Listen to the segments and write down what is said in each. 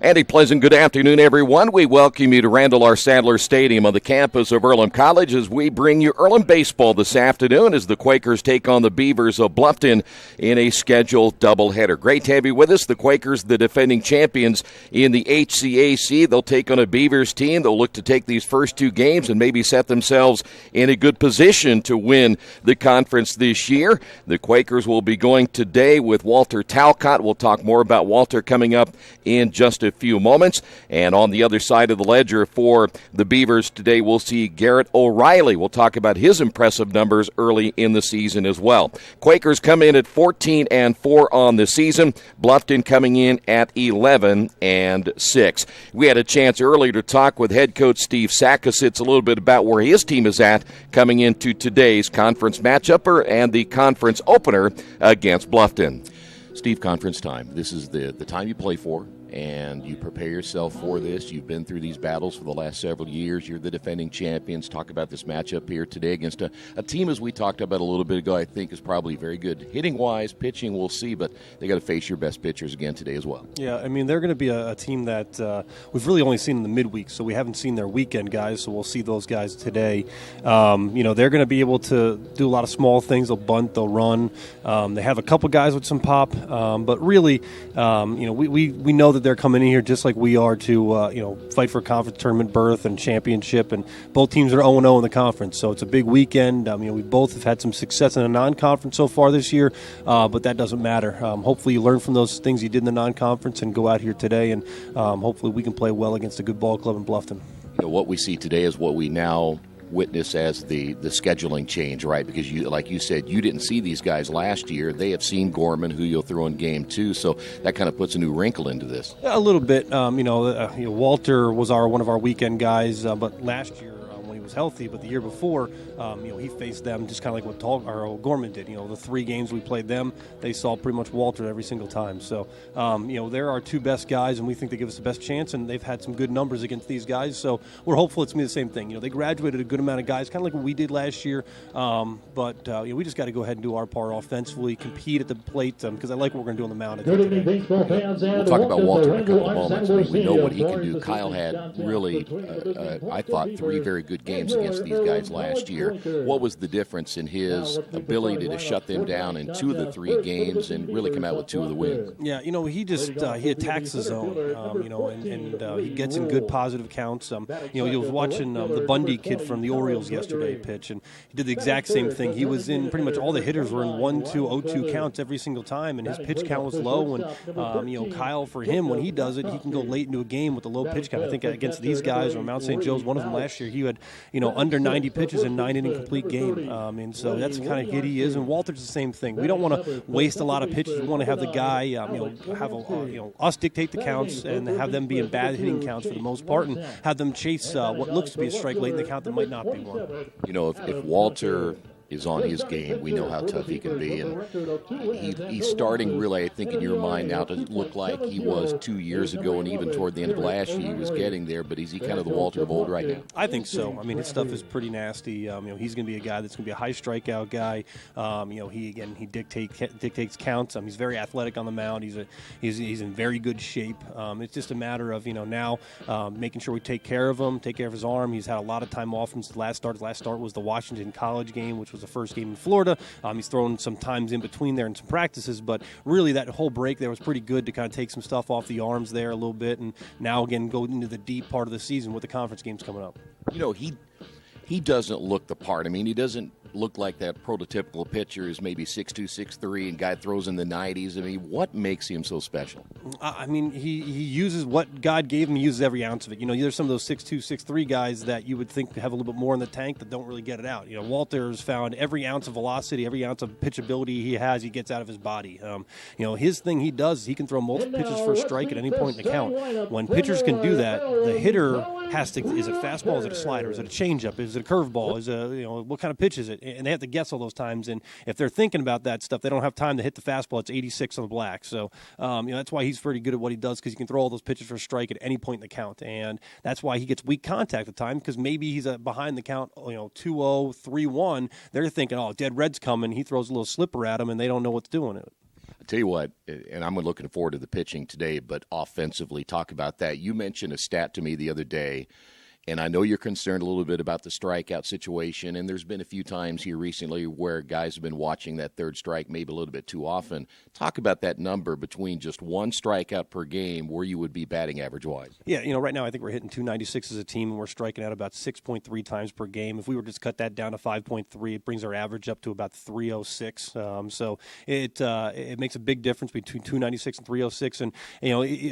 And a pleasant good afternoon, everyone. We welcome you to Randall R. Sadler Stadium on the campus of Earlham College as we bring you Earlham baseball this afternoon as the Quakers take on the Beavers of Bluffton in a scheduled doubleheader. Great to have you with us. The Quakers, the defending champions in the HCAC. They'll take on a Beavers team. They'll look to take these first two games and maybe set themselves in a good position to win the conference this year. The Quakers will be going today with Walter Talcott. We'll talk more about Walter coming up in just a few moments. And on the other side of the ledger for the Beavers today, we'll see Garrett O'Reilly. We'll talk about his impressive numbers early in the season as well. Quakers come in at 14-4 on the season. Bluffton coming in at 11-6. We had a chance earlier to talk with head coach Steve Sakositz a little bit about where his team is at coming into today's conference matchup and the conference opener against Bluffton. Steve, conference time. This is the time you play for, and you prepare yourself for this. You've been through these battles for the last several years. You're the defending champions. Talk about this matchup here today against a team, as we talked about a little bit ago, I think is probably very good. Hitting-wise, pitching, we'll see, but they got to face your best pitchers again today as well. Yeah, I mean, they're going to be a team that we've really only seen in the midweek, so we haven't seen their weekend guys, so we'll see those guys today. They're going to be able to do a lot of small things. They'll bunt, they'll run. They have a couple guys with some pop, but really, we know that they're coming in here just like we are to fight for a conference tournament berth and championship, and both teams are 0-0 in the conference, so it's a big weekend. We both have had some success in a non-conference so far this year, but that doesn't matter. Hopefully you learn from those things you did in the non-conference and go out here today, and hopefully we can play well against a good ball club in Bluffton. What we see today is what we now witness as the scheduling change, right? Because like you said, you didn't see these guys last year. They have seen Gorman, who you'll throw in game two, so that kind of puts a new wrinkle into this. A little bit. Walter was one of our weekend guys, but last year when he was healthy, but the year before, he faced them just kind of like what Gorman did. The 3 games we played them, they saw pretty much Walter every single time. So, they're our 2 best guys, and we think they give us the best chance, and they've had some good numbers against these guys. So we're hopeful it's going to be the same thing. They graduated a good amount of guys, kind of like what we did last year. But we just got to go ahead and do our part offensively, compete at the plate, because I like what we're going to do on the mound. We'll talk about Walter in a couple of moments. We know what he can do. Kyle had really, I thought, 3 very good games against these guys last year. What was the difference in his ability to shut them down in 2 of the 3 games and really come out with 2 of the wins? Yeah, he just he attacks the zone, and he gets in good positive counts. He was watching the Bundy kid from the Orioles yesterday pitch, and he did the exact same thing. He was in pretty much all the hitters were in 1-2, 0-2 counts every single time, and his pitch count was low. And Kyle, for him, when he does it, he can go late into a game with a low pitch count. I think against these guys or Mount St. Joe's, one of them last year, he had under 90 pitches in 9-inning complete game. And so that's the kind of hit he is. And Walter's the same thing. We don't want to waste a lot of pitches. We want to have the guy, us dictate the counts and have them be in bad hitting counts for the most part, and have them chase what looks to be a strike late in the count that might not be one. If Walter is on his game, we know how tough he can be, and he's starting really, I think, in your mind now to look like he was 2 years ago, and even toward the end of last year he was getting there. But is he kind of the Walter of old right now? I think so. His stuff is pretty nasty. He's going to be a guy that's going to be a high strikeout guy. He dictates counts. He's very athletic on the mound. He's in very good shape. It's just a matter of now making sure we take care of him, take care of his arm. He's had a lot of time off since the last start. His last start was the Washington College game, which was the first game in Florida. He's thrown some times in between there and some practices, but really that whole break there was pretty good to kind of take some stuff off the arms there a little bit, and now again go into the deep part of the season with the conference games coming up. He doesn't look the part. He doesn't look like that prototypical pitcher is maybe 6'2", 6'3", and guy throws in the 90s. What makes him so special? He uses what God gave him. He uses every ounce of it. There's some of those 6'2", 6'3" guys that you would think have a little bit more in the tank that don't really get it out. Walter's found every ounce of velocity, every ounce of pitchability he has, he gets out of his body. His thing he does is he can throw multiple pitches for a strike at any point in the count. When pitchers can do that, the hitter has to, is it fastball, is it a slider, is it a changeup, is it a curveball, is it, what kind of pitch is it? And they have to guess all those times. And if they're thinking about that stuff, they don't have time to hit the fastball. It's 86 on the black. So, that's why he's pretty good at what he does, because he can throw all those pitches for a strike at any point in the count. And that's why he gets weak contact at the time, because maybe he's behind the count, 2-0, 3-1. They're thinking, dead red's coming. He throws a little slipper at him, and they don't know what to do with it. I tell you what, and I'm looking forward to the pitching today, but offensively, talk about that. You mentioned a stat to me the other day, and I know you're concerned a little bit about the strikeout situation, and there's been a few times here recently where guys have been watching that third strike maybe a little bit too often. Talk about that number between just one strikeout per game, where you would be batting average-wise. Yeah, right now I think we're hitting 296 as a team, and we're striking out about 6.3 times per game. If we were to just cut that down to 5.3, it brings our average up to about 306. So it makes a big difference between 296 and 306. And,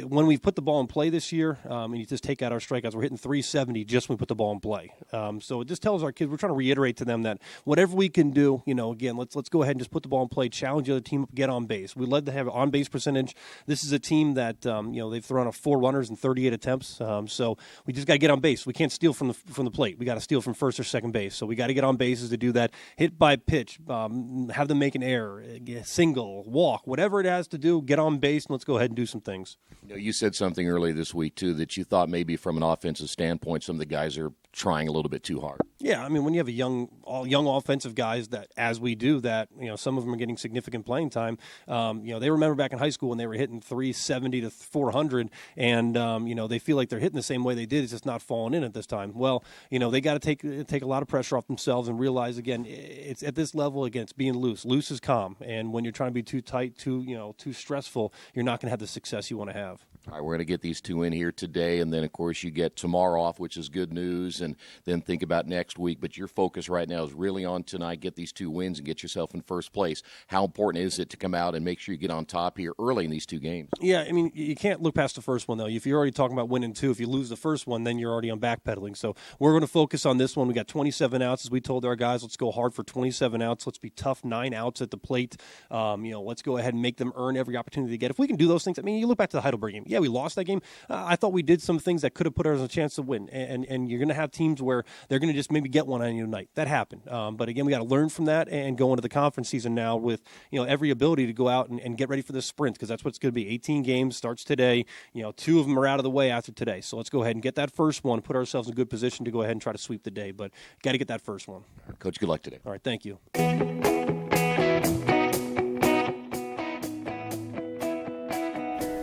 when we put the ball in play this year, and you just take out our strikeouts, we're hitting 370 just when we put the ball in play. So it just tells our kids, we're trying to reiterate to them that whatever we can do, again, let's go ahead and just put the ball in play, challenge the other team, get on base. We'd love to have an on-base percentage. This is a team that, they've thrown out 4 runners in 38 attempts. So we just got to get on base. We can't steal from the plate. We got to steal from first or second base. So we got to get on bases to do that. Hit by pitch, have them make an error, single, walk, whatever it has to do, get on base, and let's go ahead and do some things. You said something earlier this week, too, that you thought maybe from an offensive standpoint some of the guys are trying a little bit too hard. Yeah, I mean, when you have young offensive guys that, as we do, that some of them are getting significant playing time. They remember back in high school when they were hitting 370 to 400, and they feel like they're hitting the same way they did. It's just not falling in at this time. Well, they got to take a lot of pressure off themselves and realize, again, it's at this level, again, it's being loose. Loose is calm, and when you're trying to be too tight, too stressful, you're not going to have the success you want to have. All right, we're going to get these two in here today, and then, of course, you get tomorrow off, which is good news, and then think about next week. But your focus right now is really on tonight, get these 2 wins and get yourself in first place. How important is it to come out and make sure you get on top here early in these 2 games? Yeah, I mean, you can't look past the first one, though. If you're already talking about winning 2, if you lose the first one, then you're already on backpedaling. So we're going to focus on this one. We got 27 outs, as we told our guys. Let's go hard for 27 outs. Let's be tough, 9 outs at the plate. Let's go ahead and make them earn every opportunity they get. If we can do those things, I mean, you look back to the Heidelberg game. Yeah, we lost that game. I thought we did some things that could have put us a chance to win. And you're going to have teams where they're going to just maybe get one on you tonight. That happened. But again, we got to learn from that and go into the conference season now with every ability to go out and get ready for the sprint, because that's what it's going to be. 18 games starts today. 2 of them are out of the way after today. So let's go ahead and get that first one, put ourselves in a good position to go ahead and try to sweep the day. But got to get that first one. Coach, good luck today. All right, thank you.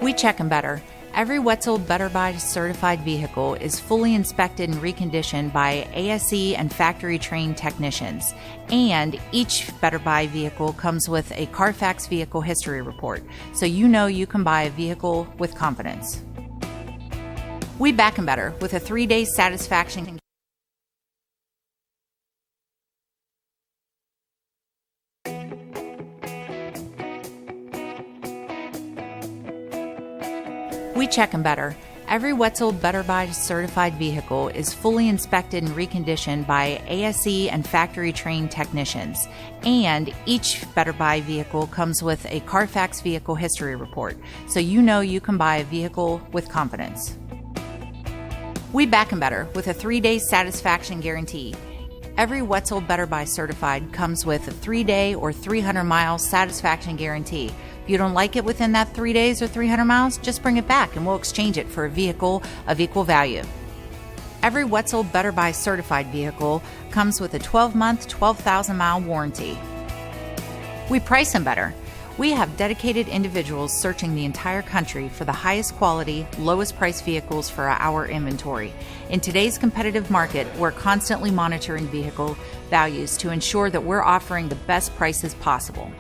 We check them better. Every Wetzel Better Buy certified vehicle is fully inspected and reconditioned by ASE and factory-trained technicians. And each Better Buy vehicle comes with a Carfax vehicle history report, so you can buy a vehicle with confidence. We back 'em better with a 3-day satisfaction. We check them better. Every Wetzel Better Buy certified vehicle is fully inspected and reconditioned by ASE and factory-trained technicians. And each Better Buy vehicle comes with a Carfax vehicle history report, so you can buy a vehicle with confidence. We back 'em better with a 3-day satisfaction guarantee. Every Wetzel Better Buy certified comes with a 3-day or 300-mile satisfaction guarantee. If you don't like it within that 3 days or 300 miles, just bring it back and we'll exchange it for a vehicle of equal value. Every Wetzel Better Buy certified vehicle comes with a 12-month, 12,000-mile warranty. We price them better. We have dedicated individuals searching the entire country for the highest quality, lowest price vehicles for our inventory. In today's competitive market, we're constantly monitoring vehicle values to ensure that we're offering the best prices possible.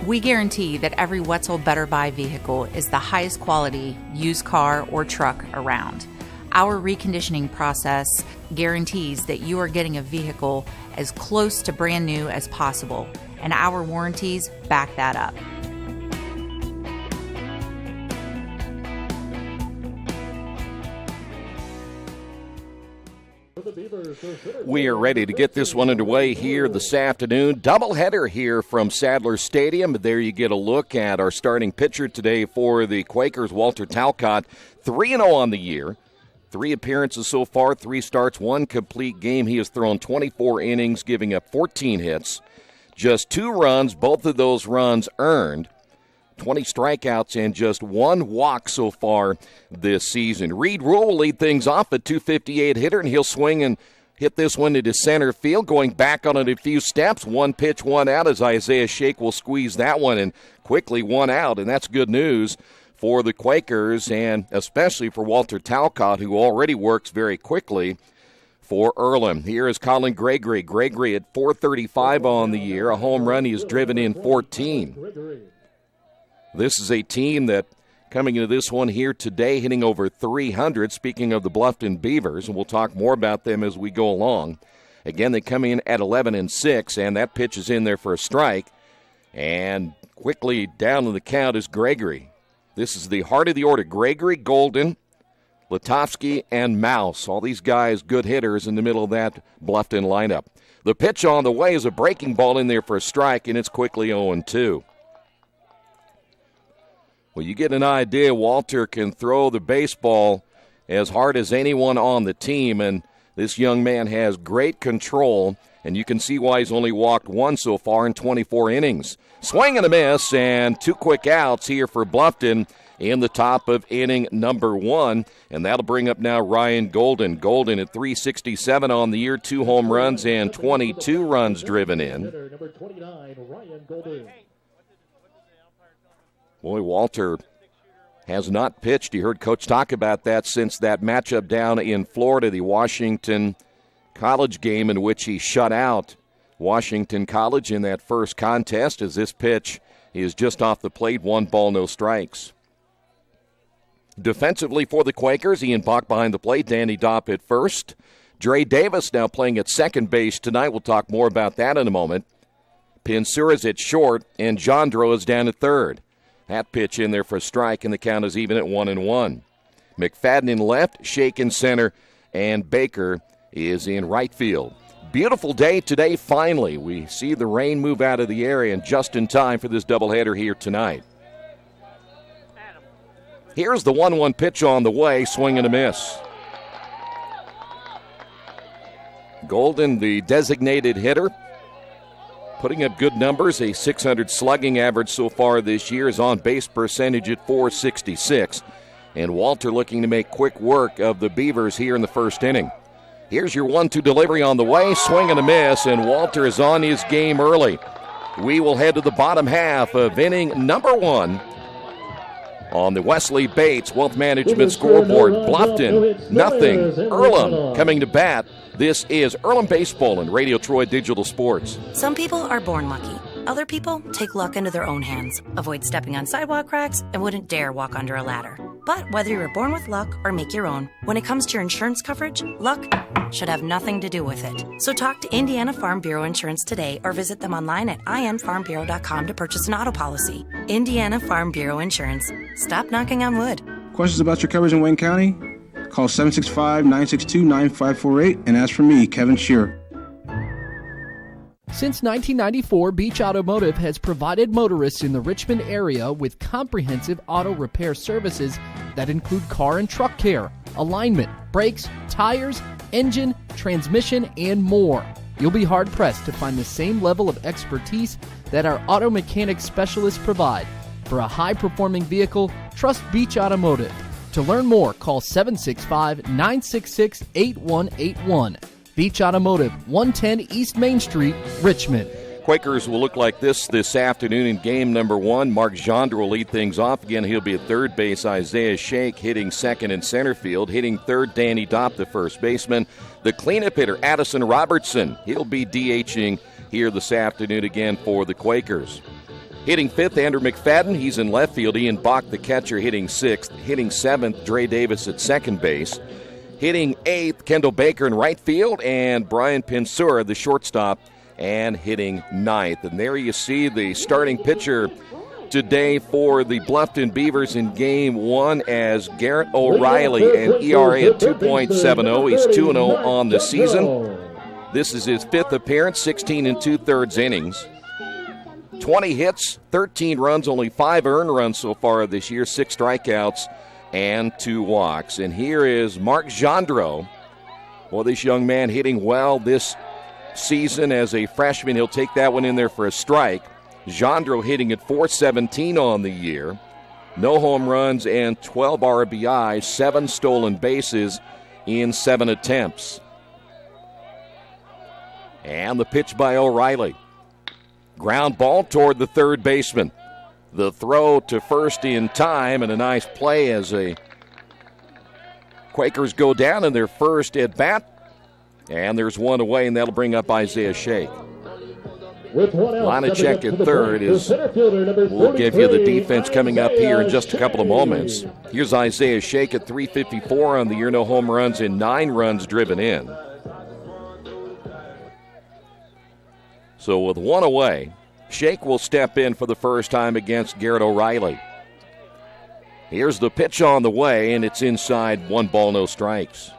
We guarantee that every Wetzel Better Buy vehicle is the highest quality used car or truck around. Our reconditioning process guarantees that you are getting a vehicle as close to brand new as possible, and our warranties back that up. We are ready to get this one underway here this afternoon. Doubleheader here from Sadler Stadium. There you get a look at our starting pitcher today for the Quakers, Walter Talcott. 3-0 on the year. 3 appearances so far, 3 starts, 1 complete game. He has thrown 24 innings, giving up 14 hits. Just 2 runs, both of those runs earned. 20 strikeouts and just 1 walk so far this season. Reed Rule will lead things off at .258 hitter, and he'll swing and hit this one into center field, going back on it a few steps. One pitch, one out, as Isaiah Shake will squeeze that one and quickly one out, and that's good news for the Quakers and especially for Walter Talcott, who already works very quickly for Earlham. Here is Colin Gregory. Gregory at .435 on the year. A home run. He has driven in 14. This is a team that coming into this one here today hitting over 300. Speaking of the Bluffton Beavers, and we'll talk more about them as we go along. Again, they come in at 11-6, and that pitch is in there for a strike. And quickly down in the count is Gregory. This is the heart of the order. Gregory, Golden, Latovsky, and Mouse. All these guys good hitters in the middle of that Bluffton lineup. The pitch on the way is a breaking ball in there for a strike, and it's quickly 0-2. Well, you get an idea. Walter can throw the baseball as hard as anyone on the team, and this young man has great control, and you can see why he's only walked one so far in 24 innings. Swing and a miss, and 2 quick outs here for Bluffton in the top of inning number 1, and that'll bring up now Ryan Golden. Golden at .367 on the year, 2 home runs and 22 runs driven in. Boy, Walter has not pitched. You heard Coach talk about that since that matchup down in Florida, the Washington College game in which he shut out Washington College in that first contest, as this pitch is just off the plate, 1 ball, no strikes. Defensively for the Quakers, Ian Bach behind the plate, Danny Dopp at first. Dre Davis now playing at second base tonight. We'll talk more about that in a moment. Pinsura's at short, and Jandro is down at third. That pitch in there for a strike, and the count is even at 1-1. McFadden in left, Shake in center, and Baker is in right field. Beautiful day today, finally. We see the rain move out of the area, and just in time for this doubleheader here tonight. Here's the 1-1 pitch on the way, swing and a miss. Golden, the designated hitter, putting up good numbers, a .600 slugging average so far this year, his on-base percentage at .466. And Walter looking to make quick work of the Beavers here in the first inning. Here's your 1-2 delivery on the way, swing and a miss, and Walter is on his game early. We will head to the bottom half of inning number 1 on the Wesley Bates Wealth Management scoreboard. Bluffton, nothing. Earlham coming to bat. This is Earlham Baseball and Radio Troy Digital Sports. Some people are born lucky. Other people take luck into their own hands, avoid stepping on sidewalk cracks, and wouldn't dare walk under a ladder. But whether you were born with luck or make your own, when it comes to your insurance coverage, luck should have nothing to do with it. So talk to Indiana Farm Bureau Insurance today or visit them online at infarmbureau.com to purchase an auto policy. Indiana Farm Bureau Insurance. Stop knocking on wood. Questions about your coverage in Wayne County? Call 765-962-9548 and ask for me, Kevin Shearer. Since 1994, Beach Automotive has provided motorists in the Richmond area with comprehensive auto repair services that include car and truck care, alignment, brakes, tires, engine, transmission, and more. You'll be hard-pressed to find the same level of expertise that our auto mechanic specialists provide. For a high-performing vehicle, trust Beach Automotive. To learn more, call 765-966-8181. Beach Automotive, 110 East Main Street, Richmond. Quakers will look like this afternoon in game number 1. Mark Jandro will lead things off. Again, he'll be at third base. Isaiah Shake hitting second and center field. Hitting third, Danny Dopp, the first baseman. The cleanup hitter, Addison Robertson. He'll be DHing here this afternoon again for the Quakers. Hitting fifth, Andrew McFadden. He's in left field. Ian Bach, the catcher, hitting sixth. Hitting seventh, Dre Davis at second base. Hitting eighth, Kendall Baker in right field, and Brian Pinsura, the shortstop, and hitting ninth. And there you see the starting pitcher today for the Bluffton Beavers in Game 1 as Garrett O'Reilly, an ERA at 2.70. He's 2-0 on the season. This is his fifth appearance, 16 2/3 innings. 20 hits, 13 runs, only 5 earned runs so far this year, 6 strikeouts, and 2 walks. And here is Mark Jandro. Well, this young man hitting well this season as a freshman. He'll take that one in there for a strike. Jandro hitting at .417 on the year. No home runs and 12 RBIs, 7 stolen bases in 7 attempts. And the pitch by O'Reilly. Ground ball toward the third baseman. The throw to first in time, and a nice play as the Quakers go down in their first at bat. And there's one away, and that'll bring up Isaiah Shake. Lanacek at third we'll give you the defense coming up here in just a couple of moments. Here's Isaiah Shake at 354 on the year, no home runs and 9 runs driven in. So with one away, Shake will step in for the first time against Garrett O'Reilly. Here's the pitch on the way, and it's inside, 1 ball, no strikes.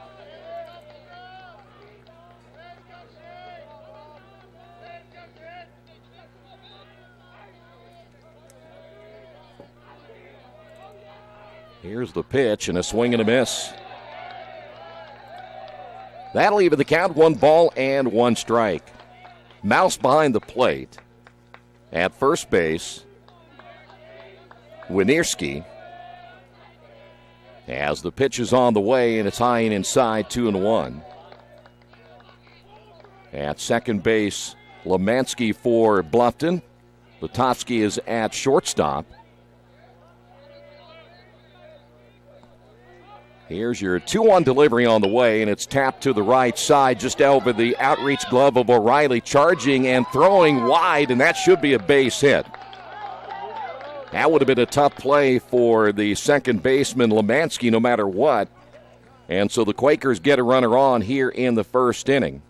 Here's the pitch, and a swing and a miss. That'll even the count, 1 ball and 1 strike. Mouse behind the plate. At first base, Winierski. As the pitch is on the way, and it's high and inside, 2-1. At second base, Lemansky for Bluffton. Lutovsky is at shortstop. Here's your 2-1 delivery on the way, and it's tapped to the right side, just over the outreach glove of O'Reilly, charging and throwing wide, and that should be a base hit. That would have been a tough play for the second baseman, Lemansky, no matter what. And so the Quakers get a runner on here in the first inning.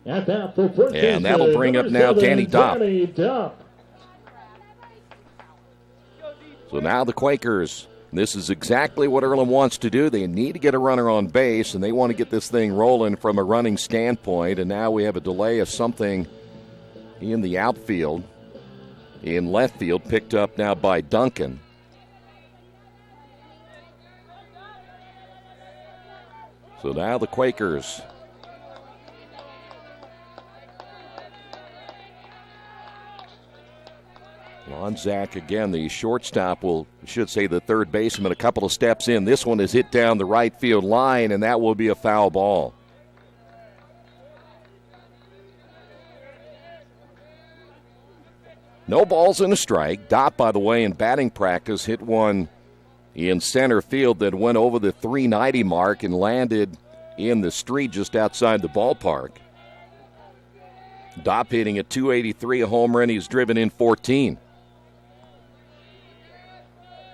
And that'll bring up now Danny Dopp. So now the Quakers, this is exactly what Earlham wants to do. They need to get a runner on base, and they want to get this thing rolling from a running standpoint. And now we have a delay of something in the outfield. In left field, picked up now by Duncan. So now the Quakers Lonzak again, the shortstop should say the third baseman, a couple of steps in. This one is hit down the right field line, and that will be a foul ball. No balls and a strike. Dopp, by the way, in batting practice, hit one in center field that went over the 390 mark and landed in the street just outside the ballpark. Dopp hitting at 283, a home run. He's driven in 14.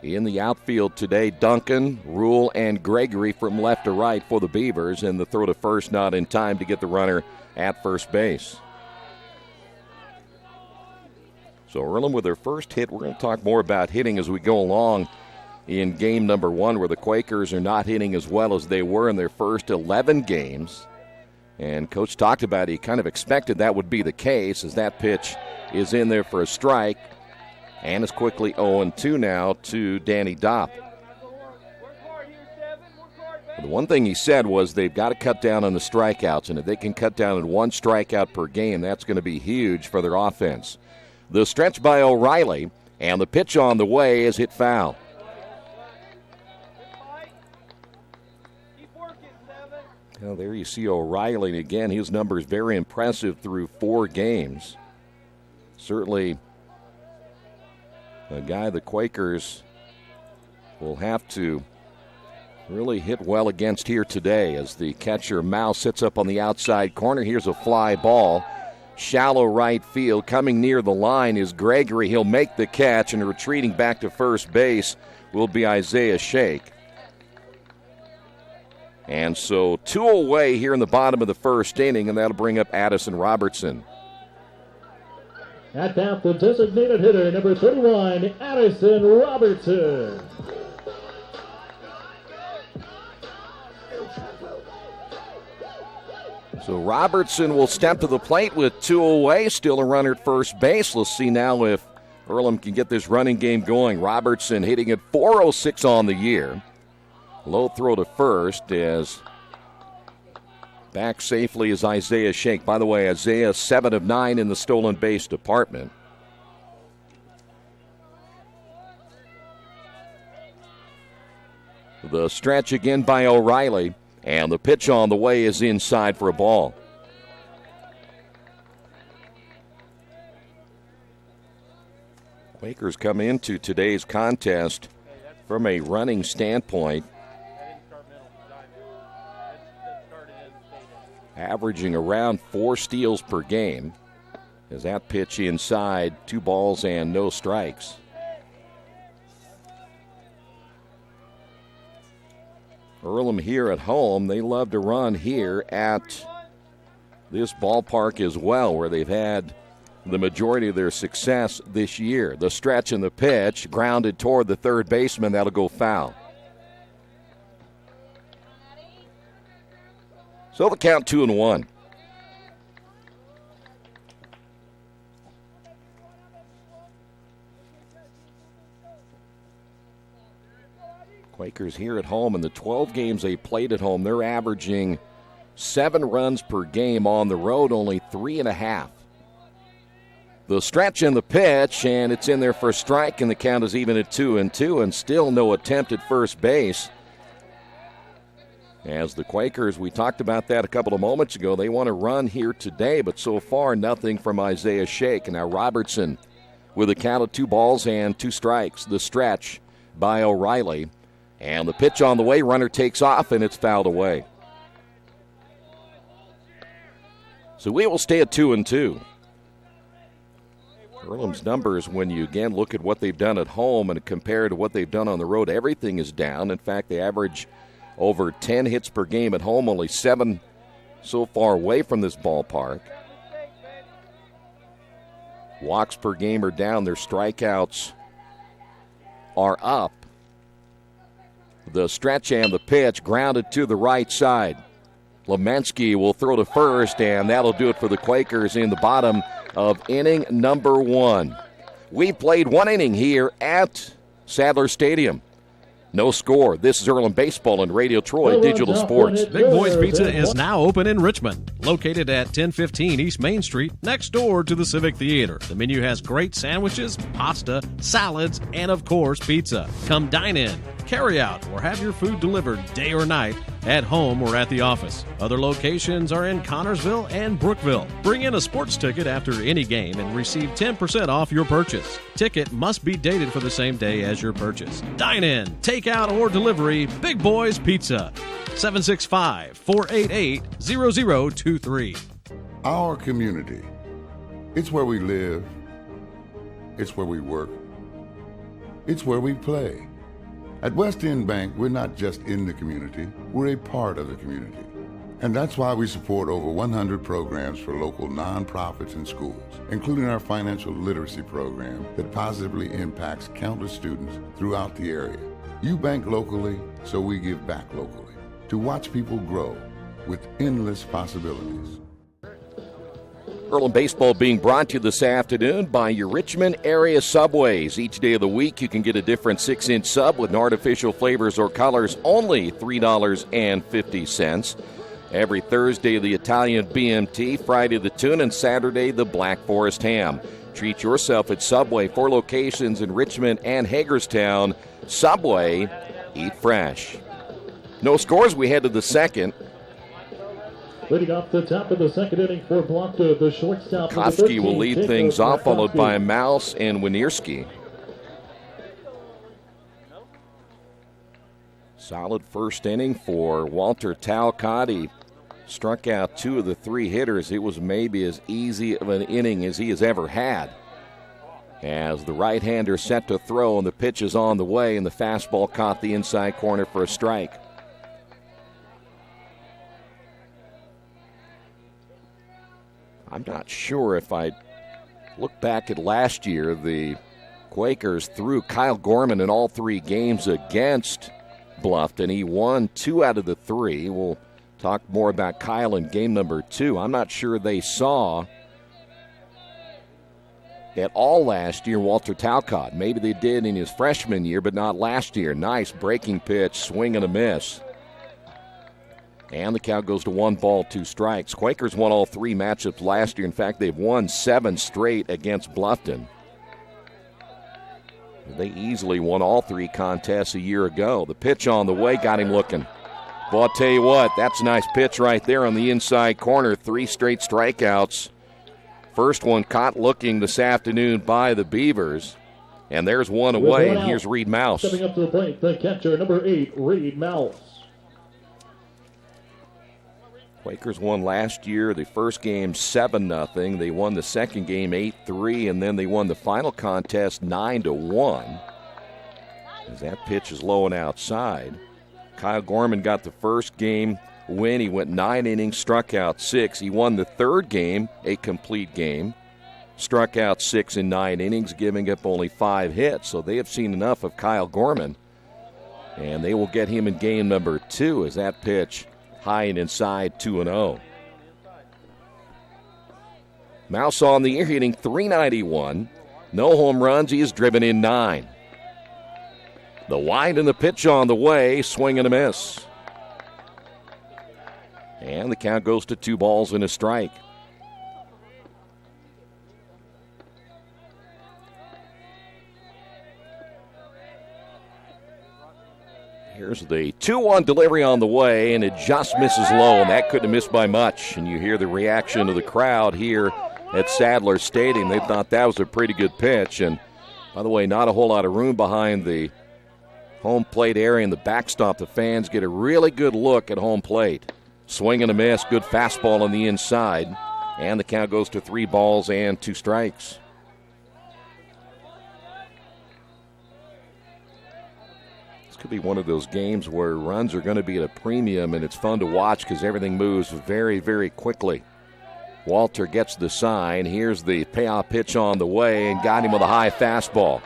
In the outfield today, Duncan, Rule, and Gregory from left to right for the Beavers, and the throw to first not in time to get the runner at first base. So Earlham with their first hit. We're going to talk more about hitting as we go along in game number 1, where the Quakers are not hitting as well as they were in their first 11 games. And Coach talked about he kind of expected that would be the case, as that pitch is in there for a strike. And is quickly 0-2 now to Danny Dopp. The one thing he said was they've got to cut down on the strikeouts, and if they can cut down on 1 strikeout per game, that's going to be huge for their offense. The stretch by O'Reilly, and the pitch on the way is hit foul. Well, there you see O'Reilly again. His number is very impressive through 4 games. Certainly a guy the Quakers will have to really hit well against here today, as the catcher Mouse sits up on the outside corner. Here's a fly ball. Shallow right field. Coming near the line is Gregory. He'll make the catch, and retreating back to first base will be Isaiah Shake. And so 2 away here in the bottom of the first inning, and that'll bring up Addison Robertson. At bat, the designated hitter, number 31, Addison Robertson. So Robertson will step to the plate with 2 away, still a runner at first base. Let's see now if Earlham can get this running game going. Robertson hitting at .406 on the year. Low throw to first, as back safely is Isaiah Shake. By the way, Isaiah 7 of 9 in the stolen base department. The stretch again by O'Reilly, and the pitch on the way is inside for a ball. Quakers come into today's contest from a running standpoint, averaging around 4 steals per game. As that pitch inside, 2 balls and no strikes. Earlham here at home, they love to run here at this ballpark as well, where they've had the majority of their success this year. The stretch and the pitch, grounded toward the third baseman, that'll go foul. So the count 2-1. Quakers here at home, in the 12 games they played at home, they're averaging 7 runs per game. On the road, only 3.5. The stretch and the pitch, and it's in there for a strike, and the count is even at 2-2, and still no attempt at first base. As the Quakers, we talked about that a couple of moments ago, they want to run here today, but so far nothing from Isaiah Shake. Now Robertson with a count of 2 balls and 2 strikes. The stretch by O'Reilly. And the pitch on the way, runner takes off, and it's fouled away. So we will stay at 2-2. Earlham's numbers, when you again look at what they've done at home and compare to what they've done on the road, everything is down. In fact, they average over 10 hits per game at home, only 7 so far away from this ballpark. Walks per game are down. Their strikeouts are up. The stretch and the pitch grounded to the right side. Lemensky will throw to first, and that'll do it for the Quakers in the bottom of inning number 1. We've played 1 inning here at Sadler Stadium. No score. This is Earlham Baseball and Radio Troy Digital Sports. Big Boys Pizza is now open in Richmond, located at 1015 East Main Street, next door to the Civic Theater. The menu has great sandwiches, pasta, salads, and of course, pizza. Come dine in, carry out, or have your food delivered day or night, at home or at the office. Other locations are in Connorsville and Brookville. Bring in a sports ticket after any game and receive 10% off your purchase. Ticket must be dated for the same day as your purchase. Dine in, take out, or delivery. Big Boys Pizza. 765-488-0023. Our community. It's where we live. It's where we work. It's where we play. At West End Bank, we're not just in the community, we're a part of the community. And that's why we support over 100 programs for local nonprofits and schools, including our financial literacy program that positively impacts countless students throughout the area. You bank locally, so we give back locally to watch people grow with endless possibilities. Earlham Baseball being brought to you this afternoon by your Richmond area Subways. Each day of the week you can get a different 6-inch sub with no artificial flavors or colors, only $3.50. Every Thursday the Italian BMT, Friday the tuna, and Saturday the Black Forest ham. Treat yourself at Subway, 4 locations in Richmond and Hagerstown. Subway, eat fresh. No scores, we head to the second. Leading off the top of the second inning for Bluffton, the shortstop. Kofsky will lead things off, followed by Mouse and Winierski. Solid first inning for Walter Talcott. He struck out 2 of the 3 hitters. It was maybe as easy of an inning as he has ever had. As the right-hander set to throw, and the pitch is on the way, and the fastball caught the inside corner for a strike. I'm not sure if I look back at last year, the Quakers threw Kyle Gorman in all 3 games against Bluffton. He won 2 out of the 3. We'll talk more about Kyle in game number 2. I'm not sure they saw at all last year Walter Talcott. Maybe they did in his freshman year, but not last year. Nice breaking pitch, swing and a miss. And the count goes to 1 ball, 2 strikes. Quakers won all 3 matchups last year. In fact, they've won 7 straight against Bluffton. They easily won all 3 contests a year ago. The pitch on the way got him looking. Well, I'll tell you what, that's a nice pitch right there on the inside corner. 3 straight strikeouts. First one caught looking this afternoon by the Beavers. And there's one away, and here's Reed Mouse. Stepping up to the plate, the catcher, number 8, Reed Mouse. Quakers won last year, the first game 7-0. They won the second game 8-3, and then they won the final contest 9-1. As that pitch is low and outside. Kyle Gorman got the first game win. He went 9 innings, struck out 6. He won the third game, a complete game. Struck out 6 in 9 innings, giving up only 5 hits. So they have seen enough of Kyle Gorman. And they will get him in game number 2 as that pitch high and inside 2-0. Mouse on the year hitting .391. No home runs. He has driven in 9. The wide and the pitch on the way. Swing and a miss. And the count goes to 2 balls and a strike. Here's the 2-1 delivery on the way, and it just misses low, and that couldn't have missed by much. And you hear the reaction of the crowd here at Sadler Stadium. They thought that was a pretty good pitch. And, by the way, not a whole lot of room behind the home plate area and the backstop. The fans get a really good look at home plate. Swing and a miss, good fastball on the inside. And the count goes to 3 balls and 2 strikes. This could be one of those games where runs are going to be at a premium, and it's fun to watch because everything moves very, very quickly. Walter gets the sign. Here's the payoff pitch on the way, and got him with a high fastball.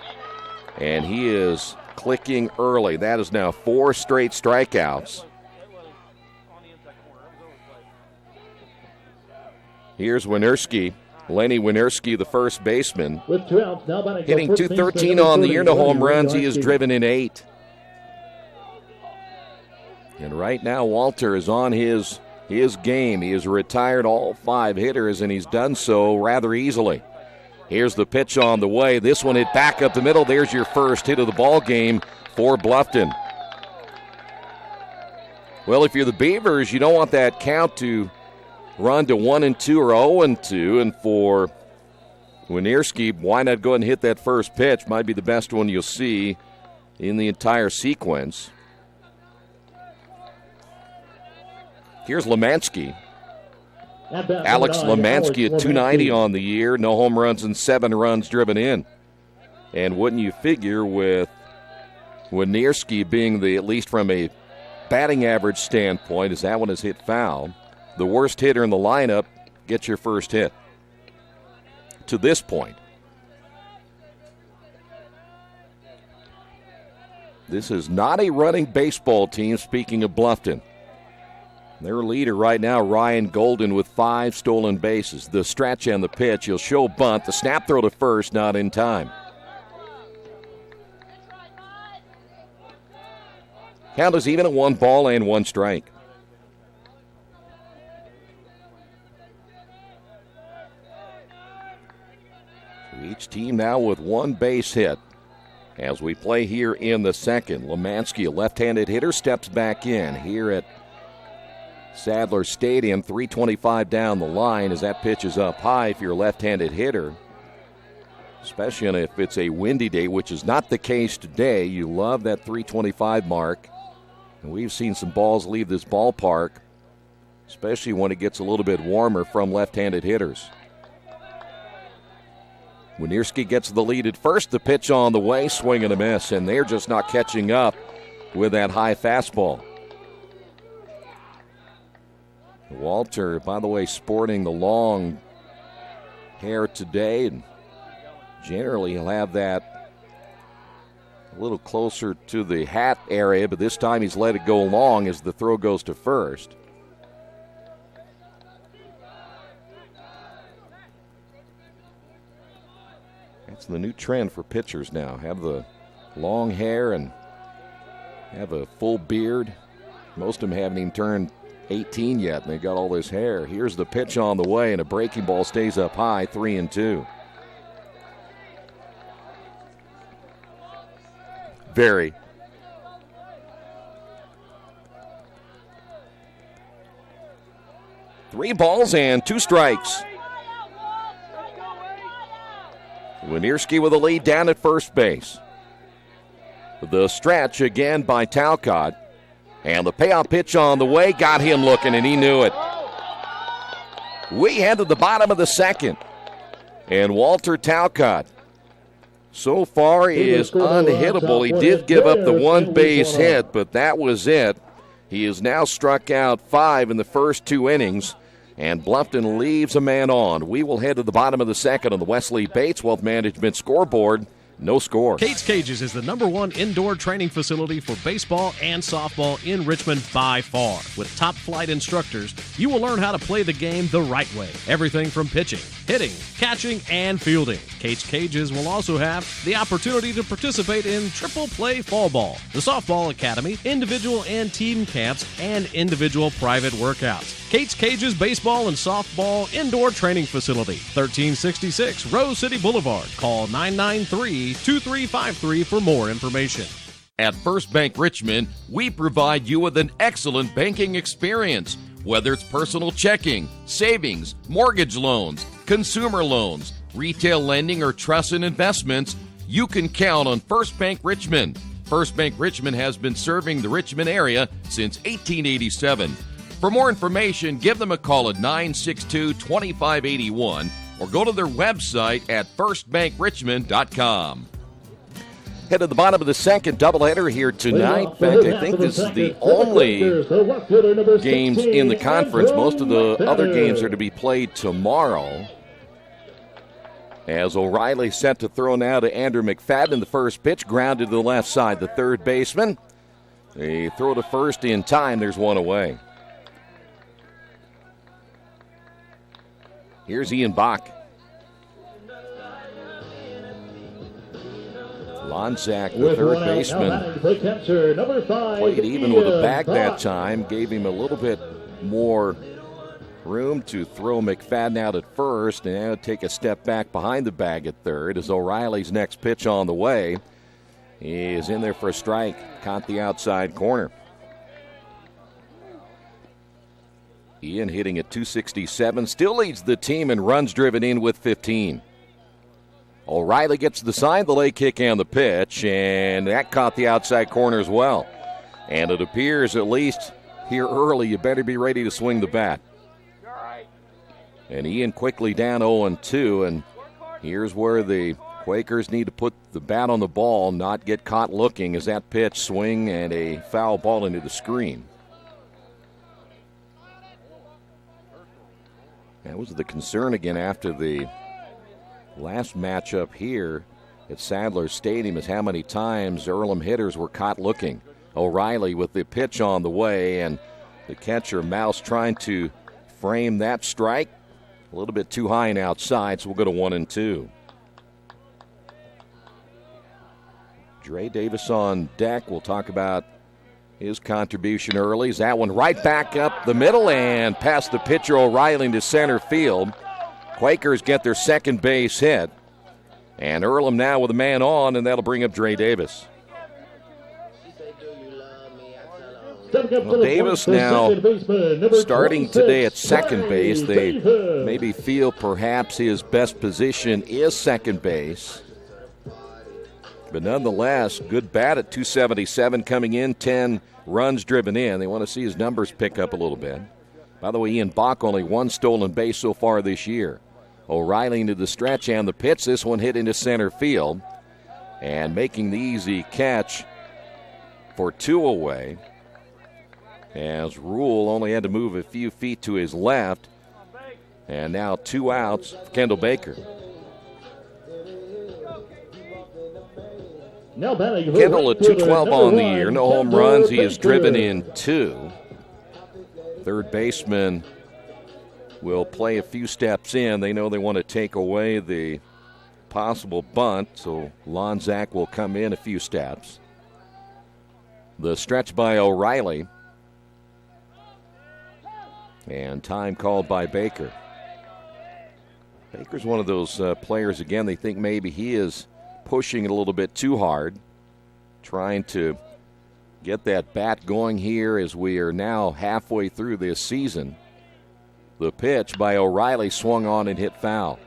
And he is clicking early. That is now 4 straight strikeouts. Here's Winerski. Lenny Winerski, the first baseman. With 2 outs, now batting hitting .213 on the year, no home runs. He has driven in 8. And right now, Walter is on his game. He has retired all 5 hitters, and he's done so rather easily. Here's the pitch on the way. This one hit back up the middle. There's your first hit of the ball game for Bluffton. Well, if you're the Beavers, you don't want that count to run to 1-2 or 0-2. And for Winerski, why not go ahead and hit that first pitch? Might be the best one you'll see in the entire sequence. Here's Lemansky. Alex Lemansky at .290 on the year. No home runs and 7 runs driven in. And wouldn't you figure with Winerski being the, at least from a batting average standpoint, as that one is hit foul, the worst hitter in the lineup gets your first hit to this point. This is not a running baseball team, speaking of Bluffton. Their leader right now, Ryan Golden, with 5 stolen bases. The stretch and the pitch. He'll show bunt. The snap throw to first, not in time. Count is even at 1 ball and 1 strike. So each team now with 1 base hit. As we play here in the second, Lemansky, a left-handed hitter, steps back in here at Sadler Stadium. 325 down the line as that pitch is up high if you're a left-handed hitter, especially if it's a windy day, which is not the case today. You love that 325 mark. And we've seen some balls leave this ballpark, especially when it gets a little bit warmer from left-handed hitters. Winerski gets the lead at first. The pitch on the way, swing and a miss, and they're just not catching up with that high fastball. Walter, by the way, sporting the long hair today, and generally he'll have that a little closer to the hat area, but this time he's let it go long as the throw goes to first. That's the new trend for pitchers now. Have the long hair and have a full beard. Most of them haven't even turned 18 yet, and they got all this hair. Here's the pitch on the way, and a breaking ball stays up high, 3-2. Very. Three balls and 2 strikes. Winierski with a lead down at first base. The stretch again by Talcott. And the payoff pitch on the way got him looking, and he knew it. We head to the bottom of the second. And Walter Talcott so far is unhittable. He did give up the one base hit, but that was it. He has now struck out 5 in the first 2 innings, and Bluffton leaves a man on. We will head to the bottom of the second on the Wesley Bates Wealth Management scoreboard. No score. Kate's Cages is the #1 indoor training facility for baseball and softball in Richmond by far. With top-flight instructors, you will learn how to play the game the right way. Everything from pitching, hitting, catching, and fielding. Kate's Cages will also have the opportunity to participate in triple play fall ball, the softball academy, individual and team camps, and individual private workouts. Kate's Cages Baseball and Softball Indoor Training Facility, 1366 Rose City Boulevard. Call 993-2353 for more information. At First Bank Richmond, we provide you with an excellent banking experience. Whether it's personal checking, savings, mortgage loans, consumer loans, retail lending, or trust and investments, you can count on First Bank Richmond. First Bank Richmond has been serving the Richmond area since 1887. For more information, give them a call at 962-2581 or go to their website at firstbankrichmond.com. Head to the bottom of the second doubleheader here tonight. In fact, I think this is the only games in the conference. Most of the other games are to be played tomorrow. As O'Reilly set to throw now to Andrew McFadden. The first pitch grounded to the left side. The third baseman. They throw to first in time. There's one away. Here's Ian Bach. Lonzak, the third baseman, played even with a bag that time, gave him a little bit more room to throw McFadden out at first, and now take a step back behind the bag at third as O'Reilly's next pitch on the way. He is in there for a strike, caught the outside corner. Ian hitting at .267, still leads the team in runs driven in with 15. O'Reilly gets the sign, the lay kick, and the pitch, and that caught the outside corner as well. And it appears, at least here early, you better be ready to swing the bat. And Ian quickly down 0-2, and here's where the Quakers need to put the bat on the ball, not get caught looking as that pitch swing and a foul ball into the screen. That was the concern again after the last matchup here at Sadler Stadium, is how many times Earlham hitters were caught looking. O'Reilly with the pitch on the way, and the catcher Mouse trying to frame that strike. A little bit too high and outside, so we'll go to 1-2. Dre Davis on deck. We'll talk about his contribution early. Is that one right back up the middle and past the pitcher O'Reilly into center field. Quakers get their second base hit. And Earlham now with a man on, and that'll bring up Dre Davis. Well, Davis now starting today at second base. They maybe feel perhaps his best position is second base. But nonetheless, good bat at .277 coming in, 10 runs driven in. They want to see his numbers pick up a little bit. By the way, Ian Bach only one stolen base so far this year. O'Reilly into the stretch and the pitch. This one hit into center field. And making the easy catch for 2 away. As Rule only had to move a few feet to his left. And now 2 outs for Kendall Baker. Kendall at .212 on the year. No home runs. He is driven in 2. Third baseman will play a few steps in. They know they want to take away the possible bunt, so Lonzak will come in a few steps. The stretch by O'Reilly. And time called by Baker. Baker's one of those players, again, they think maybe he is pushing it a little bit too hard, trying to get that bat going here as we are now halfway through this season. The pitch by O'Reilly swung on and hit foul.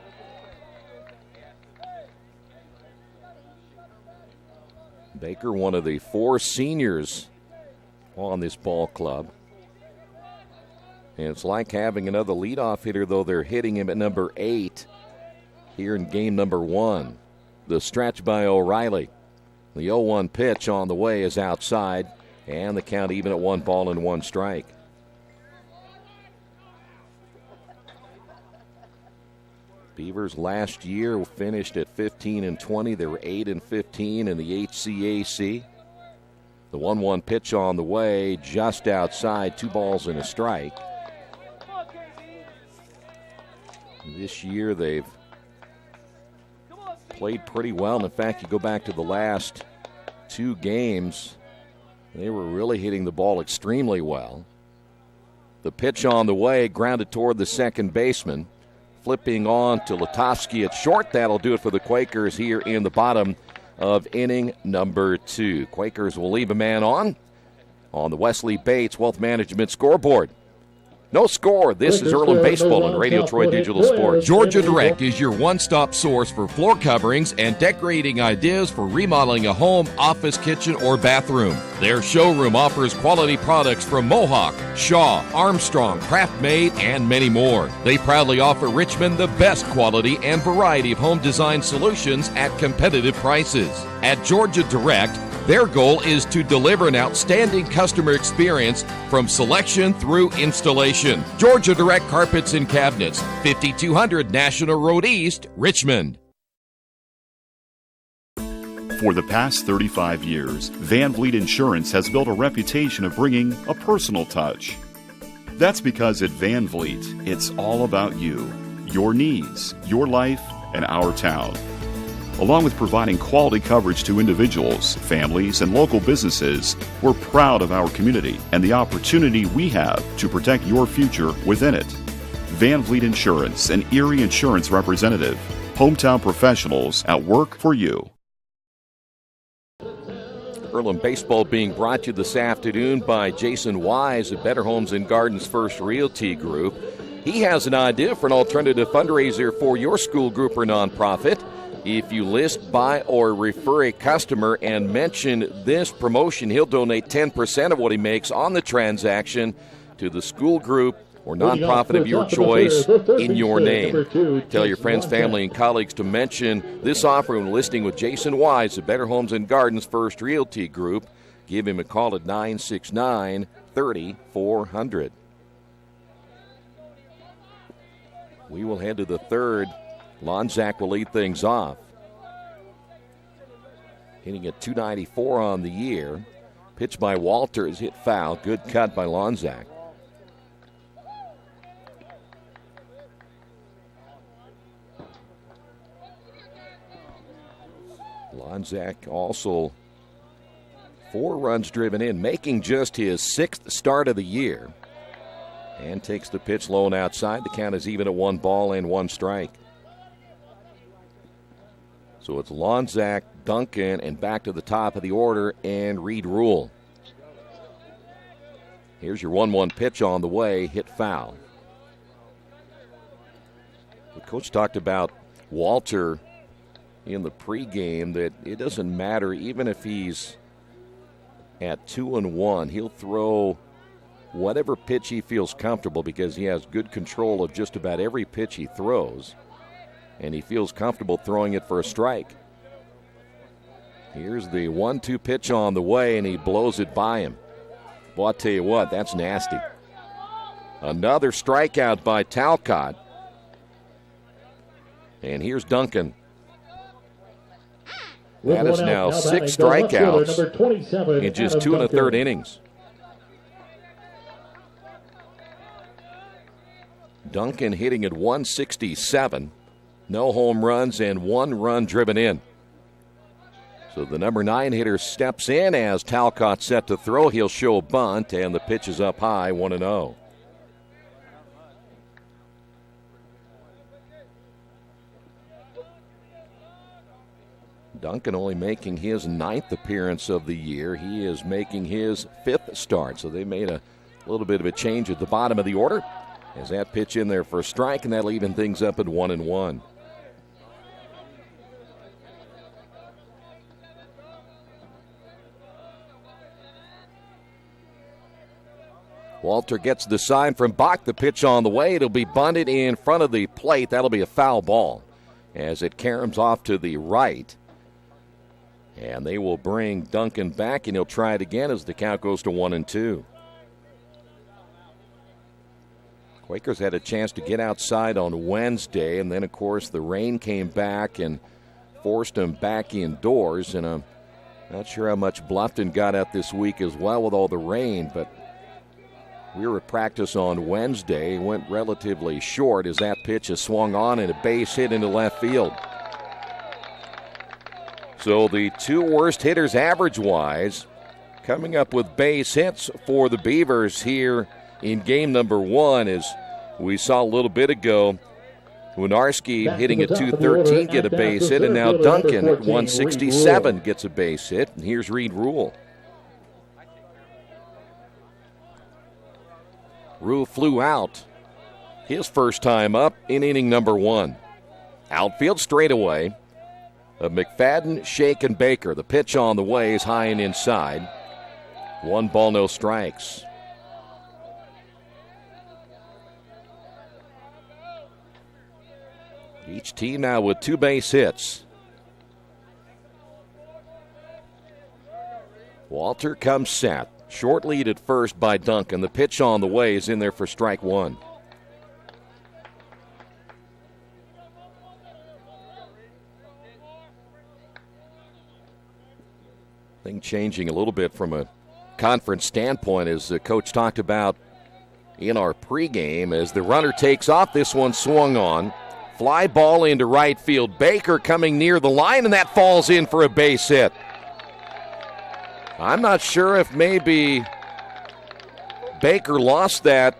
Baker, one of the 4 seniors on this ball club. And it's like having another leadoff hitter, though they're hitting him at number 8 here in game number 1. The stretch by O'Reilly. The 0-1 pitch on the way is outside, and the count even at 1 ball and 1 strike. Beavers last year finished at 15-20. They were 8-15 in the HCAC. The 1-1 pitch on the way, just outside, 2 balls and a strike. This year they've played pretty well. And in fact, you go back to the last 2 games, they were really hitting the ball extremely well. The pitch on the way, grounded toward the second baseman. Flipping on to Letofsky at short. That'll do it for the Quakers here in the bottom of inning number 2. Quakers will leave a man on the Wesley Bates Wealth Management scoreboard. No score. This is Earlham Baseball on Radio Troy Digital Sports. Georgia Direct is your one-stop source for floor coverings and decorating ideas for remodeling a home, office, kitchen, or bathroom. Their showroom offers quality products from Mohawk, Shaw, Armstrong, Craft Made, and many more. They proudly offer Richmond the best quality and variety of home design solutions at competitive prices. At Georgia Direct, their goal is to deliver an outstanding customer experience from selection through installation. Georgia Direct Carpets and Cabinets, 5200 National Road East, Richmond. For the past 35 years, Van Vliet Insurance has built a reputation of bringing a personal touch. That's because at Van Vliet, it's all about you, your needs, your life, and our town. Along with providing quality coverage to individuals, families, and local businesses, we're proud of our community and the opportunity we have to protect your future within it. Van Vliet Insurance, an Erie Insurance representative. Hometown professionals at work for you. Earlham Baseball being brought to you this afternoon by Jason Wise of Better Homes and Gardens First Realty Group. He has an idea for an alternative fundraiser for your school group or nonprofit. If you list, buy, or refer a customer and mention this promotion, he'll donate 10% of what he makes on the transaction to the school group or nonprofit of your choice in your name. Tell your friends, family, and colleagues to mention this offer when listing with Jason Wise of Better Homes and Gardens First Realty Group. Give him a call at 969-3400. We will head to the third. Lonzak will lead things off. Hitting at .294 on the year. Pitch by Walter is hit foul. Good cut by Lonzak. Lonzak also 4 runs driven in, making just his 6th start of the year. And takes the pitch low and outside. The count is even at 1 ball and 1 strike. So it's Lonzak, Duncan, and back to the top of the order, and Reed Rule. Here's your 1-1 pitch on the way, hit foul. The coach talked about Walter in the pregame, that it doesn't matter, even if he's at 2-1, he'll throw whatever pitch he feels comfortable because he has good control of just about every pitch he throws. And he feels comfortable throwing it for a strike. Here's the 1-2 pitch on the way, and he blows it by him. Well, I'll tell you what, that's nasty. Another strikeout by Talcott. And here's Duncan. That is now 6 strikeouts in just 2 1/3 innings. Duncan hitting at 167. No home runs and 1 run driven in. So the number 9 hitter steps in as Talcott set to throw. He'll show a bunt, and the pitch is up high, 1-0. Duncan only making his 9th appearance of the year. He is making his 5th start. So they made a little bit of a change at the bottom of the order as that pitch in there for a strike, and that'll even things up at 1-1. Walter gets the sign from Bach. The pitch on the way. It'll be bunted in front of the plate. That'll be a foul ball as it caroms off to the right. And they will bring Duncan back, and he'll try it again as the count goes to 1-2. Quakers had a chance to get outside on Wednesday, and then, of course, the rain came back and forced them back indoors. And I'm not sure how much Bluffton got out this week as well with all the rain, but we were at practice on Wednesday. Went relatively short as that pitch is swung on and a base hit into left field. So the two worst hitters average-wise coming up with base hits for the Beavers here in game number 1, as we saw a little bit ago. Winarski hitting at 213 get a base hit, and now Duncan at 167 gets a base hit. And here's Reed Rule. Rule flew out his first time up in inning number 1. Outfield straightaway of McFadden, Shake, and Baker. The pitch on the way is high and inside. 1 ball, no strikes. Each team now with 2 base hits. Walter comes set. Short lead at first by Duncan. The pitch on the way is in there for strike 1. Thing changing a little bit from a conference standpoint, as the coach talked about in our pregame, as the runner takes off. This one swung on. Fly ball into right field. Baker coming near the line, and that falls in for a base hit. I'm not sure if maybe Baker lost that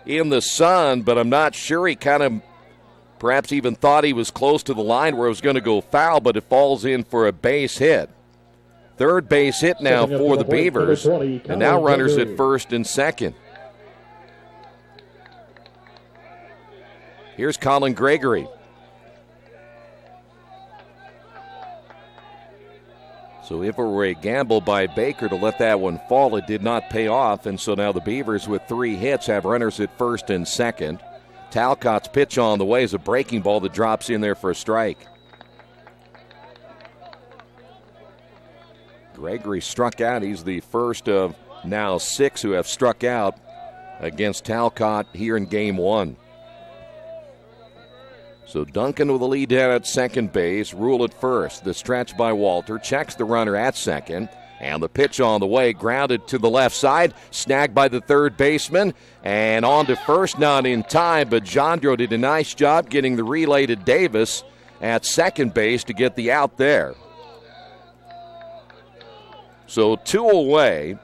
in the sun, but I'm not sure. He kind of perhaps even thought he was close to the line where it was going to go foul, but it falls in for a base hit. Third base hit now for the Beavers, and now runners at first and second. Here's Colin Gregory. So if it were a gamble by Baker to let that one fall, it did not pay off, and so now the Beavers with 3 hits have runners at first and second. Talcott's pitch on the way is a breaking ball that drops in there for a strike. Gregory struck out. He's the first of now 6 who have struck out against Talcott here in game 1. So Duncan with the lead down at second base. Rule at first. The stretch by Walter. Checks the runner at second. And the pitch on the way. Grounded to the left side. Snagged by the third baseman. And on to first. Not in time, but Jandro did a nice job getting the relay to Davis at second base to get the out there. So 2 away.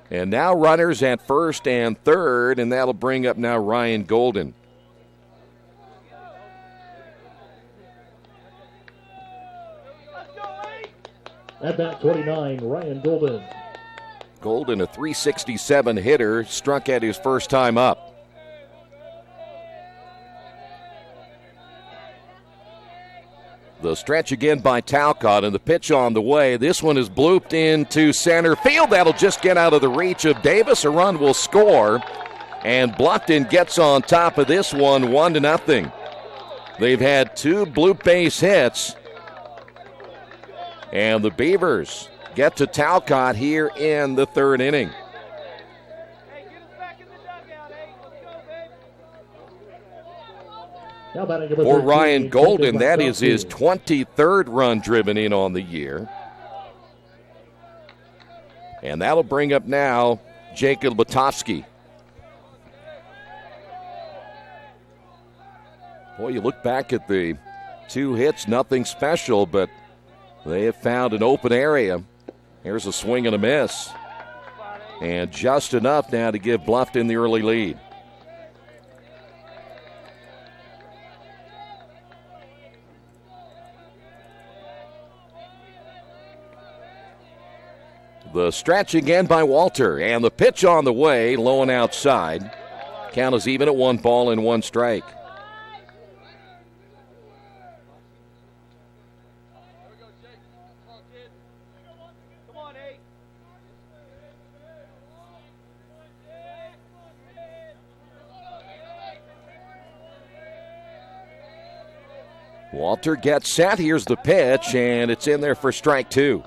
And now runners at first and third. And that'll bring up now Ryan Golden. At bat 29, Ryan Golden. Golden, a .367 hitter, struck at his first time up. The stretch again by Talcott, and the pitch on the way. This one is blooped into center field. That'll just get out of the reach of Davis. A run will score, and Bluffton gets on top of this one 1-0. They've had 2 bloop base hits. And the Beavers get to Talcott here in the 3rd inning. For Ryan Golden, that is his 23rd run driven in on the year. And that'll bring up now Jacob Latovsky. Boy, you look back at the 2 hits, nothing special, but they have found an open area. Here's a swing and a miss. And just enough now to give Bluffton the early lead. The stretch again by Walter. And the pitch on the way, low and outside. Count is even at 1 ball and 1 strike. Walter gets set. Here's the pitch, and it's in there for strike two.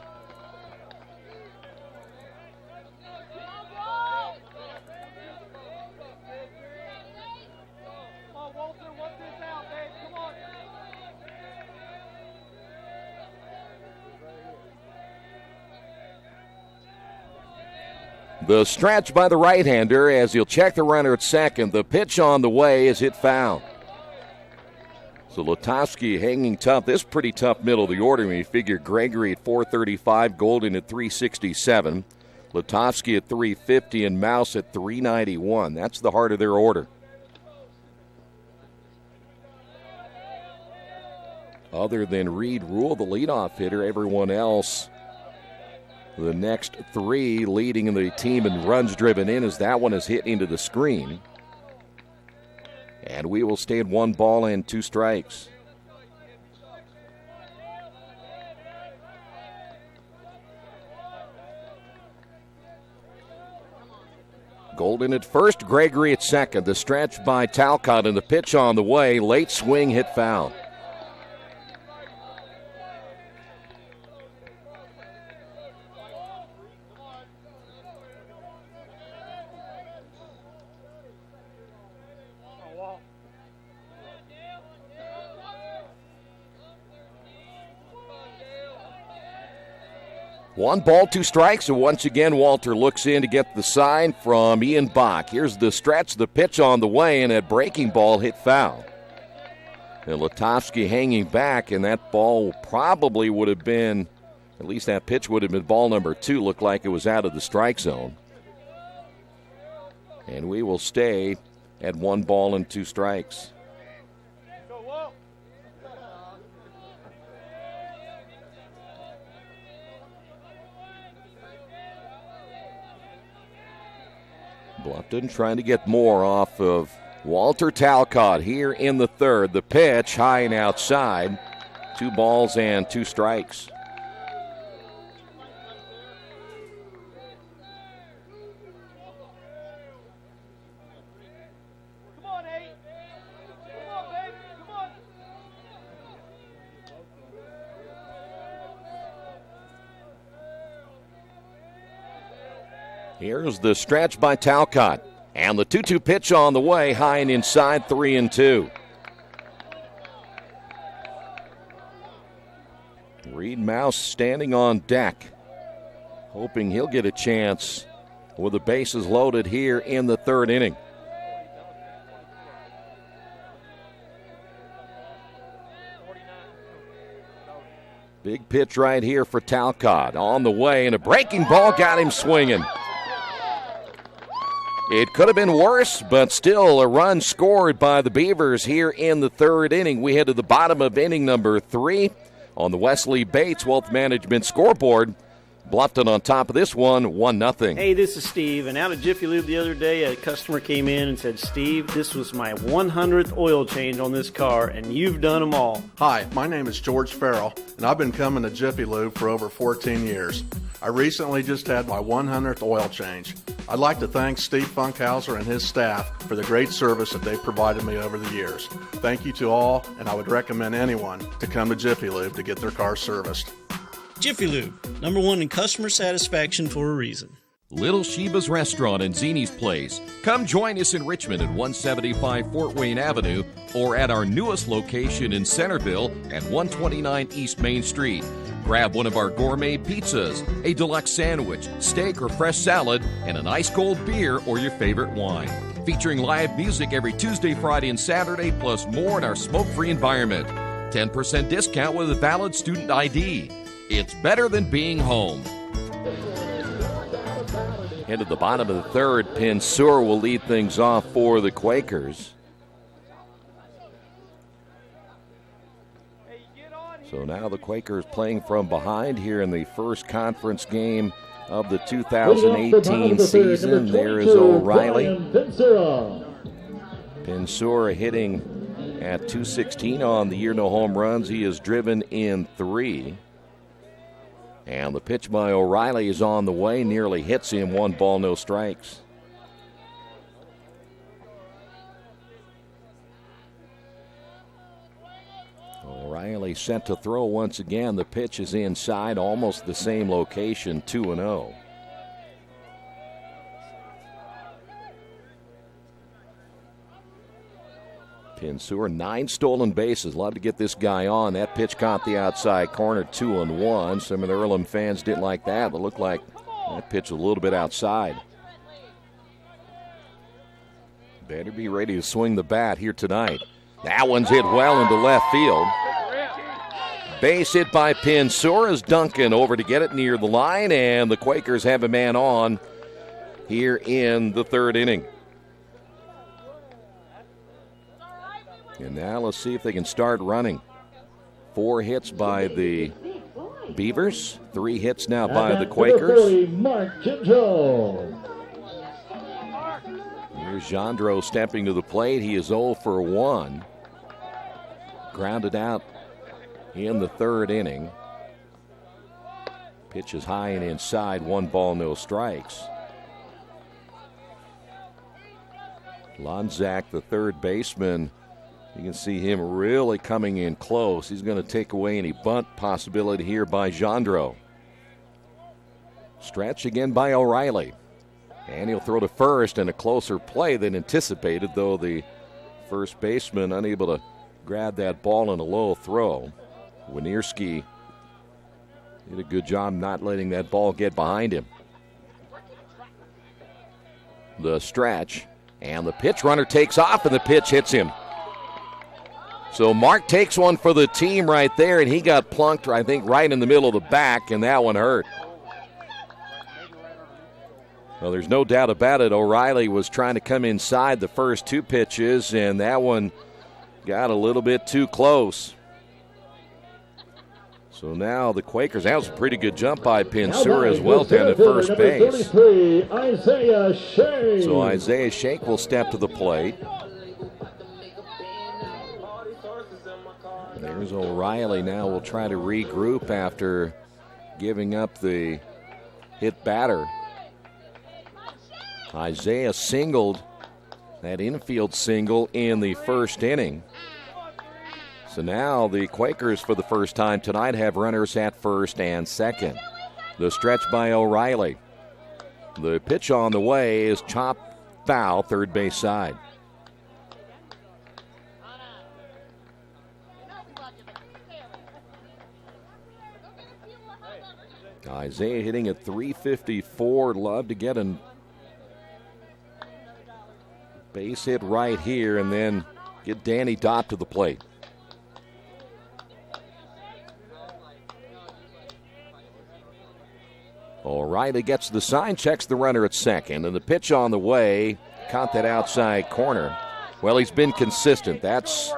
The stretch by the right-hander as he'll check the runner at second. The pitch on the way is hit foul. So Latowski hanging tough. This is pretty tough middle of the order when you figure Gregory at 435, Golden at 367, Latowski at 350, and Mouse at 391. That's the heart of their order. Other than Reed Rule, the leadoff hitter, everyone else, the next three leading the team in runs driven in as that one is hit into the screen. And we will stay at 1 ball and 2 strikes. Golden at first, Gregory at second. The stretch by Talcott and the pitch on the way. Late swing hit foul. One ball, 2 strikes, and once again Walter looks in to get the sign from Ian Bach. Here's the stretch, the pitch on the way, and a breaking ball hit foul. And Latowski hanging back, and that ball probably would have been, at least that pitch would have been ball number 2, looked like it was out of the strike zone. And we will stay at 1 ball and 2 strikes. Bluffton trying to get more off of Walter Talcott here in the third. The pitch high and outside. 2 balls and 2 strikes. Come on, Nate. Come on, baby. Come on. Here's the stretch by Talcott. And the 2-2 pitch on the way, high and inside, 3-2. Reed Mouse standing on deck, hoping he'll get a chance with the bases loaded here in the third inning. Big pitch right here for Talcott. On the way, and a breaking ball got him swinging. It could have been worse, but still a run scored by the Beavers here in the third inning. We head to the bottom of inning number 3 on the Wesley Bates Wealth Management scoreboard. Bluffton on top of this one, 1-0. Hey, this is Steve, and out of Jiffy Lube the other day, a customer came in and said, Steve, this was my 100th oil change on this car, and you've done them all. Hi, my name is George Farrell, and I've been coming to Jiffy Lube for over 14 years. I recently just had my 100th oil change. I'd like to thank Steve Funkhauser and his staff for the great service that they've provided me over the years. Thank you to all, and I would recommend anyone to come to Jiffy Lube to get their car serviced. Jiffy Lube, #1 in customer satisfaction for a reason. Little Sheba's Restaurant and Zini's Place. Come join us in Richmond at 175 Fort Wayne Avenue or at our newest location in Centerville at 129 East Main Street. Grab one of our gourmet pizzas, a deluxe sandwich, steak or fresh salad, and an ice-cold beer or your favorite wine. Featuring live music every Tuesday, Friday, and Saturday, plus more in our smoke-free environment. 10% discount with a valid student ID. It's better than being home. Head to the bottom of the third. Penseur will lead things off for the Quakers. So now the Quakers playing from behind here in the first conference game of the 2018 season. There is O'Reilly. Penseur hitting at .216 on the year, no home runs. He is driven in 3. And the pitch by O'Reilly is on the way, nearly hits him. 1 ball, no strikes. He's set to throw once again. The pitch is inside, almost the same location, 2-0. Pinsur, 9 stolen bases. Love to get this guy on. That pitch caught the outside corner, 2-1. Some of the Earlham fans didn't like that. It looked like that pitch was a little bit outside. Better be ready to swing the bat here tonight. That one's hit well into left field. Base hit by Pinsur as Duncan over to get it near the line, and the Quakers have a man on here in the third inning. And now let's see if they can start running. 4 hits by the Beavers, 3 hits now by the Quakers. Here's Gendreau stepping to the plate. He is 0 for 1. Grounded out in the third inning. Pitch is high and inside. 1 ball, no strikes. Lonzak, the third baseman, you can see him really coming in close. He's going to take away any bunt possibility here by Gendreau. Stretch again by O'Reilly. And he'll throw to first in a closer play than anticipated, though the first baseman unable to grab that ball in a low throw. Winierski did a good job not letting that ball get behind him. The stretch, and the pitch runner takes off, and the pitch hits him. So Mark takes one for the team right there, and he got plunked, I think, right in the middle of the back, and that one hurt. Well, there's no doubt about it. O'Reilly was trying to come inside the first 2 pitches, and that one got a little bit too close. So now the Quakers, that was a pretty good jump by Pinsur as well down at first base. So Isaiah Shake will step to the plate. There's O'Reilly now. Will try to regroup after giving up the hit batter. Isaiah singled that infield single in the first inning. So now the Quakers, for the first time tonight, have runners at first and second. The stretch by O'Reilly. The pitch on the way is chopped foul, third base side. Isaiah hitting at 354. Love to get a base hit right here and then get Danny Dopp to the plate. O'Reilly gets the sign, checks the runner at second, and the pitch on the way caught that outside corner. Well, he's been consistent. That's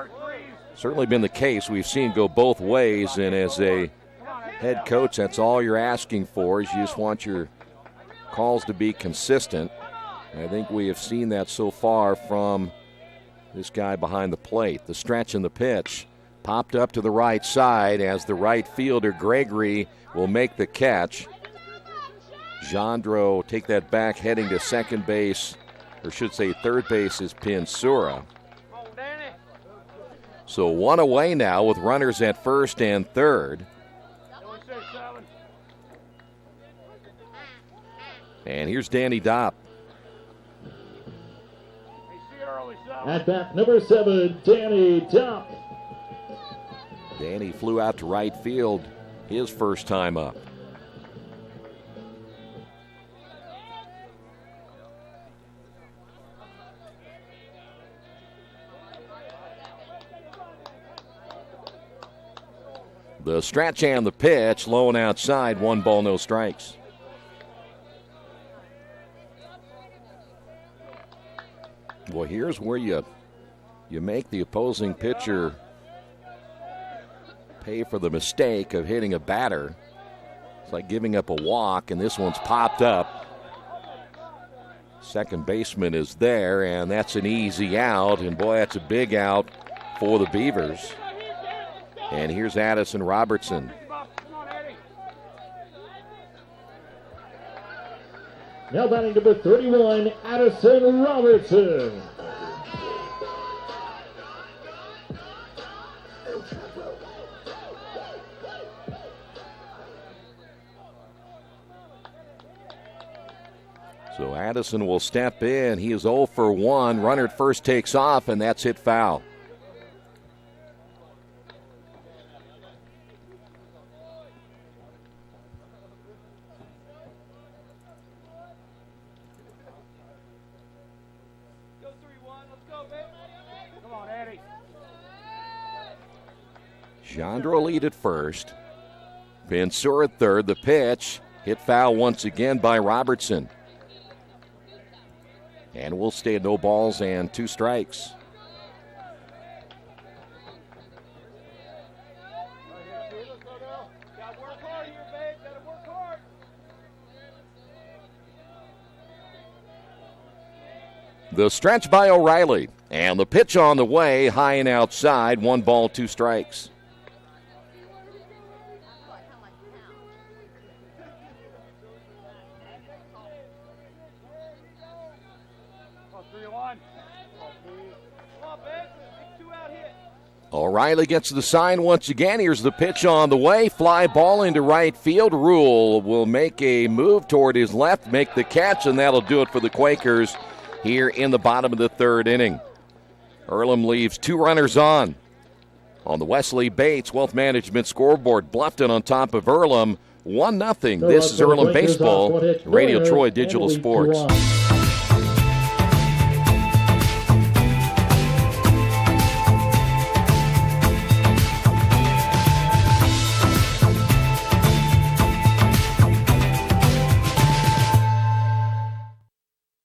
certainly been the case. We've seen go both ways, and as a head coach, that's all you're asking for, is you just want your calls to be consistent. And I think we have seen that so far from this guy behind the plate. The stretch and the pitch popped up to the right side as the right fielder, Gregory, will make the catch. Gendreau take that back, heading to second base, or should say third base is Pinsura. So 1 away now with runners at first and third. And here's Danny Dopp. At bat number 7, Danny Dopp. Danny flew out to right field his first time up. The stretch and the pitch, low and outside, 1 ball, no strikes. Well, here's where you make the opposing pitcher pay for the mistake of hitting a batter. It's like giving up a walk, and this one's popped up. Second baseman is there, and that's an easy out, and boy, that's a big out for the Beavers. And here's Addison Robertson. Now batting number 31, Addison Robertson. So Addison will step in. He is 0 for 1. Runner at first takes off, and that's hit foul. Chandra lead at first. Pensur at third. The pitch. Hit foul once again by Robertson. And we'll stay at no balls and 2 strikes. The stretch by O'Reilly. And the pitch on the way, high and outside. 1 ball, 2 strikes. O'Reilly gets the sign once again. Here's the pitch on the way. Fly ball into right field. Rule will make a move toward his left, make the catch, and that'll do it for the Quakers here in the bottom of the 3rd inning. Earlham leaves 2 runners on. On the Wesley Bates Wealth Management scoreboard, Bluffton on top of Earlham, 1-0. This is Earlham Baseball, Radio Troy Digital Sports.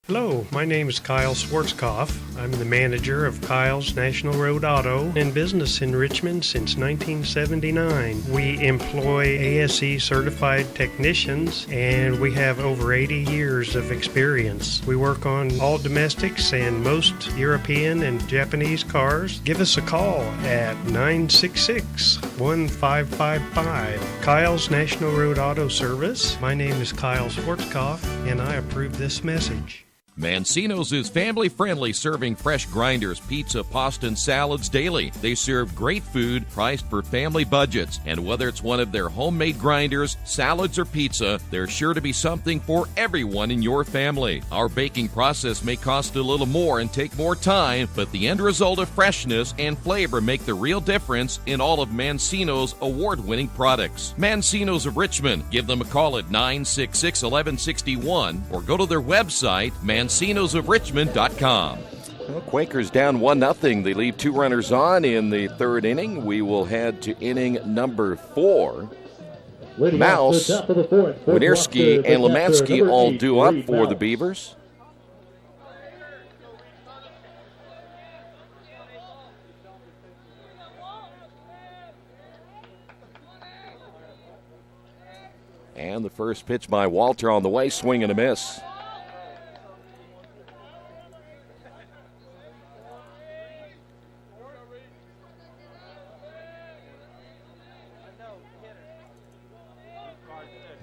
Hello, my name is Kyle Schwarzkopf. I'm the manager of Kyle's National Road Auto in business in Richmond since 1979. We employ ASE certified technicians and we have over 80 years of experience. We work on all domestics and most European and Japanese cars. Give us a call at 966-1555. Kyle's National Road Auto Service. My name is Kyle Schwarzkopf and I approve this message. Mancino's is family-friendly, serving fresh grinders, pizza, pasta, and salads daily. They serve great food priced for family budgets. And whether it's one of their homemade grinders, salads, or pizza, there's sure to be something for everyone in your family. Our baking process may cost a little more and take more time, but the end result of freshness and flavor make the real difference in all of Mancino's award-winning products. Mancino's of Richmond. Give them a call at 966-1161 or go to their website, mancinosofrichmond.com. Well, Quakers down 1-0. They leave 2 runners on in the 3rd inning. We will head to inning number 4. Mouse, Winierski, and Lemansky all due up for the Beavers. And the first pitch by Walter on the way, swing and a miss.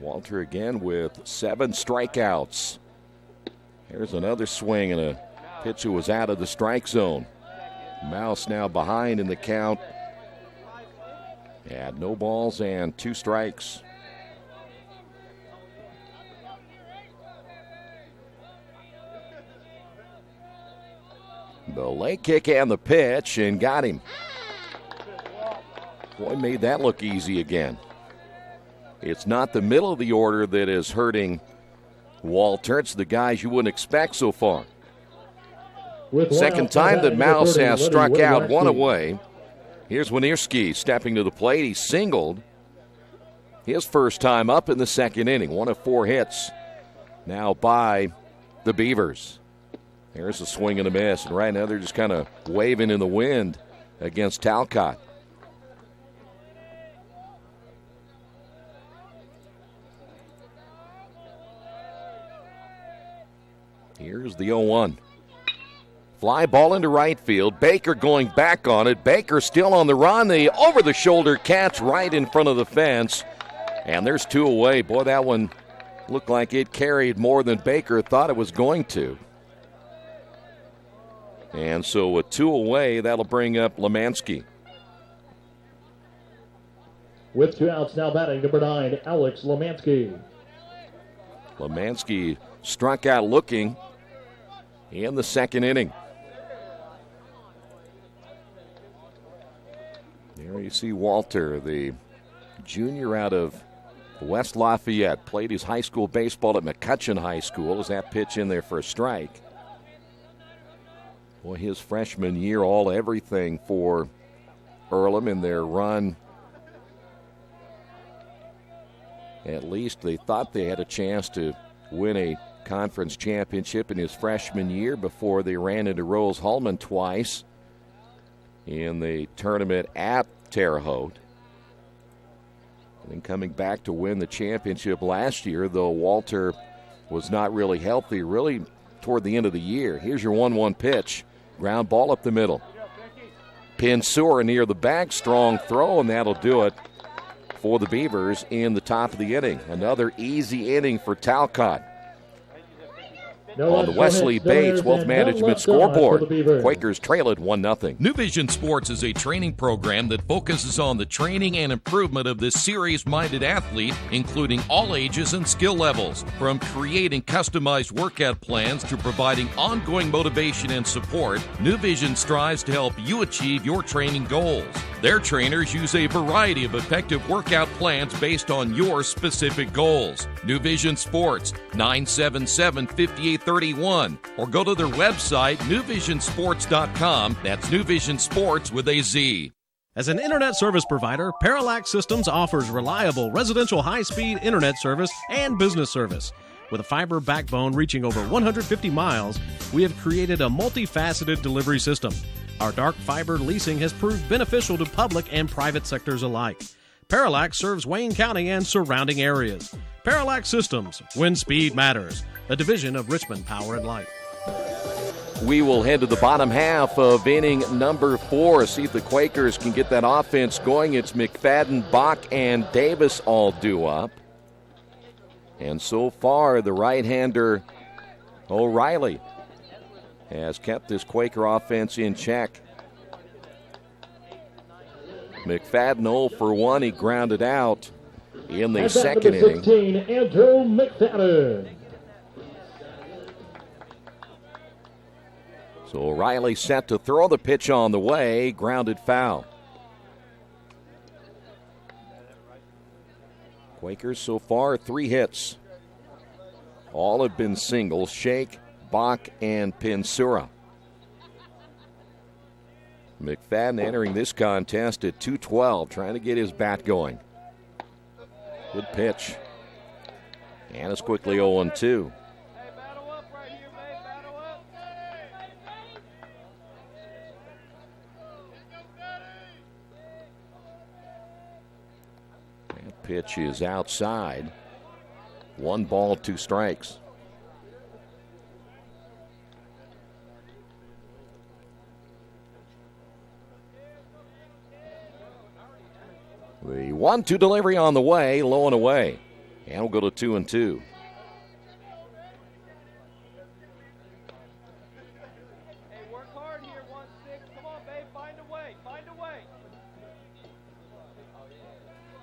Walter again with 7 strikeouts. Here's another swing and a pitch that was out of the strike zone. Mouse now behind in the count. Yeah, no balls and 2 strikes. The leg kick and the pitch, and got him. Boy, made that look easy again. It's not the middle of the order that is hurting Walter. It's the guys you wouldn't expect so far. Second time that Mouse has struck out, 1 away. Here's Winierski stepping to the plate. He singled his first time up in the 2nd inning. 1 of 4 hits now by the Beavers. There's a swing and a miss. And right now they're just kind of waving in the wind against Talcott. Here's the 0-1. Fly ball into right field. Baker going back on it. Baker still on the run. The over-the-shoulder catch right in front of the fence. And there's 2 away. Boy, that one looked like it carried more than Baker thought it was going to. And so with 2 away, that'll bring up Lemansky. With 2 outs now batting, number 9, Alex Lemansky. Lemansky struck out looking in the second inning. There you see Walter, the junior out of West Lafayette, played his high school baseball at McCutcheon High School. As that pitch in there for a strike. Boy, his freshman year, all everything for Earlham in their run. At least they thought they had a chance to win a conference championship in his freshman year before they ran into Rose-Hulman twice in the tournament at Terre Haute. And then coming back to win the championship last year, though Walter was not really healthy, really toward the end of the year. Here's your 1-1 pitch. Ground ball up the middle. Pinsura near the bag, strong throw, and that'll do it for the Beavers in the top of the inning. Another easy inning for Talcott. On the Wesley Bates Wealth Management scoreboard, Quakers trail it 1-0. New Vision Sports is a training program that focuses on the training and improvement of this serious-minded athlete, including all ages and skill levels. From creating customized workout plans to providing ongoing motivation and support, New Vision strives to help you achieve your training goals. Their trainers use a variety of effective workout plans based on your specific goals. New Vision Sports, 977-5831, or go to their website, newvisionsports.com. That's New Vision Sports with a Z. As an internet service provider, Parallax Systems offers reliable residential high-speed internet service and business service. With a fiber backbone reaching over 150 miles, we have created a multifaceted delivery system. Our dark fiber leasing has proved beneficial to public and private sectors alike. Parallax serves Wayne County and surrounding areas. Parallax Systems, when speed matters, a division of Richmond Power and Light. We will head to the bottom half of inning number 4. See if the Quakers can get that offense going. It's McFadden, Bach, and Davis all due up. And so far, the right-hander O'Reilly has kept this Quaker offense in check. McFadden 0 for 1. He grounded out in the second inning. 16, Andrew McFadden. So O'Reilly set to throw the pitch on the way. Grounded foul. Quakers so far 3 hits. All have been singles. Shake, Bach, and Pinsura. McFadden entering this contest at 212, trying to get his bat going. Good pitch. And it's quickly 0-2. That pitch is outside. 1 ball, 2 strikes. The 1-2 delivery on the way, low and away. And we'll go to 2-2. Hey, work hard here, 1-6. Come on, babe, find a way.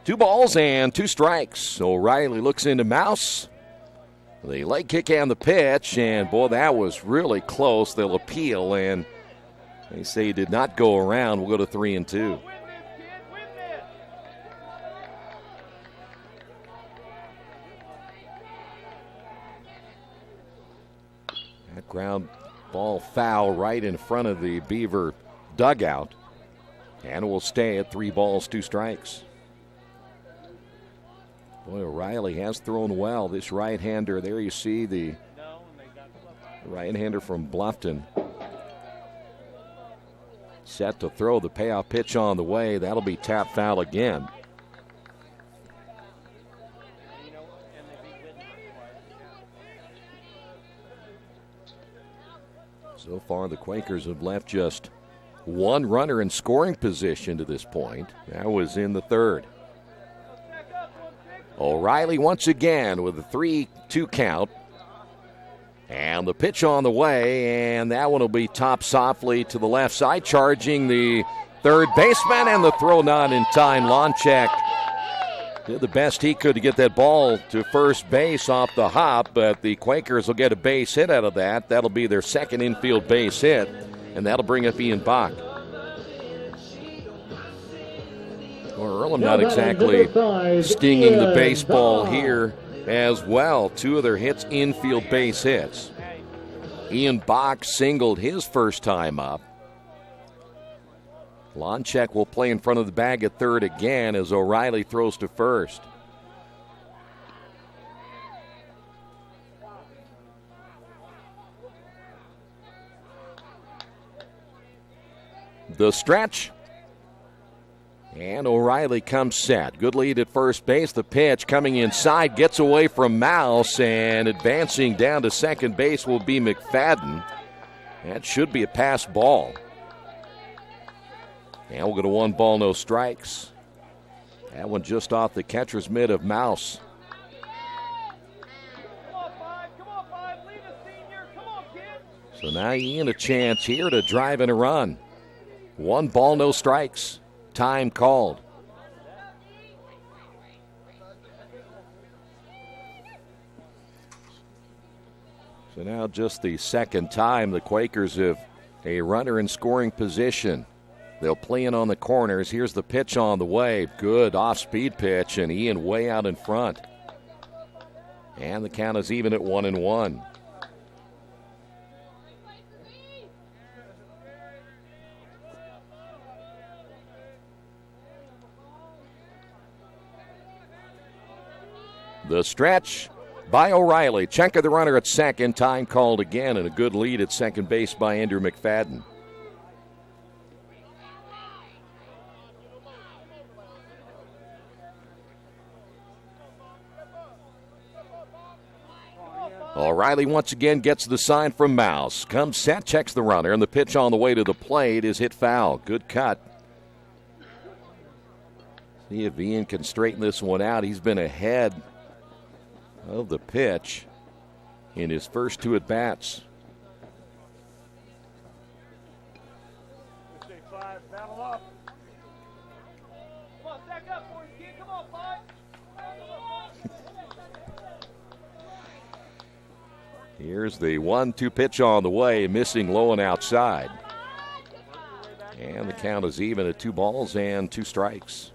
2 balls and 2 strikes. O'Reilly looks into Mouse. The leg kick and the pitch, and boy, that was really close. They'll appeal, and they say he did not go around. We'll go to 3-2. That ground ball foul right in front of the Beaver dugout, and will stay at 3 balls, 2 strikes. Boy, O'Reilly has thrown well. This right-hander, there you see the right-hander from Bluffton. Set to throw the payoff pitch on the way. That'll be tap foul again. So far, the Quakers have left just 1 runner in scoring position to this point. That was in the 3rd. O'Reilly once again with a 3-2 count. And the pitch on the way, and that one will be topped softly to the left side, charging the third baseman, and the throw not in time. Lonchek Did the best he could to get that ball to first base off the hop, but the Quakers will get a base hit out of that. That'll be their second infield base hit, and that'll bring up Ian Bach. Well, Earlham not exactly stinging the baseball here as well. Two of their hits, infield base hits. Ian Bach singled his first time up. Lonchek will play in front of the bag at third again as O'Reilly throws to first. The stretch. And O'Reilly comes set. Good lead at first base. The pitch coming inside gets away from Mouse, and advancing down to second base will be McFadden. That should be a pass ball. And we'll go to 1 ball, no strikes. That one just off the catcher's mitt of Mouse. So now Ian a chance here to drive in a run. 1 ball, no strikes. Time called. So now just the second time the Quakers have a runner in scoring position. They'll play in on the corners. Here's the pitch on the way. Good off-speed pitch, and Ian way out in front. And the count is even at 1-1. The stretch by O'Reilly. Check of the runner at second. Time called again, and a good lead at second base by Andrew McFadden. O'Reilly once again gets the sign from Mouse. Comes set, checks the runner, and the pitch on the way to the plate is hit foul. Good cut. See if Ian can straighten this one out. He's been ahead of the pitch in his first 2 at-bats. Here's the 1-2 pitch on the way, missing low and outside. And the count is even at 2 balls and 2 strikes.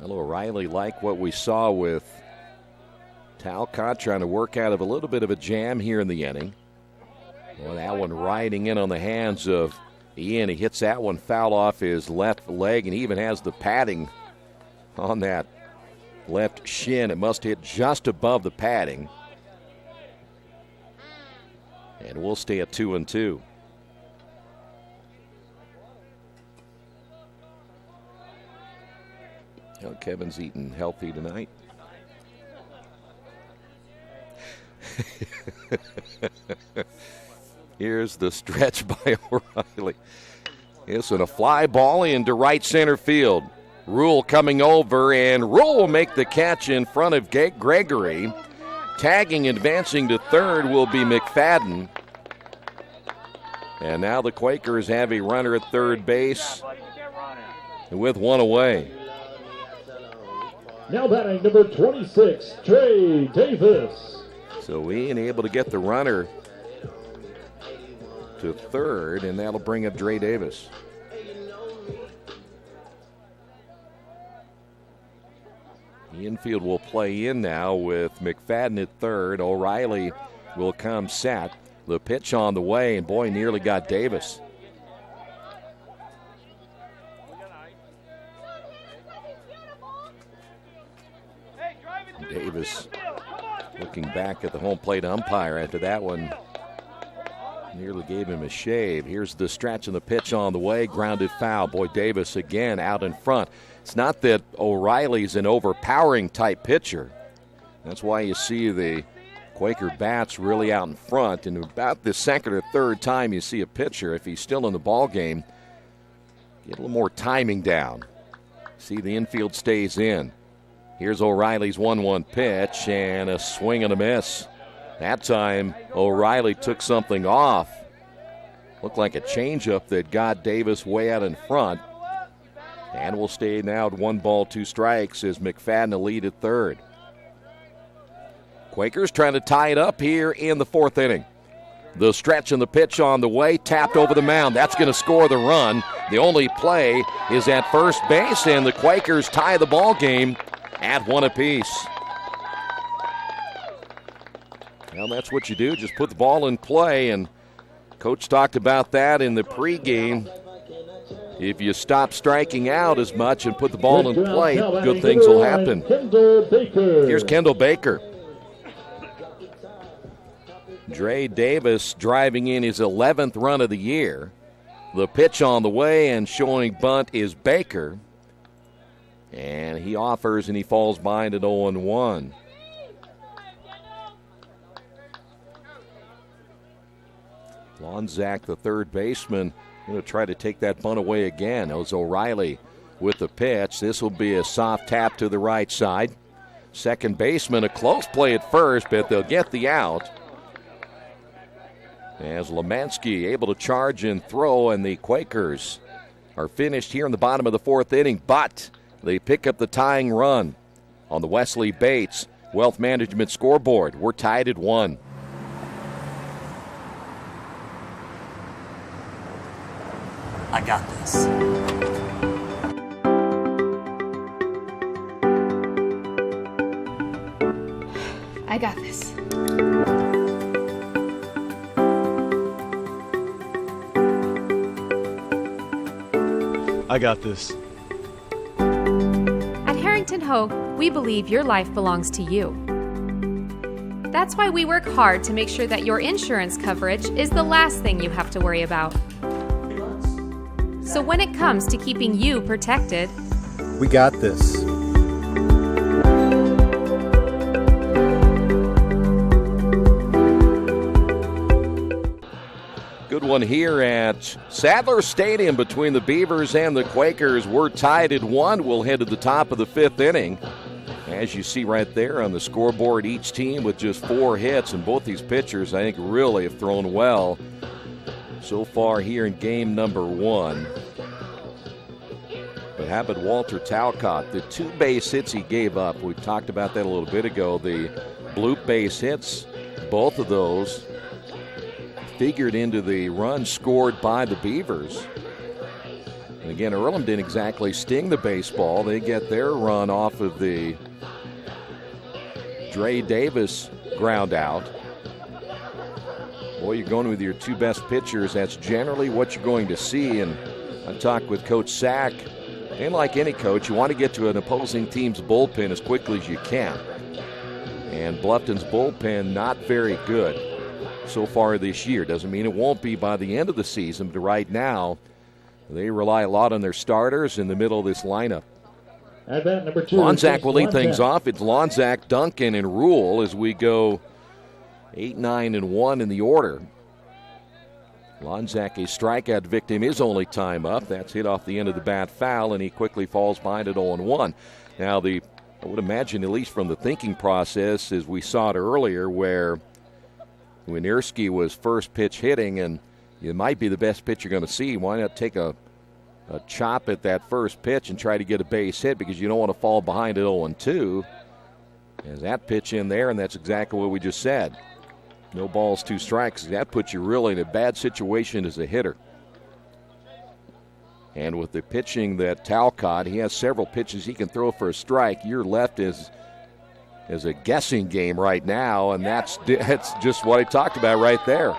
Well, O'Reilly like what we saw with Talcott trying to work out of a little bit of a jam here in the inning. Well, that one riding in on the hands of Ian. He hits that one foul off his left leg, and he even has the padding on that left shin. It must hit just above the padding. And we'll stay at 2-2. Well, Kevin's eating healthy tonight. Here's the stretch by O'Reilly. It's a fly ball into right center field. Rule coming over, and Rule will make the catch in front of Gregory. Tagging, advancing to third will be McFadden. And now the Quakers have a runner at third base with 1 away. Now batting number 26, Trey Davis. So Ian able to get the runner to third, and that'll bring up Dre Davis. The infield will play in now with McFadden at third. O'Reilly will come set. The pitch on the way, and boy, nearly got Davis. Davis looking back at the home plate umpire after that one. Nearly gave him a shave. Here's the stretch and the pitch on the way. Grounded foul. Boy, Davis again out in front. It's not that O'Reilly's an overpowering type pitcher. That's why you see the Quaker bats really out in front. And about the second or third time you see a pitcher, if he's still in the ball game, get a little more timing down. See, the infield stays in. Here's O'Reilly's 1-1 pitch and a swing and a miss. That time, O'Reilly took something off. Looked like a changeup that got Davis way out in front. And we'll stay now at 1 ball, 2 strikes as McFadden will lead at third. Quakers trying to tie it up here in the 4th inning. The stretch and the pitch on the way, tapped over the mound. That's going to score the run. The only play is at first base, and the Quakers tie the ball game at 1 apiece. Well, that's what you do. Just put the ball in play, and Coach talked about that in the pregame. If you stop striking out as much and put the ball in play, good things will happen. Here's Kendall Baker. Dre Davis driving in his 11th run of the year. The pitch on the way and showing bunt is Baker. And he offers and he falls behind at 0-1. Lonzak, the third baseman, going to try to take that bunt away again. It was O'Reilly with the pitch. This will be a soft tap to the right side. Second baseman, a close play at first, but they'll get the out. As Lemansky able to charge and throw, and the Quakers are finished here in the bottom of the 4th inning, but they pick up the tying run on the Wesley Bates Wealth Management scoreboard. We're tied at 1. I got this. I got this. I got this. At Harrington Hogue, we believe your life belongs to you. That's why we work hard to make sure that your insurance coverage is the last thing you have to worry about. So when it comes to keeping you protected, We got this. Good one here at Sadler Stadium between the Beavers and the Quakers. We're tied at 1. We'll head to the top of the 5th inning. As you see right there on the scoreboard, each team with just 4 hits, and both these pitchers, I think, really have thrown well so far here in game number 1. But how about Walter Talcott? The 2 base hits he gave up, we talked about that a little bit ago. The bloop base hits, both of those figured into the run scored by the Beavers. And again, Earlham didn't exactly sting the baseball. They get their run off of the Dre Davis ground out. Boy, you're going with your 2 best pitchers. That's generally what you're going to see. And I talked with Coach Sack. And like any coach, you want to get to an opposing team's bullpen as quickly as you can. And Bluffton's bullpen not very good so far this year. Doesn't mean it won't be by the end of the season, but right now they rely a lot on their starters in the middle of this lineup. At bat number 2. Lonzak will lead things off. It's Lonzak, Duncan, and Rule as we go 8, 9, and 1 in the order. Lonzak, a strikeout victim, his only time up. That's hit off the end of the bat foul, and he quickly falls behind at 0-1. Now, I would imagine, at least from the thinking process, as we saw it earlier, where Winierski was first pitch hitting, and it might be the best pitch you're going to see. Why not take a chop at that first pitch and try to get a base hit, because you don't want to fall behind at 0-2. As that pitch in there, and that's exactly what we just said. No balls, 2 strikes. That puts you really in a bad situation as a hitter. And with the pitching that Talcott, he has several pitches he can throw for a strike. You're left as a guessing game right now, and that's just what I talked about right there.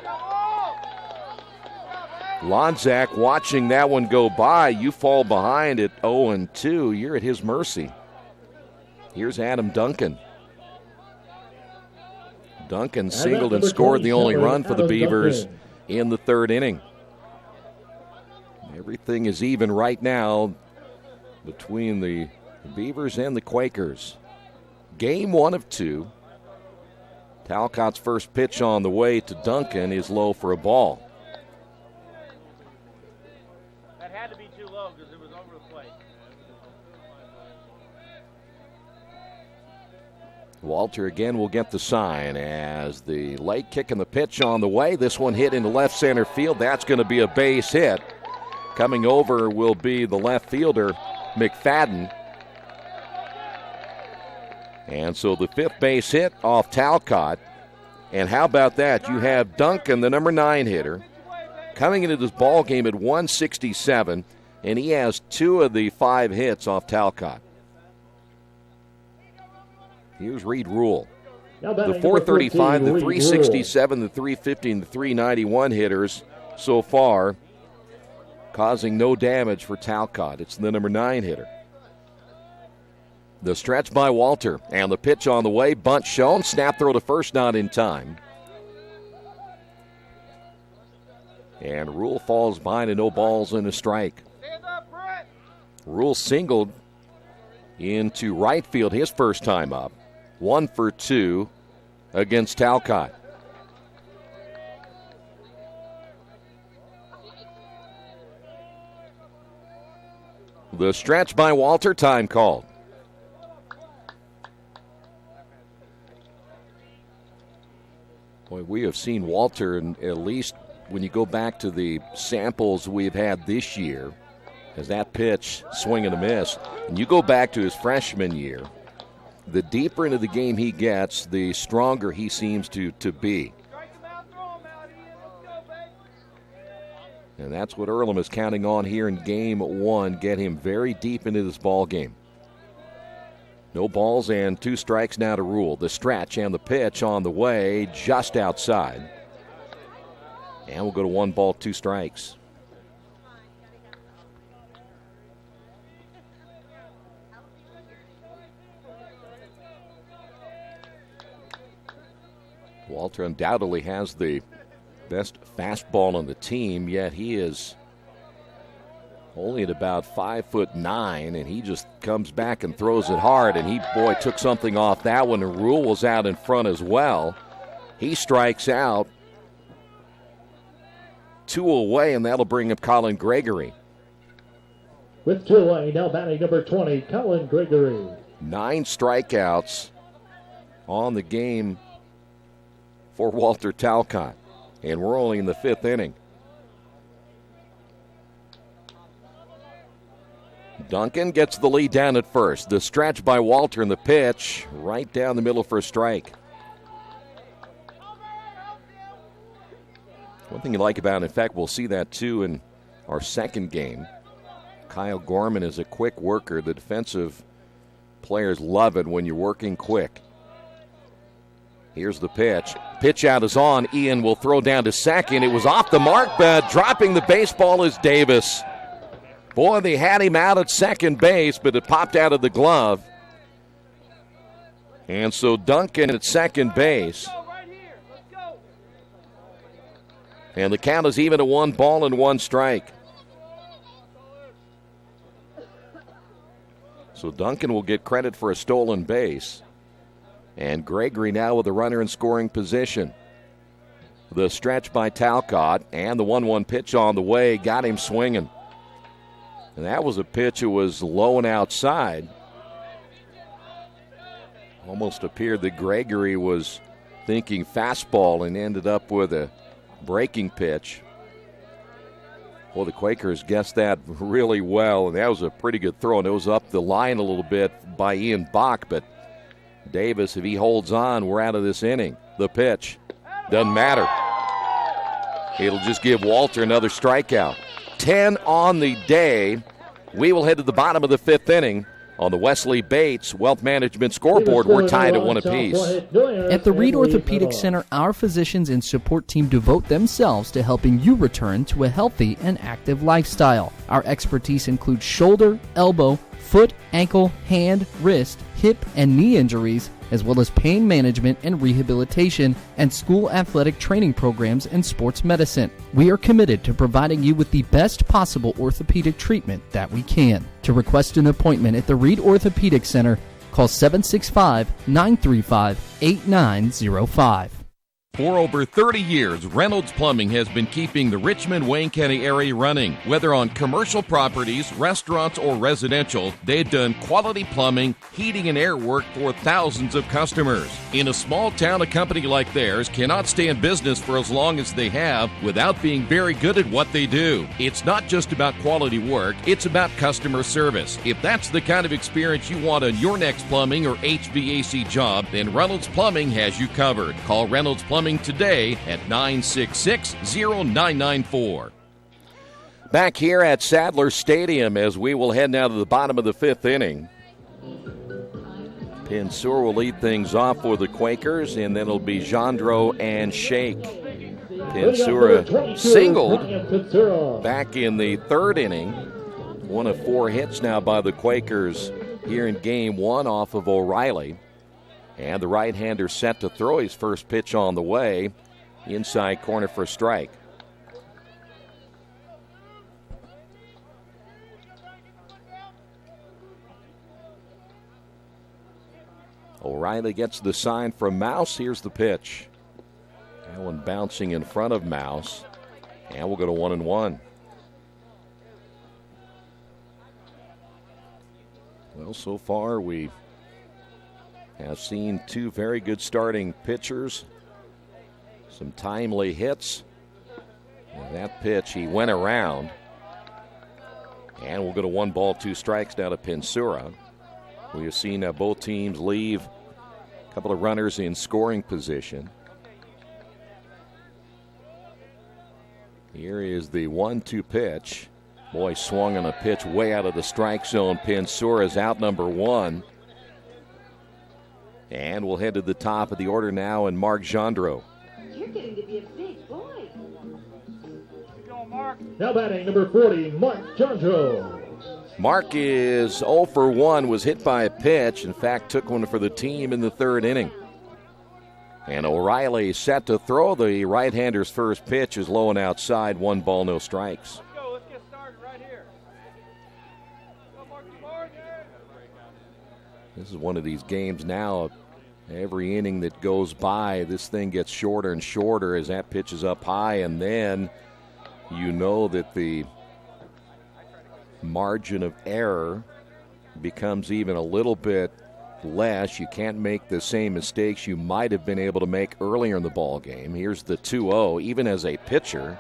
Lonzak watching that one go by. You fall behind at 0-2. You're at his mercy. Here's Adam Duncan. Duncan singled and scored the only run for the Beavers in the 3rd inning. Everything is even right now between the Beavers and the Quakers. Game 1 of 2. Talcott's first pitch on the way to Duncan is low for a ball. That had to be too low because it was over the plate. Walter again will get the sign as the late kick and the pitch on the way. This one hit into left center field. That's going to be a base hit. Coming over will be the left fielder, McFadden. And so the fifth base hit off Talcott. And how about that? You have Duncan, the number 9 hitter, coming into this ball game at 167, and he has 2 of the 5 hits off Talcott. Here's Reed Rule. The 435, the 367, the 350, and the 391 hitters so far, causing no damage for Talcott. It's the number 9 hitter. The stretch by Walter, and the pitch on the way. Bunt shown. Snap throw to first, not in time. And Rule falls behind, and no balls and a strike. Rule singled into right field his first time up. 1 for 2 against Talcott. The stretch by Walter, time called. Boy, we have seen Walter, and at least when you go back to the samples we've had this year, as that pitch, swing and a miss, and you go back to his freshman year, the deeper into the game he gets, the stronger he seems to be. And that's what Earlham is counting on here in game 1, get him very deep into this ball game. No balls and 2 strikes now to Rule. The stretch and the pitch on the way, just outside. And we'll go to 1 ball, 2 strikes. Walter undoubtedly has the best fastball on the team, yet he is only at about 5'9", and he just comes back and throws it hard, and he, boy, took something off that one, and Rule was out in front as well. He strikes out, 2 away, and that'll bring up Colin Gregory. With 2 away, now batting number 20, Colin Gregory. 9 strikeouts on the game for Walter Talcott, and we're only in the 5th inning. Duncan gets the lead down at first. The stretch by Walter and the pitch right down the middle for a strike. One thing you like about it, in fact, we'll see that too in our second game. Kyle Gorman is a quick worker. The defensive players love it when you're working quick. Here's the pitch. Pitch out is on. Ian will throw down to second. It was off the mark, but dropping the baseball is Davis. Boy, they had him out at second base, but it popped out of the glove. And so Duncan at second base. And the count is even at 1 ball and 1 strike. So Duncan will get credit for a stolen base. And Gregory now with a runner in scoring position. The stretch by Talcott and the 1-1 pitch on the way got him swinging. And that was a pitch that was low and outside. Almost appeared that Gregory was thinking fastball and ended up with a breaking pitch. Well, the Quakers guessed that really well, and that was a pretty good throw. And it was up the line a little bit by Ian Bach, but Davis, if he holds on, we're out of this inning. The pitch doesn't matter. It'll just give Walter another strikeout. 10 on the day. We will head to the bottom of the 5th inning. On the Wesley Bates Wealth Management scoreboard, we're tied at 1 apiece. At the Reed Orthopedic Center, our physicians and support team devote themselves to helping you return to a healthy and active lifestyle. Our expertise includes shoulder, elbow, foot, ankle, hand, wrist, hip, and knee injuries, as well as pain management and rehabilitation, and school athletic training programs and sports medicine. We are committed to providing you with the best possible orthopedic treatment that we can. To request an appointment at the Reed Orthopedic Center, call 765-935-8905. For over 30 years, Reynolds Plumbing has been keeping the Richmond-Wayne County area running. Whether on commercial properties, restaurants, or residential, they've done quality plumbing, heating, and air work for thousands of customers. In a small town, a company like theirs cannot stay in business for as long as they have without being very good at what they do. It's not just about quality work, it's about customer service. If that's the kind of experience you want on your next plumbing or HVAC job, then Reynolds Plumbing has you covered. Call Reynolds Plumbing today at 966-0994. Back here at Sadler Stadium as we will head now to the bottom of the fifth inning. Pensura will lead things off for the Quakers, and then it'll be Gendreau and Shake. Pensura singled back in the third inning. One of 4 hits now by the Quakers here in game 1 off of O'Reilly. And the right-hander set to throw his first pitch on the way. Inside corner for a strike. O'Reilly gets the sign from Mouse. Here's the pitch. That one bouncing in front of Mouse. And we'll go to 1-1. Well, so far we have seen 2 very good starting pitchers. Some timely hits. And that pitch, he went around. And we'll go to 1 ball, 2 strikes now to Pensura. We have seen both teams leave a couple of runners in scoring position. Here is the 1-2 pitch. Boy, swung on a pitch way out of the strike zone. Pensura is out number 1. And we'll head to the top of the order now, and Mark Gendreau. You're getting to be a big boy. Now batting number 40, Mark Gendreau. Mark is 0 for 1, was hit by a pitch. In fact, took one for the team in the third inning. And O'Reilly set to throw. The right-hander's first pitch is low and outside. 1 ball, no strikes. Let's go. Let's get started right here. Go, Mark. This is one of these games now. Every inning that goes by, this thing gets shorter and shorter as that pitch is up high, and then you know that the margin of error becomes even a little bit less. You can't make the same mistakes you might have been able to make earlier in the ball game. Here's the 2-0, even as a pitcher.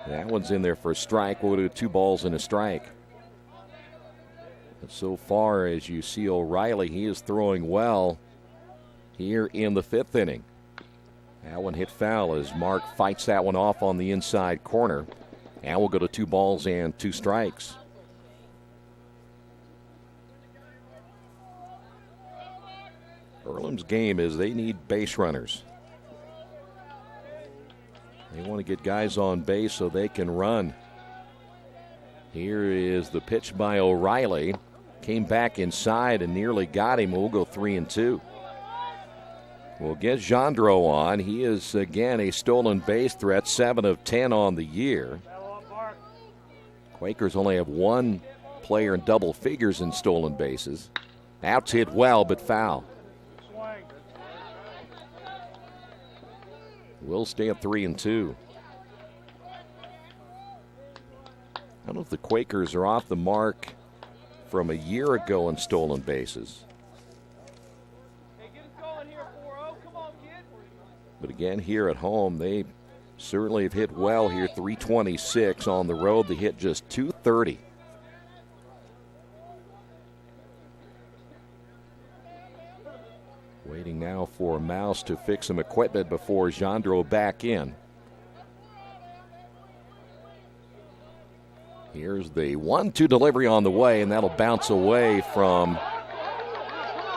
That one's in there for a strike. We'll do 2 balls and a strike. But so far, as you see O'Reilly, he is throwing well here in the 5th inning. That one hit foul as Mark fights that one off on the inside corner. And we'll go to 2 balls and 2 strikes. Earlham's game is they need base runners. They want to get guys on base so they can run. Here is the pitch by O'Reilly. Came back inside and nearly got him. We'll go 3-2. We'll get Gendreau on. He is, again, a stolen base threat, 7 of 10 on the year. Quakers only have 1 player in double figures in stolen bases. Outs hit well, but foul. We'll stay at 3-2. I don't know if the Quakers are off the mark from a year ago in stolen bases. But again, here at home, they certainly have hit well here. 326 on the road. They hit just 230. Waiting now for Mouse to fix some equipment before Gendreau back in. Here's the 1-2 delivery on the way, and that'll bounce away from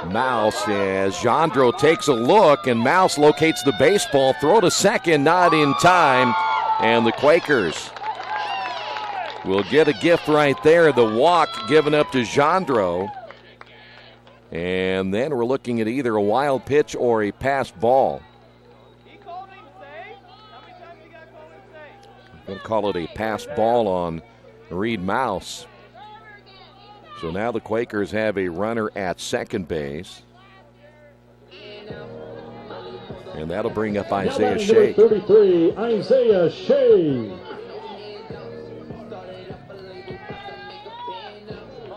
Mouse as Gendreau takes a look, and Mouse locates the baseball. Throw to second, not in time, and the Quakers will get a gift right there. The walk given up to Gendreau. And then we're looking at either a wild pitch or a passed ball. We'll call it a passed ball on Reed Mouse. So now the Quakers have a runner at second base. And that'll bring up Now Isaiah batting Shea. number 33, Isaiah Shea.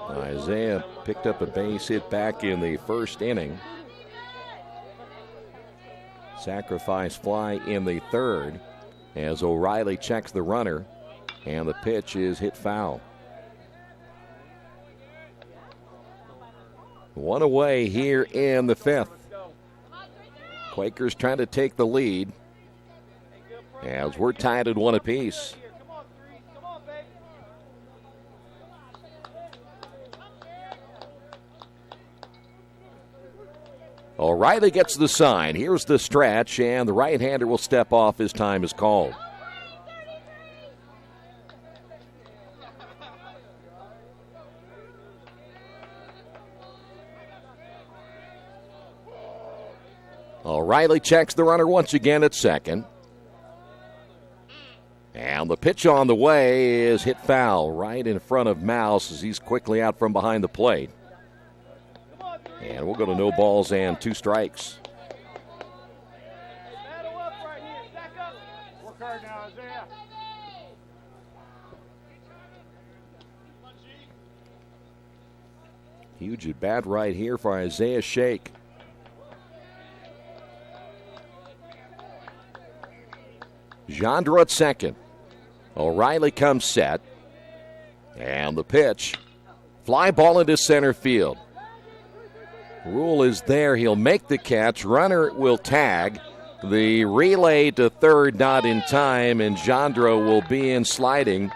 Isaiah picked up a base hit back in the first inning. Sacrifice fly in the third as O'Reilly checks the runner, and the pitch is hit foul. One away here in the fifth. Quakers trying to take the lead as we're tied at one apiece. O'Reilly gets the sign. Here's the stretch, and the right-hander will step off. His time is called. O'Reilly checks the runner once again at second. And the pitch on the way is hit foul right in front of Mouse as he's quickly out from behind the plate. And we'll go to no balls and 2 strikes. Huge at bat right here for Isaiah Shea. Jandro at second. O'Reilly comes set. And the pitch. Fly ball into center field. Rule is there. He'll make the catch. Runner will tag. The relay to third not in time, and Jandro will be in sliding.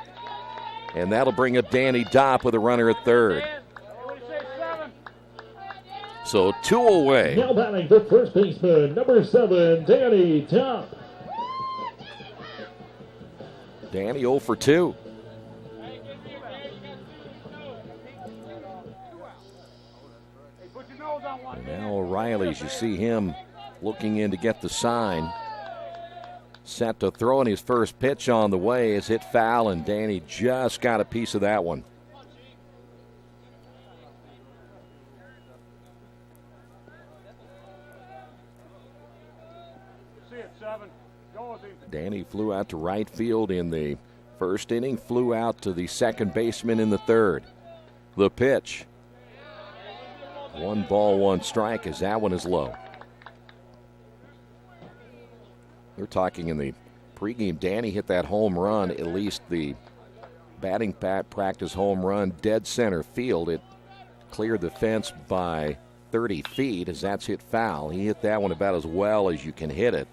And that'll bring up Danny Dopp with a runner at third. So 2 away. Now batting the first baseman, number 7, Danny Dopp. Danny 0 for 2. And now O'Reilly, as you see him looking in to get the sign. Set to throw, and his first pitch on the way is hit foul, and Danny just got a piece of that one. Danny flew out to right field in the first inning, flew out to the second baseman in the third. The pitch. 1 ball, 1 strike as that one is low. They're talking in the pregame. Danny hit that home run, at least the batting practice home run, dead center field. It cleared the fence by 30 feet as that's hit foul. He hit that one about as well as you can hit it.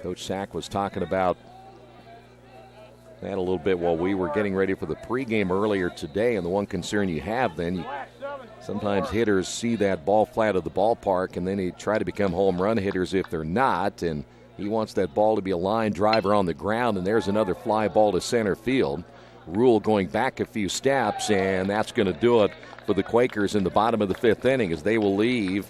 Coach Sack was talking about that a little bit while we were getting ready for the pregame earlier today, and the one concern you have then, sometimes hitters see that ball flat of the ballpark and then they try to become home run hitters if they're not, and he wants that ball to be a line driver on the ground, and there's another fly ball to center field. Rule going back a few steps, and that's going to do it for the Quakers in the bottom of the 5th inning as they will leave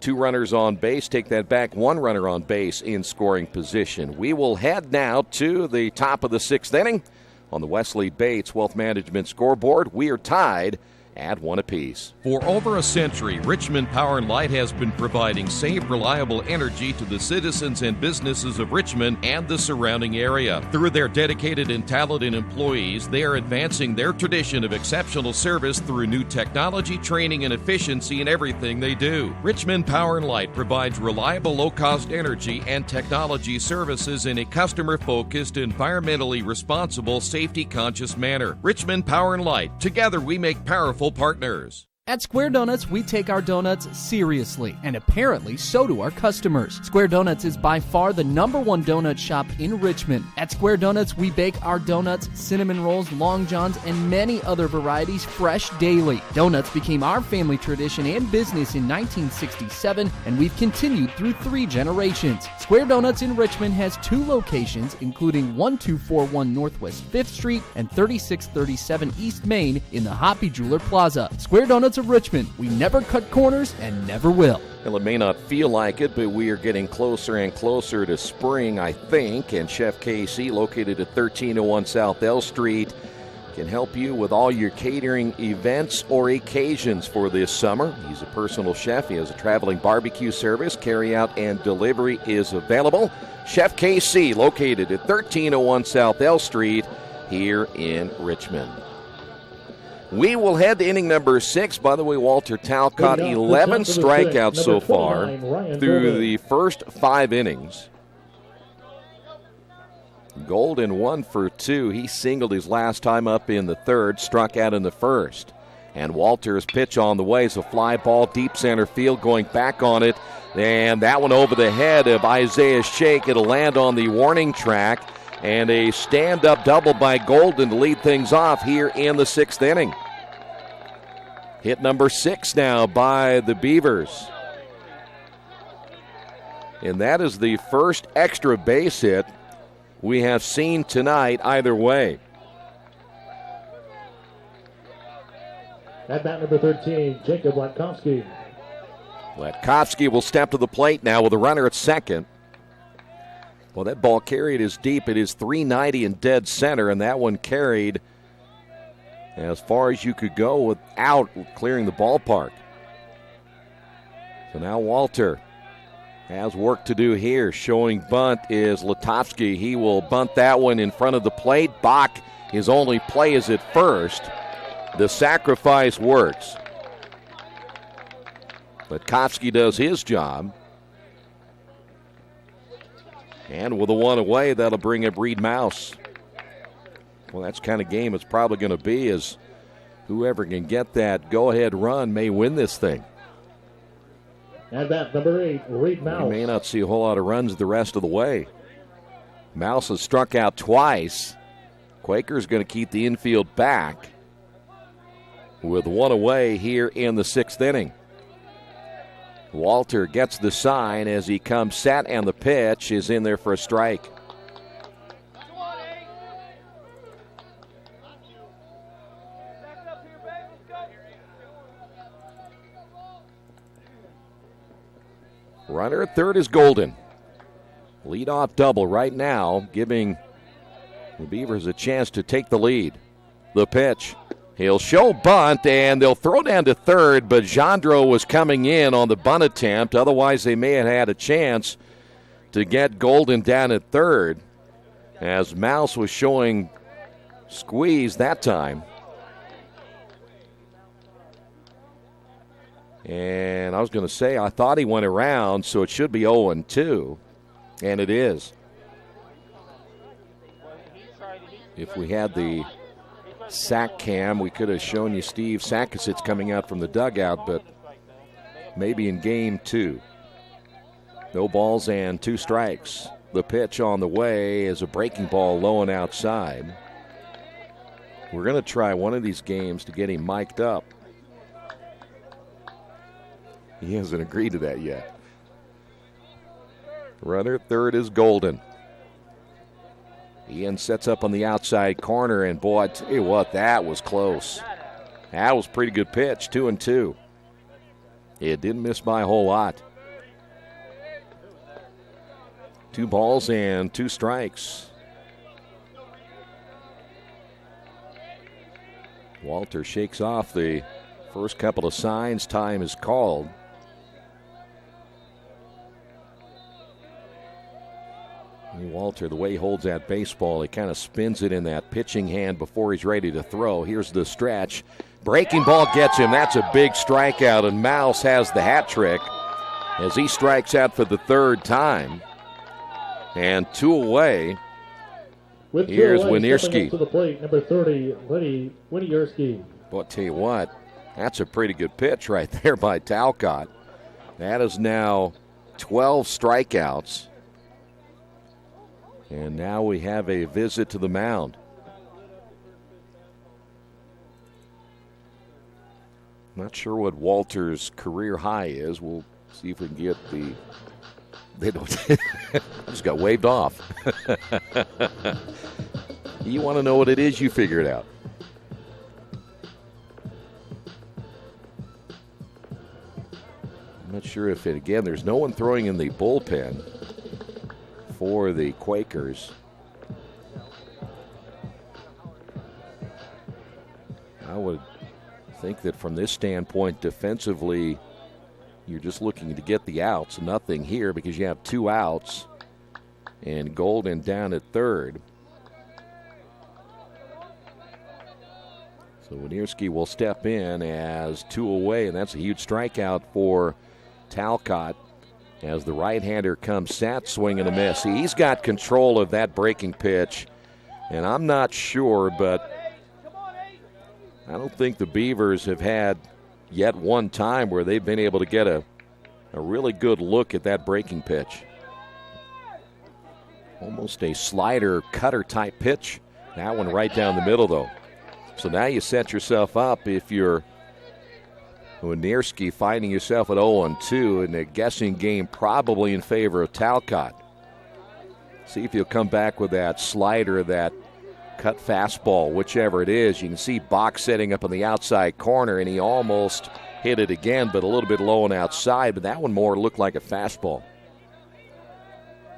2 runners on base, take that back, 1 runner on base in scoring position. We will head now to the top of the 6th inning on the Wesley Bates Wealth Management scoreboard. We are tied at 1 apiece. For over a century, Richmond Power & Light has been providing safe, reliable energy to the citizens and businesses of Richmond and the surrounding area. Through their dedicated and talented employees, they are advancing their tradition of exceptional service through new technology, training, and efficiency in everything they do. Richmond Power & Light provides reliable, low-cost energy and technology services in a customer-focused, environmentally responsible, safety-conscious manner. Richmond Power & Light. Together we make powerful partners. At Square Donuts, we take our donuts seriously, and apparently so do our customers. Square Donuts is by far the #1 donut shop in Richmond. At Square Donuts, we bake our donuts, cinnamon rolls, long johns, and many other varieties fresh daily. Donuts became our family tradition and business in 1967, and we've continued through 3 generations. Square Donuts in Richmond has 2 locations, including 1241 Northwest 5th Street and 3637 East Main in the Hoppy Jeweler Plaza. Square Donuts of Richmond. We never cut corners and never will. Well, it may not feel like it, but we are getting closer and closer to spring, I think. And Chef KC, located at 1301 South L Street, can help you with all your catering events or occasions for this summer. He's a personal chef. He has a traveling barbecue service. Carry-out and delivery is available. Chef KC, located at 1301 South L Street here in Richmond. We will head to inning number 6. By the way, Walter Talcott, 11 strikeouts so far through the first 5 innings. Golden 1 for 2. He singled his last time up in the 3rd, struck out in the 1st. And Walter's pitch on the way is a fly ball, deep center field, going back on it. And that one over the head of Isaiah Shake. It'll land on the warning track. And a stand-up double by Golden to lead things off here in the 6th inning. Hit number 6 now by the Beavers. And that is the first extra base hit we have seen tonight either way. At bat number 13, Jacob Latkovsky. Latkovsky will step to the plate now with a runner at second. Well, that ball carried is deep. It is 390 in dead center, and that one carried as far as you could go without clearing the ballpark. So now Walter has work to do here. Showing bunt is Latkovsky. He will bunt that one in front of the plate. Bach, his only play is at first. The sacrifice works. Latkovsky does his job. And with a 1 away, that'll bring up Reed Mouse. Well, that's the kind of game it's probably going to be, is whoever can get that go-ahead run may win this thing. And that number 8, Reed Mouse. We may not see a whole lot of runs the rest of the way. Mouse has struck out twice. Quaker's going to keep the infield back with 1 away here in the 6th inning. Walter gets the sign as he comes set, and the pitch is in there for a strike. Runner at third is Golden. Leadoff double right now, giving the Beavers a chance to take the lead. The pitch. He'll show bunt, and they'll throw down to third, but Jandro was coming in on the bunt attempt. Otherwise, they may have had a chance to get Golden down at third, as Mouse was showing squeeze that time. And I was going to say, I thought he went around, so it should be 0-2, and it is. If we had the sack cam, we could have shown you Steve Sakasitz coming out from the dugout, but maybe in game 2. No balls and 2 strikes. The pitch on the way is a breaking ball low and outside. We're going to try one of these games to get him mic'd up. He hasn't agreed to that yet. Runner at third is Golden. Ian sets up on the outside corner, and boy, I tell you what, that was close. That was a pretty good pitch, 2-2. It didn't miss by a whole lot. 2 balls and 2 strikes. Walter shakes off the first couple of signs. Time is called. Walter, the way he holds that baseball, he kind of spins it in that pitching hand before he's ready to throw. Here's the stretch. Breaking ball gets him. That's a big strikeout, and Mouse has the hat trick as he strikes out for the 3rd time. And 2 away. Here's Winierski. To the plate, number 30, Winierski. Boy, I'll tell you what, that's a pretty good pitch right there by Talcott. That is now 12 strikeouts. And now we have a visit to the mound. Not sure what Walter's career high is. We'll see if we can get the... They don't... just got waved off. You want to know what it is, you figure it out. I'm not sure if it... Again, there's no one throwing in the bullpen for the Quakers. think that from this standpoint, defensively, you're just looking to get the outs. Nothing here because you have 2 outs. And Golden down at third. So Winierski will step in as 2 away, and that's a huge strikeout for Talcott as the right-hander comes sat, swing and a miss. He's got control of that breaking pitch, and I'm not sure, but I don't think the Beavers have had yet one time where they've been able to get a really good look at that breaking pitch. Almost a slider cutter type pitch. That one right down the middle, though. So now you set yourself up if you're Winierski, finding yourself at 0-2 in a guessing game probably in favor of Talcott. See if you'll come back with that slider, that cut fastball, whichever it is. You can see Bach setting up on the outside corner, and he almost hit it again, but a little bit low and outside. But that one more looked like a fastball.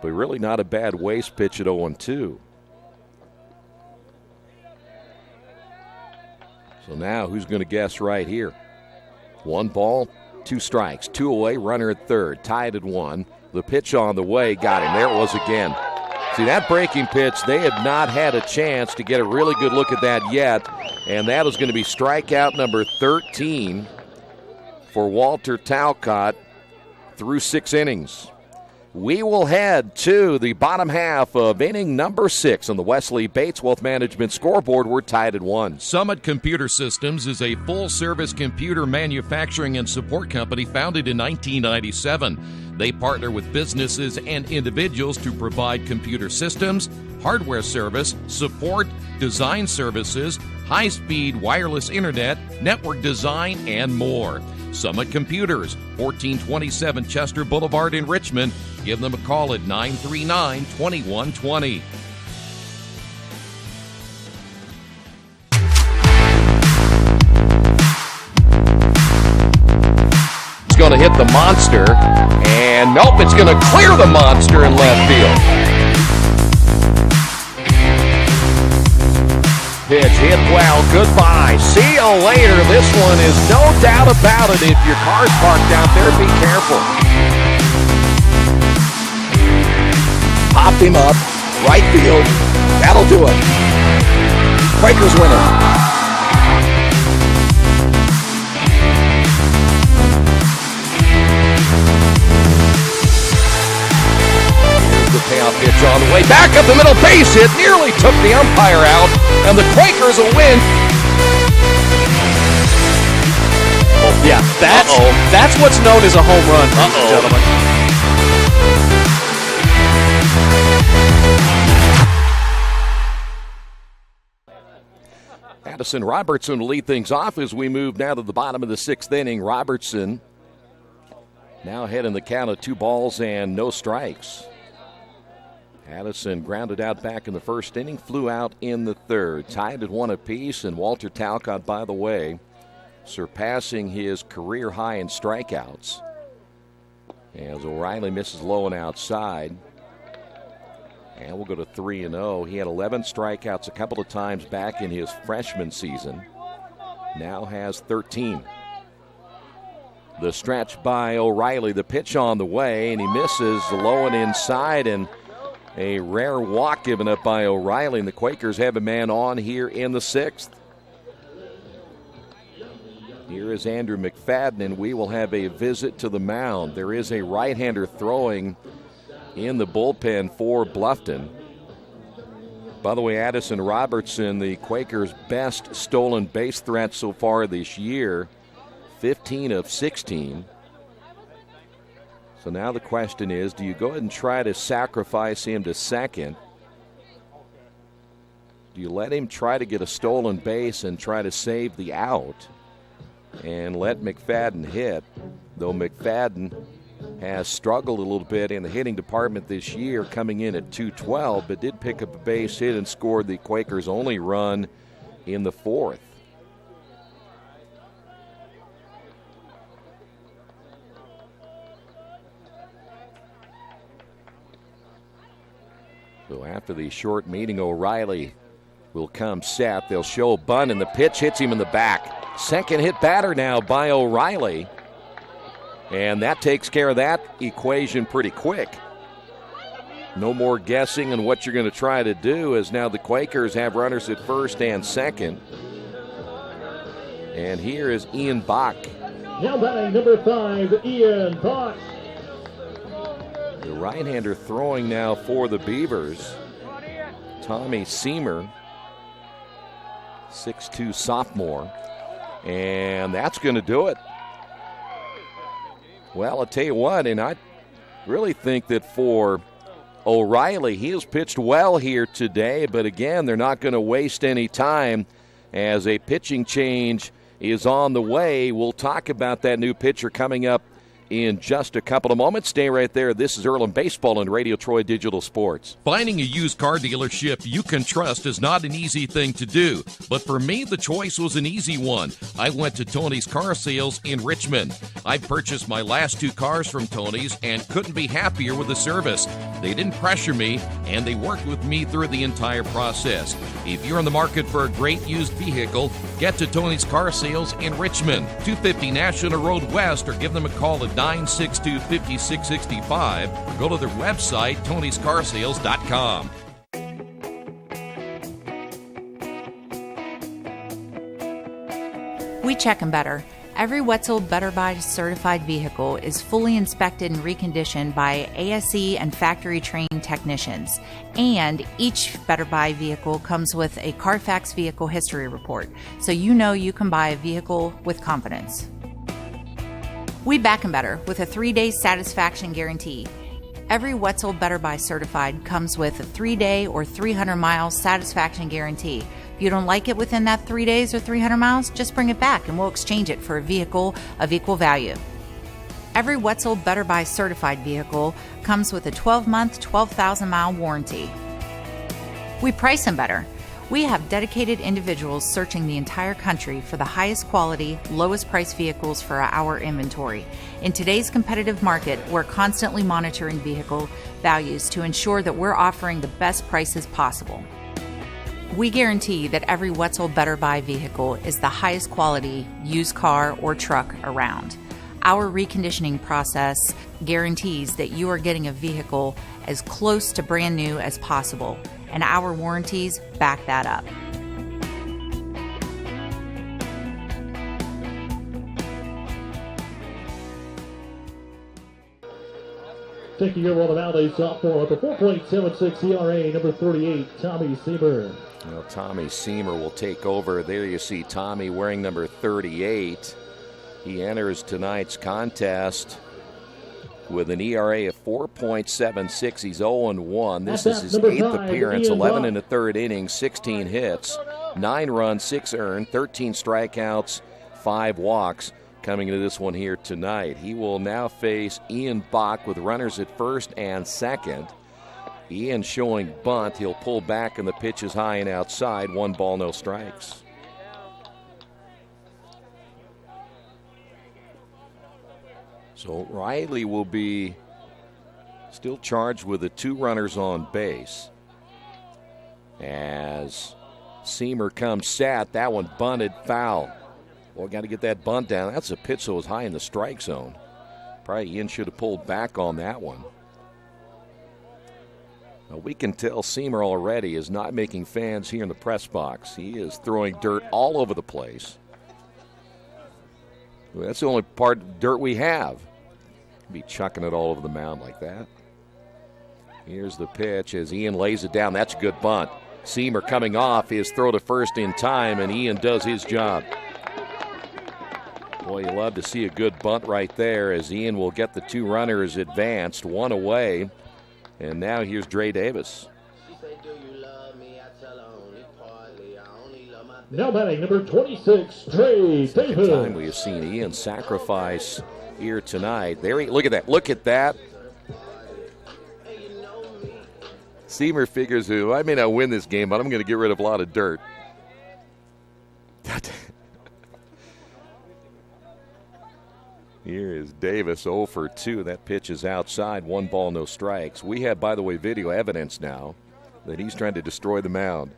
But really not a bad waste pitch at 0-2. So now who's going to guess right here? 1 ball, 2 strikes, 2 away, runner at third, tied at 1. The pitch on the way, got him. There it was again. See, that breaking pitch, they had not had a chance to get a really good look at that yet, and that is going to be strikeout number 13 for Walter Talcott through 6 innings. We will head to the bottom half of inning number 6 on the Wesley Bates Wealth Management scoreboard. We're tied at 1. Summit Computer Systems is a full-service computer manufacturing and support company founded in 1997. They partner with businesses and individuals to provide computer systems, hardware service, support, design services, high-speed wireless internet, network design, and more. Summit Computers, 1427 Chester Boulevard in Richmond. Give them a call at 939-2120. It's going to hit the monster, and nope, it's going to clear the monster in left field. Pitch hit well, goodbye, see you later. This one is no doubt about it. If your car's parked out there, be careful. Popped him up, right field, that'll do it. Quakers win it. Payoff pitch on the way back up the middle, base hit, nearly took the umpire out, and the Quakers will win. Oh, yeah, that's what's known as a home run, ladies and gentlemen. Addison Robertson will lead things off as we move now to the bottom of the 6th inning. Robertson now ahead in the count of 2 balls and no strikes. Addison grounded out back in the 1st inning, flew out in the 3rd. Tied at 1 apiece, and Walter Talcott, by the way, surpassing his career high in strikeouts. As O'Reilly misses low and outside. And we'll go to 3-0. He had 11 strikeouts a couple of times back in his freshman season. Now has 13. The stretch by O'Reilly, the pitch on the way, and he misses low and inside, and a rare walk given up by O'Reilly, and the Quakers have a man on here in the 6th. Here is Andrew McFadden, and we will have a visit to the mound. There is a right-hander throwing in the bullpen for Bluffton. By the way, Addison Robertson, the Quakers' best stolen base threat so far this year, 15 of 16. So now the question is, do you go ahead and try to sacrifice him to second? Do you let him try to get a stolen base and try to save the out and let McFadden hit? Though McFadden has struggled a little bit in the hitting department this year, coming in at .212, but did pick up a base hit and scored the Quakers' only run in the 4th. So after the short meeting, O'Reilly will come set. They'll show a bunt, and the pitch hits him in the back. Second hit batter now by O'Reilly. And that takes care of that equation pretty quick. No more guessing on what you're going to try to do, as now the Quakers have runners at first and second. And here is Ian Bach. Now batting number 5, Ian Bach. The right-hander throwing now for the Beavers. Tommy Seamer, 6'2" sophomore. And that's going to do it. Well, I'll tell you what, and I really think that for O'Reilly, he has pitched well here today, but again, they're not going to waste any time as a pitching change is on the way. We'll talk about that new pitcher coming up in just a couple of moments. Stay right there. This is Earlham Baseball on Radio Troy Digital Sports. Finding a used car dealership you can trust is not an easy thing to do, but for me, the choice was an easy one. I went to Tony's Car Sales in Richmond. I purchased my last 2 cars from Tony's and couldn't be happier with the service. They didn't pressure me, and they worked with me through the entire process. If you're in the market for a great used vehicle, get to Tony's Car Sales in Richmond, 250 National Road West, or give them a call at 962-5665, or go to their website, tonyscarsales.com. We check 'em better. Every Wetzel Better Buy certified vehicle is fully inspected and reconditioned by ASE and factory-trained technicians. And each Better Buy vehicle comes with a Carfax vehicle history report, so you know you can buy a vehicle with confidence. We back 'em better with a 3-day satisfaction guarantee. Every Wetzel Better Buy certified comes with a 3-day or 300-mile satisfaction guarantee. If you don't like it within that 3 days or 300 miles, just bring it back and we'll exchange it for a vehicle of equal value. Every Wetzel Better Buy certified vehicle comes with a 12-month, 12,000-mile warranty. We price 'em better. We have dedicated individuals searching the entire country for the highest quality, lowest price vehicles for our inventory. In today's competitive market, we're constantly monitoring vehicle values to ensure that we're offering the best prices possible. We guarantee that every Wetzel Better Buy vehicle is the highest quality used car or truck around. Our reconditioning process guarantees that you are getting a vehicle as close to brand new as possible, and our warranties back that up. Taking over on the Valley sophomore with a 4.76 ERA, number 38, Tommy Seamer. Well, Tommy Seamer will take over. There you see Tommy wearing number 38. He enters tonight's contest with an ERA of 4.76. He's 0-1. This is his 8th appearance, 11 in the 3rd inning, 16 hits, 9 runs, 6 earned, 13 strikeouts, 5 walks coming into this one here tonight. He will now face Ian Bach with runners at first and second. Ian showing bunt. He'll pull back and the pitch is high and outside. 1 ball, no strikes. So Riley will be still charged with the 2 runners on base. As Seamer comes set, that one bunted foul. Boy, got to get that bunt down. That's a pitch that was high in the strike zone. Probably Ian should have pulled back on that one. Now we can tell Seamer already is not making fans here in the press box. He is throwing dirt all over the place. Well, that's the only part of dirt we have. Be chucking it all over the mound like that. Here's the pitch as Ian lays it down. That's a good bunt. Seamer coming off his throw to first in time, and Ian does his job. Boy, you love to see a good bunt right there as Ian will get the 2 runners advanced, 1 away. And now here's Dre Davis. Now batting number 26, Dre Davis. Second time we have seen Ian sacrifice here tonight. There, look at that. Look at that. Seamer figures, I may not win this game, but I'm going to get rid of a lot of dirt. Here is Davis 0 for 2. That pitch is outside. 1 ball, no strikes. We have, by the way, video evidence now that he's trying to destroy the mound.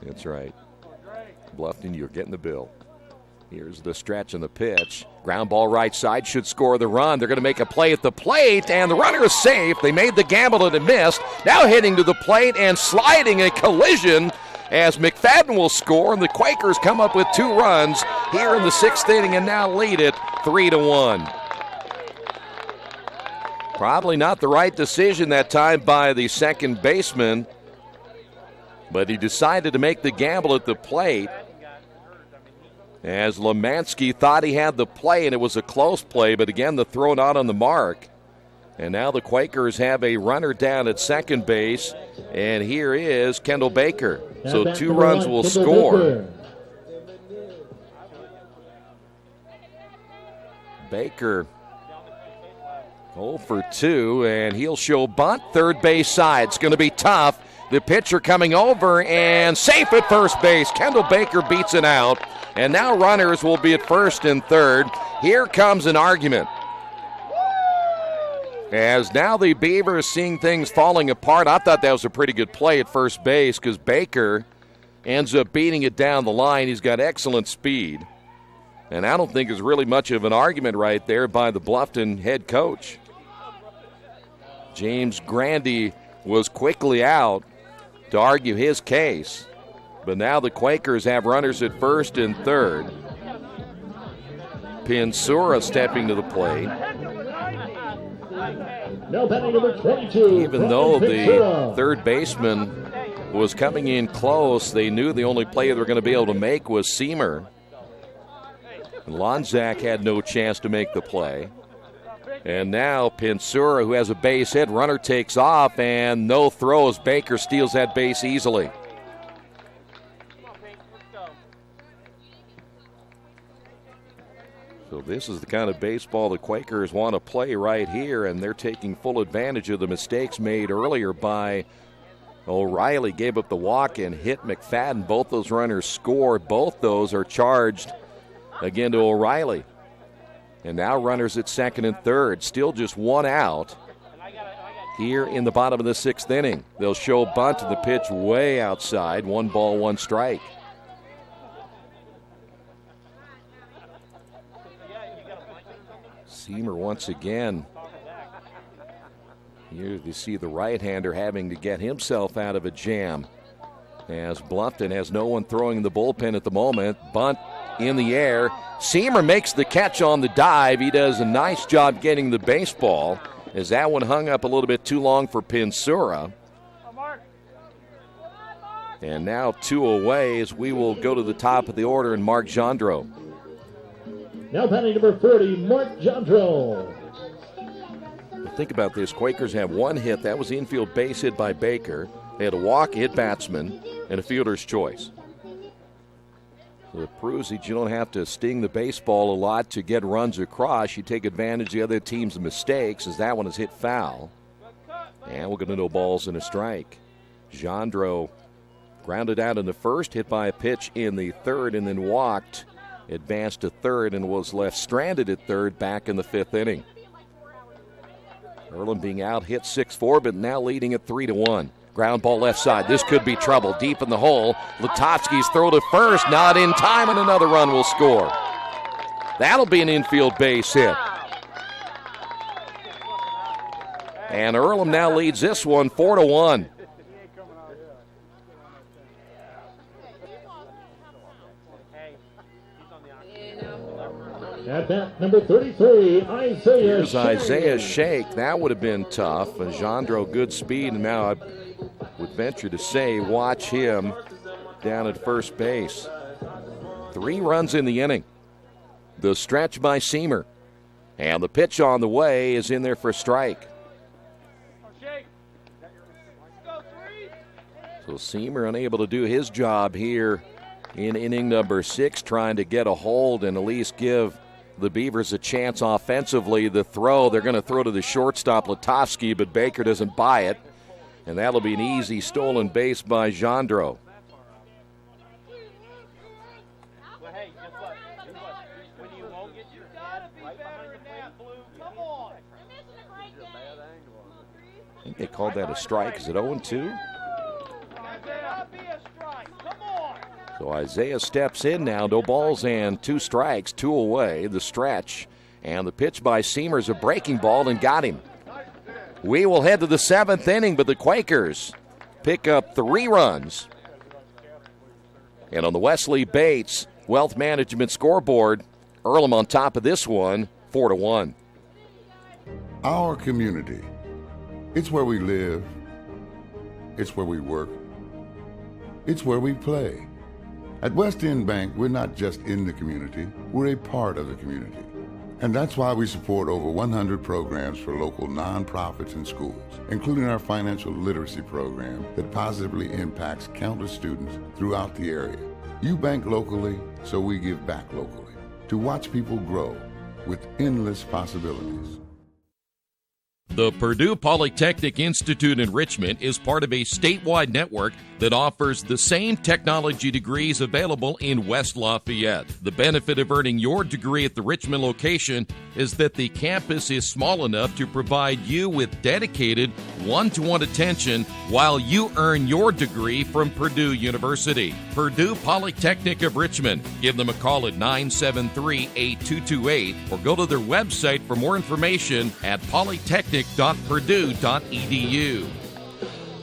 That's right. Bluffton, you're getting the bill. Here's the stretch and the pitch. Ground ball right side, should score the run. They're going to make a play at the plate, and the runner is safe. They made the gamble and it missed. Now heading to the plate and sliding a collision as McFadden will score, and the Quakers come up with 2 runs here in the 6th inning and now lead it 3-1. Probably not the right decision that time by the second baseman, but he decided to make the gamble at the plate as Lemansky thought he had the play, and it was a close play, but again, the throw not on the mark. And now the Quakers have a runner down at second base, and here is Kendall Baker. So 2 runs will score. Baker 0 for 2, and he'll show bunt, third base side. It's going to be tough. The pitcher coming over and safe at first base. Kendall Baker beats it out. And now runners will be at first and third. Here comes an argument. As now the Beavers seeing things falling apart. I thought that was a pretty good play at first base because Baker ends up beating it down the line. He's got excellent speed. And I don't think there's really much of an argument right there by the Bluffton head coach. James Grandy was quickly out to argue his case. But now the Quakers have runners at first and third. Pinsura stepping to the plate. Now batting number 22. Even though the third baseman was coming in close, they knew the only play they were going to be able to make was Seamer. Lonzak had no chance to make the play. And now Pinsura, who has a base hit, runner takes off, and no throws. Baker steals that base easily. So this is the kind of baseball the Quakers want to play right here, and they're taking full advantage of the mistakes made earlier by O'Reilly. Gave up the walk and hit McFadden. Both those runners scored. Both those are charged again to O'Reilly. And now runners at second and third. Still just 1 out here in the bottom of the 6th inning. They'll show bunt to the pitch way outside. 1 ball, 1 strike. Seamer once again. Here you see the right-hander having to get himself out of a jam as Bluffton has no one throwing in the bullpen at the moment. Bunt in the air. Seamer makes the catch on the dive. He does a nice job getting the baseball as that one hung up a little bit too long for Pinsura. And now 2 away as we will go to the top of the order and Mark Gendreau. Now batting number 40, Mark Gendreau. Think about this. Quakers have 1 hit. That was the infield base hit by Baker. They had a walk, hit batsman, and a fielder's choice. So it proves that you don't have to sting the baseball a lot to get runs across. You take advantage of the other team's mistakes as that one is hit foul. And we're going to no balls and a strike. Gendreau grounded out in the first, hit by a pitch in the third, and then walked. Advanced to third and was left stranded at third back in the 5th inning. Earlham being out, hit 6-4, but now leading at 3-1. Ground ball left side. This could be trouble. Deep in the hole. Lutovsky's throw to first, not in time, and another run will score. That'll be an infield base hit. And Earlham now leads this one 4-1. At bat number 33, Isaiah Here's Isaiah Shake. That would have been tough. And Gendreau, good speed. And now I would venture to say, watch him down at first base. 3 runs in the inning. The stretch by Seamer. And the pitch on the way is in there for a strike. So Seamer unable to do his job here in inning number 6, trying to get a hold and at least give the Beavers a chance offensively. The throw, they're going to throw to the shortstop, Lutovsky, but Baker doesn't buy it. And that'll be an easy stolen base by Gendreau. I think they called that a strike. Is it 0-2? So Isaiah steps in now. No balls and 2 strikes, 2 away. The stretch. And the pitch by Seamers, a breaking ball, and got him. We will head to the 7th inning, but the Quakers pick up 3 runs. And on the Wesley Bates Wealth Management scoreboard, Earlham on top of this one, 4-1. Our community. It's where we live. It's where we work. It's where we play. At West End Bank, we're not just in the community, we're a part of the community. And that's why we support over 100 programs for local nonprofits and schools, including our financial literacy program that positively impacts countless students throughout the area. You bank locally, so we give back locally to watch people grow with endless possibilities. The Purdue Polytechnic Institute in Richmond is part of a statewide network that offers the same technology degrees available in West Lafayette. The benefit of earning your degree at the Richmond location is that the campus is small enough to provide you with dedicated one-to-one attention while you earn your degree from Purdue University. Purdue Polytechnic of Richmond. Give them a call at 973-8228 or go to their website for more information at polytechnic.purdue.edu.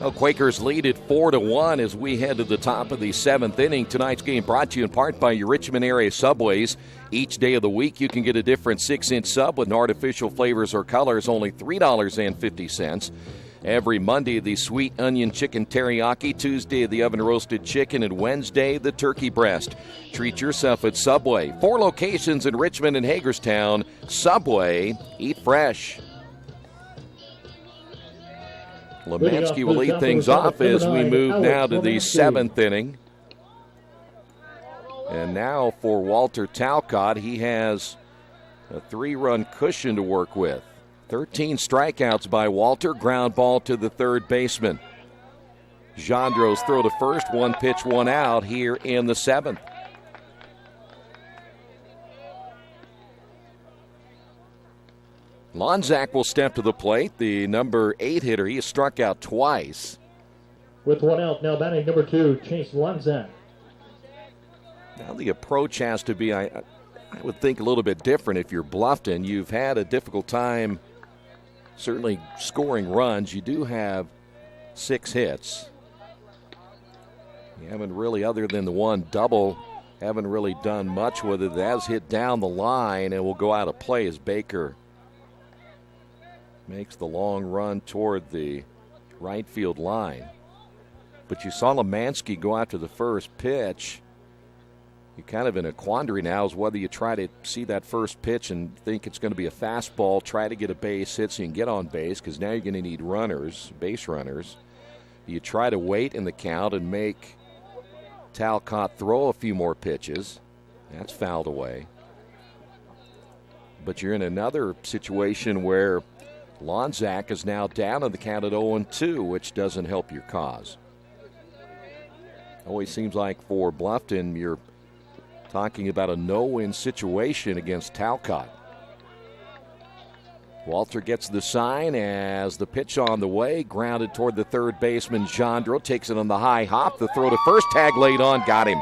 Well, Quakers lead at 4-1 as we head to the top of the 7th inning. Tonight's game brought to you in part by your Richmond area Subways. Each day of the week you can get a different 6-inch sub with no artificial flavors or colors, only $3.50. Every Monday, the sweet onion chicken teriyaki, Tuesday, the oven roasted chicken, and Wednesday, the turkey breast. Treat yourself at Subway. 4 locations in Richmond and Hagerstown. Subway, eat fresh. Lemansky will lead things off as we move now to the 7th inning. And now for Walter Talcott, he has a 3-run cushion to work with. 13 strikeouts by Walter, ground ball to the third baseman. Gendro's throw to first, 1 pitch, 1 out here in the 7th. Lonzak will step to the plate, the number 8 hitter. He has struck out twice. With 1 out, now batting number 2, Chase Lonzak. Now the approach has to be, I would think, a little bit different if you're Bluffton. You've had a difficult time certainly scoring runs. You do have 6 hits. You haven't really, other than the 1 double, haven't really done much with it. That has hit down the line and will go out of play as Baker makes the long run toward the right field line. But you saw Lemansky go after the first pitch. You're kind of in a quandary now as whether you try to see that first pitch and think it's going to be a fastball, try to get a base hit so you can get on base, because now you're going to need runners, base runners. You try to wait in the count and make Talcott throw a few more pitches. That's fouled away. But you're in another situation where Lonzak is now down in the count at 0-2, which doesn't help your cause. Always seems like for Bluffton, you're talking about a no-win situation against Talcott. Walter gets the sign as the pitch on the way, grounded toward the third baseman. Gendro takes it on the high hop. The throw to first, tag late on, got him.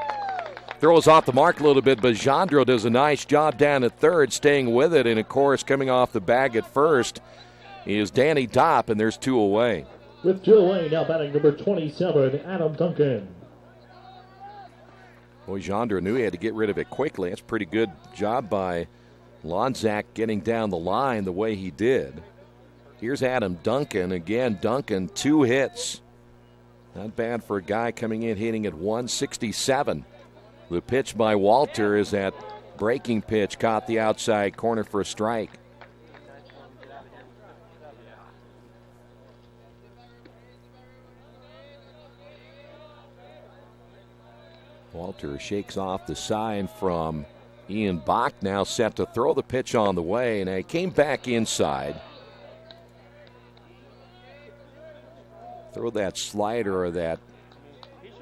Throws off the mark a little bit, but Gendro does a nice job down at third, staying with it. And, of course, coming off the bag at first is Danny Dopp, and there's 2 away. With 2 away, now batting number 27, Adam Duncan. Boy, Gendro knew he had to get rid of it quickly. That's a pretty good job by Lonzak getting down the line the way he did. Here's Adam Duncan. Again, Duncan, 2 hits. Not bad for a guy coming in hitting at 167. The pitch by Walter is that breaking pitch, caught the outside corner for a strike. Walter shakes off the sign from Ian Bach, now set to throw the pitch on the way, and he came back inside. Throw that slider or that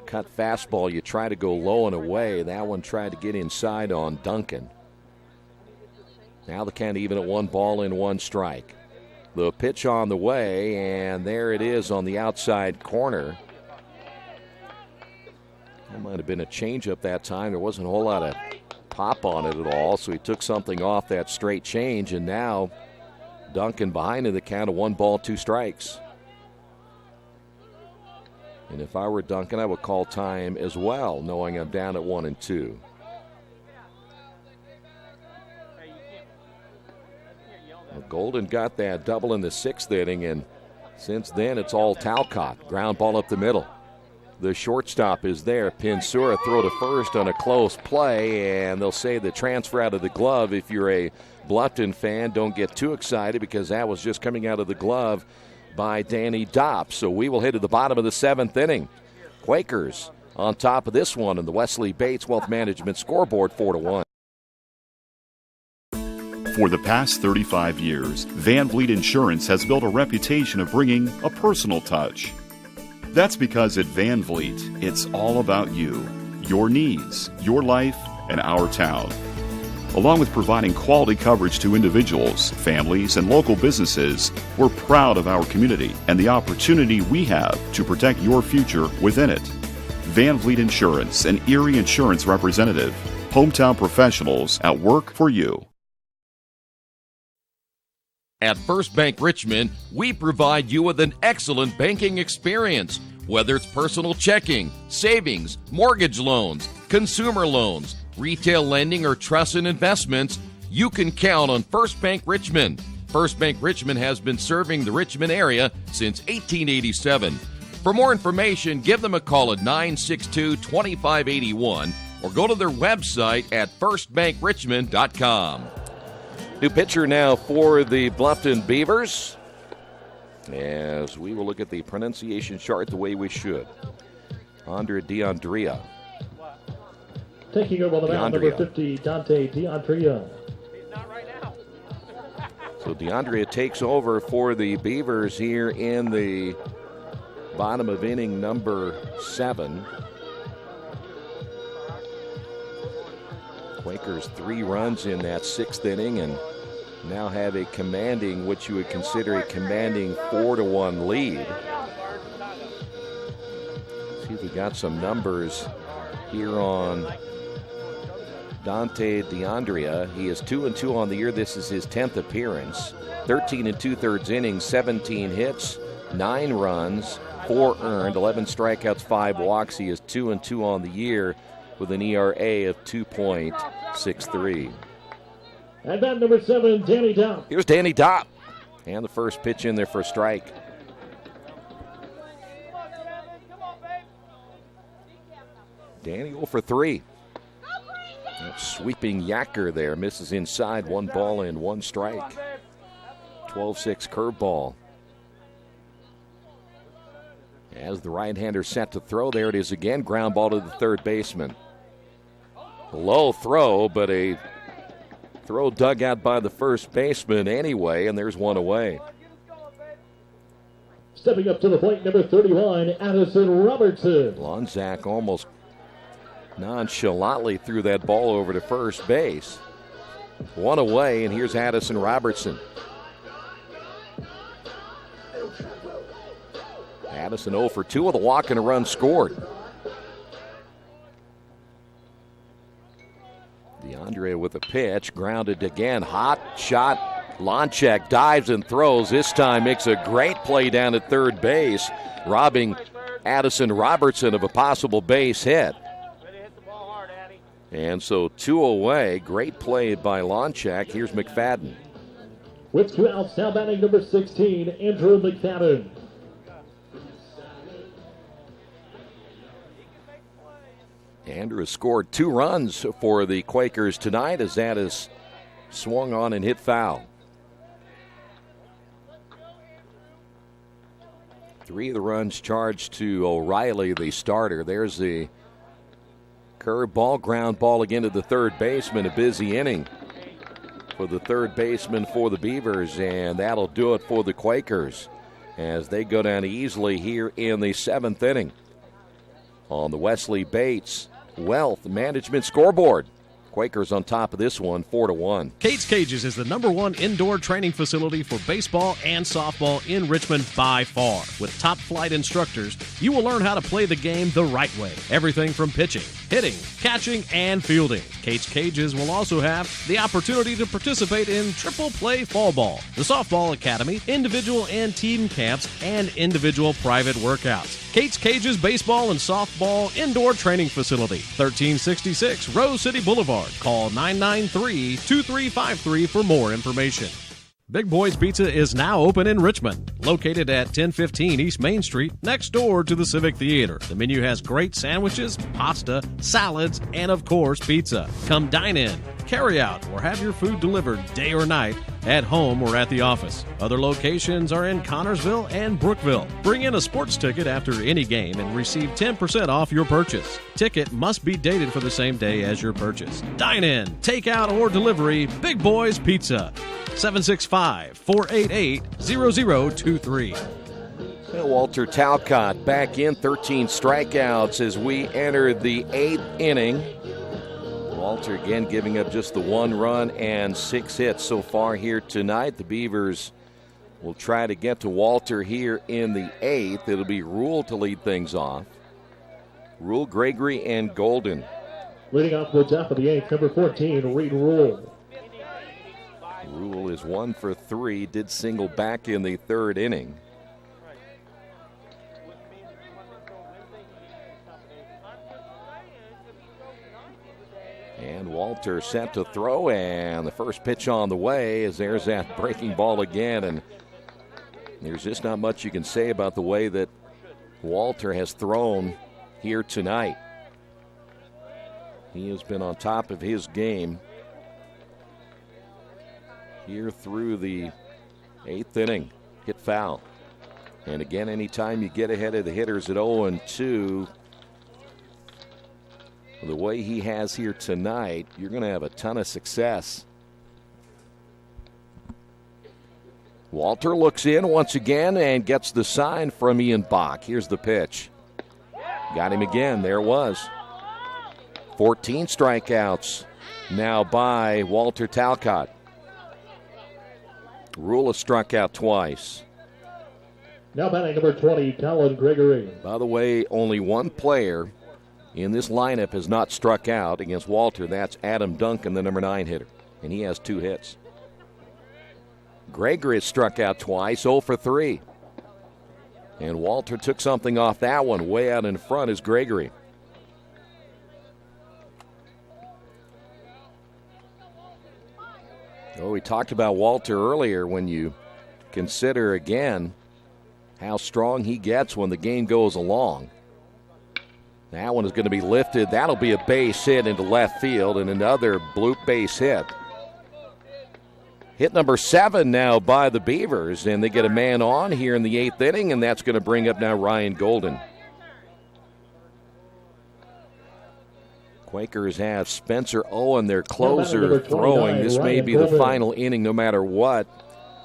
cut fastball, you try to go low and away. That one tried to get inside on Duncan. Now the count even at 1 ball and 1 strike. The pitch on the way, and there it is on the outside corner. It might have been a changeup that time. There wasn't a whole lot of pop on it at all, so he took something off that straight change, and now Duncan behind in the count of 1 ball, 2 strikes. And if I were Duncan, I would call time as well, knowing I'm down at 1-2. Well, Golden got that double in the 6th inning, and since then it's all Talcott. Ground ball up the middle. The shortstop is there. Pinsura throw to first on a close play, and they'll say the transfer out of the glove. If you're a Bluffton fan, don't get too excited because that was just coming out of the glove by Danny Dopp. So we will hit to the bottom of the 7th inning. Quakers on top of this one in the Wesley Bates Wealth Management scoreboard, 4-1. For the past 35 years, Van Vliet Insurance has built a reputation of bringing a personal touch. That's because at Van Vliet, it's all about you, your needs, your life, and our town. Along with providing quality coverage to individuals, families, and local businesses, we're proud of our community and the opportunity we have to protect your future within it. Van Vliet Insurance, an Erie Insurance representative. Hometown professionals at work for you. At First Bank Richmond, we provide you with an excellent banking experience. Whether it's personal checking, savings, mortgage loans, consumer loans, retail lending, or trust and investments, you can count on First Bank Richmond. First Bank Richmond has been serving the Richmond area since 1887. For more information, give them a call at 962-2581 or go to their website at firstbankrichmond.com. New pitcher now for the Bluffton Beavers, as we will look at the pronunciation chart the way we should. Andre DeAndrea. Taking over on the mound, number 50, Dante DeAndrea. So DeAndrea takes over for the Beavers here in the bottom of inning number 7. Quakers 3 runs in that 6th inning and now have a commanding, what you would consider a commanding 4-1 lead. See if we got some numbers here on Dante DeAndrea. He is 2-2 on the year. This is his 10th appearance. 13 2/3 innings, 17 hits, 9 runs, 4 earned, 11 strikeouts, 5 walks. He is 2-2 on the year with an ERA of 2.63. And that number 7, Danny Dopp. Here's Danny Dopp. And the first pitch in there for a strike. Danny 0 for 3. That sweeping yacker there misses inside. 1 ball and 1 strike. 12-6 curveball. As the right-hander set to throw, there it is again. Ground ball to the third baseman. Low throw, but a throw dug out by the first baseman anyway, and there's 1 away. Stepping up to the plate, number 31, Addison Robertson. Lonzak almost nonchalantly threw that ball over to first base. 1 away, and here's Addison Robertson. Addison 0 for 2 with a walk and a run scored. DeAndrea with a pitch, grounded again, hot shot. Lonchek dives and throws. This time makes a great play down at third base, robbing Addison Robertson of a possible base hit. And so 2 away. Great play by Lonchek. Here's McFadden. With 2 outs, now batting number 16, Andrew McFadden. Andrew has scored 2 runs for the Quakers tonight as that is swung on and hit foul. 3 of the runs charged to O'Reilly, the starter. There's the curveball, ground ball again to the third baseman. A busy inning for the third baseman for the Beavers, and that'll do it for the Quakers as they go down easily here in the 7th inning. On the Wesley Bates Wealth Management scoreboard, Quakers on top of this one, 4-1. Kate's Cages is the #1 indoor training facility for baseball and softball in Richmond by far. With top flight instructors, you will learn how to play the game the right way. Everything from pitching, hitting, catching, and fielding. Kate's Cages will also have the opportunity to participate in triple play fall ball, the softball academy, individual and team camps, and individual private workouts. Kate's Cages Baseball and Softball Indoor Training Facility, 1366 Rose City Boulevard. Call 993-2353 for more information. Big Boy's Pizza is now open in Richmond, located at 1015 East Main Street, next door to the Civic Theater. The menu has great sandwiches, pasta, salads, and of course, pizza. Come dine in, carry out, or have your food delivered day or night, at home or at the office. Other locations are in Connorsville and Brookville. Bring in a sports ticket after any game and receive 10% off your purchase. Ticket must be dated for the same day as your purchase. Dine in, take out, or delivery, Big Boy's Pizza. 765-488-0023. Walter Talcott back in, 13 strikeouts as we enter the 8th inning. Walter again giving up just the 1 run and 6 hits so far here tonight. The Beavers will try to get to Walter here in the 8th. It'll be Rule to lead things off. Rule, Gregory, and Golden. Leading off the top of the 8th, number 14, Reed Rule. Rule is 1 for 3, did single back in the 3rd inning. And Walter set to throw, and the first pitch on the way as there's that breaking ball again. And there's just not much you can say about the way that Walter has thrown here tonight. He has been on top of his game here through the 8th inning. Hit foul. And again, anytime you get ahead of the hitters at 0-2, the way he has here tonight, you're going to have a ton of success. Walter looks in once again and gets the sign from Ian Bach. Here's the pitch. Got him again. There it was. 14 strikeouts now by Walter Talcott. Rule has struck out twice. Now batting number 20, Colin Gregory. By the way, only one player in this lineup has not struck out against Walter. That's Adam Duncan, the number 9 hitter, and he has 2 hits. Gregory has struck out twice, 0 for 3. And Walter took something off that one. Way out in front is Gregory. Oh, we talked about Walter earlier when you consider again how strong he gets when the game goes along. That one is going to be lifted. That'll be a base hit into left field and another bloop base hit. Hit number 7 now by the Beavers, and they get a man on here in the 8th inning, and that's going to bring up now Ryan Golden. Quakers have Spencer Owen, their closer, throwing. This may be the final inning no matter what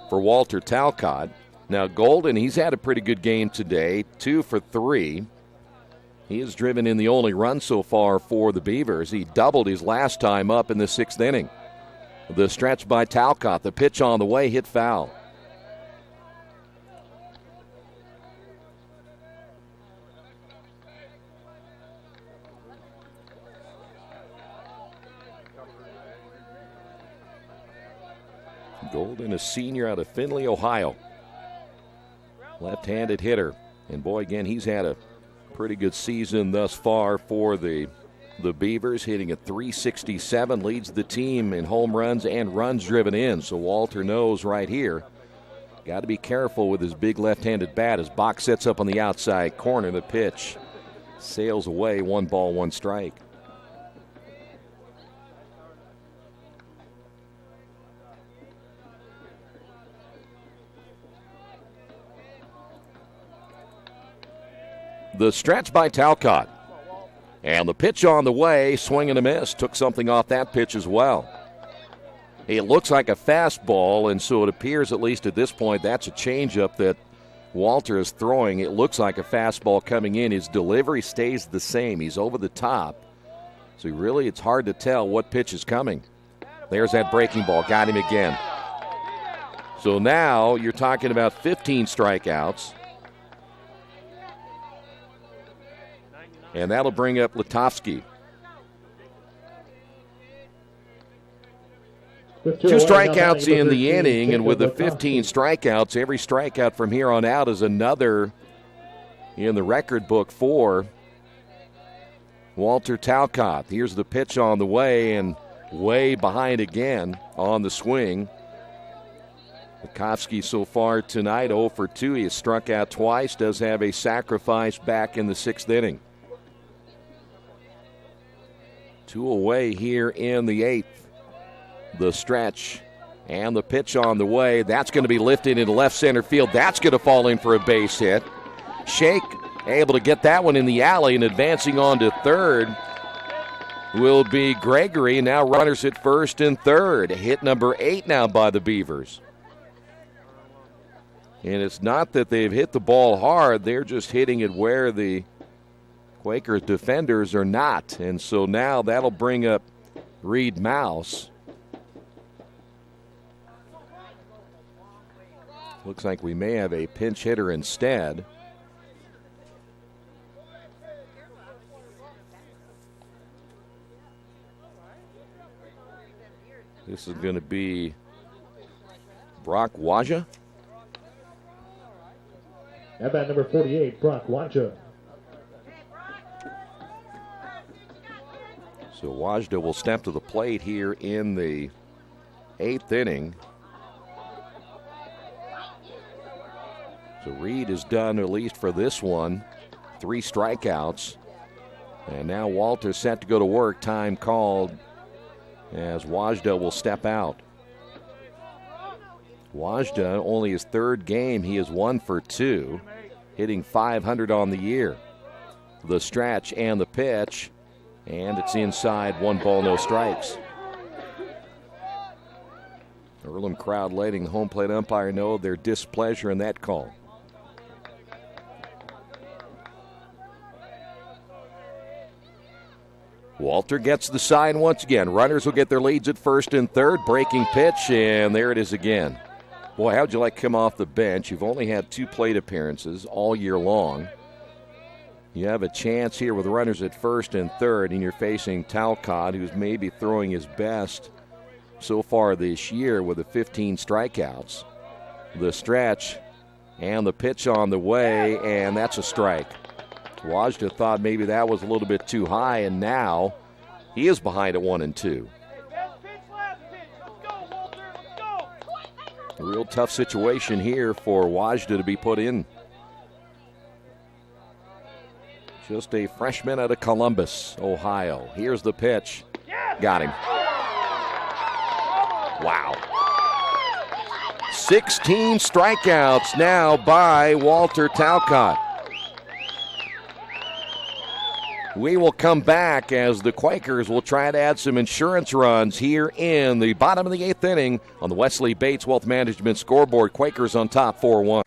for Walter Talcott. Now Golden, he's had a pretty good game today, 2 for 3. He has driven in the only run so far for the Beavers. He doubled his last time up in the 6th inning. The stretch by Talcott, the pitch on the way, hit foul. Golden, a senior out of Findlay, Ohio. Left-handed hitter. And boy, again, he's had a pretty good season thus far for the Beavers, hitting at .367, leads the team in home runs and runs driven in. So Walter knows right here, got to be careful with his big left-handed bat as Bach sets up on the outside corner. The pitch sails away, 1 ball, 1 strike. The stretch by Talcott. And the pitch on the way, swing and a miss. Took something off that pitch as well. It looks like a fastball, and so it appears, at least at this point, that's a changeup that Walter is throwing. It looks like a fastball coming in. His delivery stays the same. He's over the top. So really it's hard to tell what pitch is coming. There's that breaking ball. Got him again. So now you're talking about 15 strikeouts. And that'll bring up Lutovsky. 2 strikeouts in the inning, and with the 15 strikeouts, every strikeout from here on out is another in the record book for Walter Talcott. Here's the pitch on the way, and way behind again on the swing. Lutovsky so far tonight 0 for 2. He has struck out twice, does have a sacrifice back in the 6th inning. 2 away here in the 8th. The stretch and the pitch on the way. That's going to be lifted into left center field. That's going to fall in for a base hit. Shake able to get that one in the alley, and advancing on to third will be Gregory. Now runners at first and third. Hit number 8 now by the Beavers. And it's not that they've hit the ball hard. They're just hitting it where the Quakers defenders are not. And so now that'll bring up Reed Mouse. Looks like we may have a pinch hitter instead. This is going to be Brock Waja. At bat number 48, Brock Waja. So Wajda will step to the plate here in the 8th inning. So Reed is done, at least for this one. 3 strikeouts. And now Walter's set to go to work. Time called as Wajda will step out. Wajda, only his 3rd game. He is 1 for 2, hitting .500 on the year. The stretch and the pitch, and it's inside. 1 ball, no strikes. Earlham crowd letting the home plate umpire know their displeasure in that call. Walter gets the sign once again. Runners will get their leads at first and third. Breaking pitch, and there it is again. Boy, how'd you like to come off the bench? You've only had 2 plate appearances all year long. You have a chance here with runners at first and third, and you're facing Talcott, who's maybe throwing his best so far this year with the 15 strikeouts. The stretch and the pitch on the way, and that's a strike. Wajda thought maybe that was a little bit too high, and now he is behind at 1-2. A real tough situation here for Wajda to be put in. Just a freshman out of Columbus, Ohio. Here's the pitch. Got him. Wow. 16 strikeouts now by Walter Talcott. We will come back as the Quakers will try to add some insurance runs here in the bottom of the 8th inning on the Wesley Bates Wealth Management scoreboard. Quakers on top 4-1.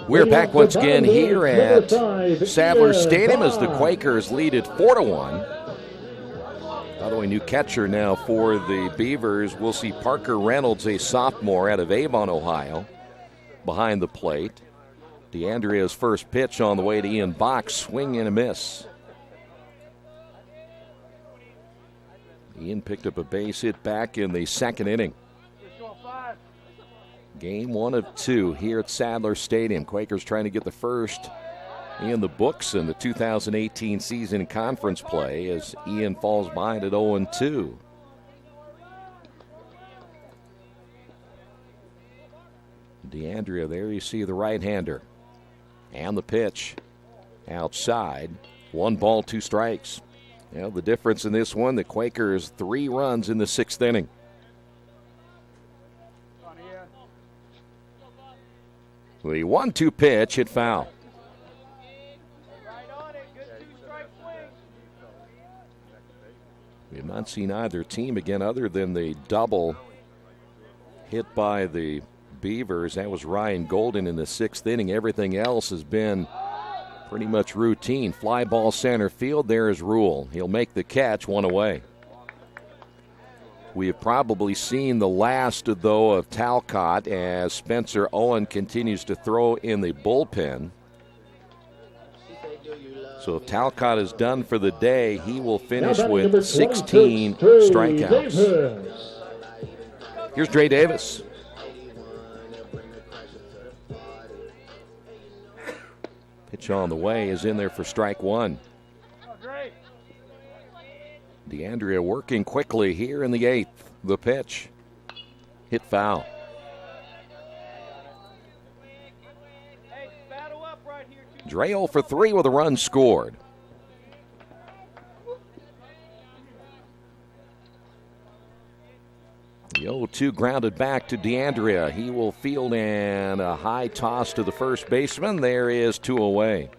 We're back once again here at Sadler Stadium as the Quakers lead it 4-1. By the way, new catcher now for the Beavers. We'll see Parker Reynolds, a sophomore out of Avon, Ohio, behind the plate. DeAndrea's first pitch on the way to Ian Box. Swing and a miss. Ian picked up a base hit back in the second inning. Game 1 of 2 here at Sadler Stadium. Quakers trying to get the first in the books in the 2018 season conference play as Ian falls behind at 0-2. DeAndrea there, you see the right-hander. And the pitch outside. 1 ball, 2 strikes. Well, the difference in this one, the Quakers 3 runs in the 6th inning. The 1-2 pitch hit foul. We have not seen either team again other than the double hit by the Beavers. That was Ryan Golden in the 6th inning. Everything else has been pretty much routine. Fly ball center field, there is Rule. He'll make the catch, 1 away. We have probably seen the last, though, of Talcott as Spencer Owen continues to throw in the bullpen. So if Talcott is done for the day, he will finish with 16 strikeouts. Here's Dre Davis. Pitch on the way is in there for strike 1. DeAndrea working quickly here in the 8th. The pitch. Hit foul. Dre 0 for 3 with a run scored. The 0-2 grounded back to DeAndrea. He will field and a high toss to the first baseman. There is 2 away.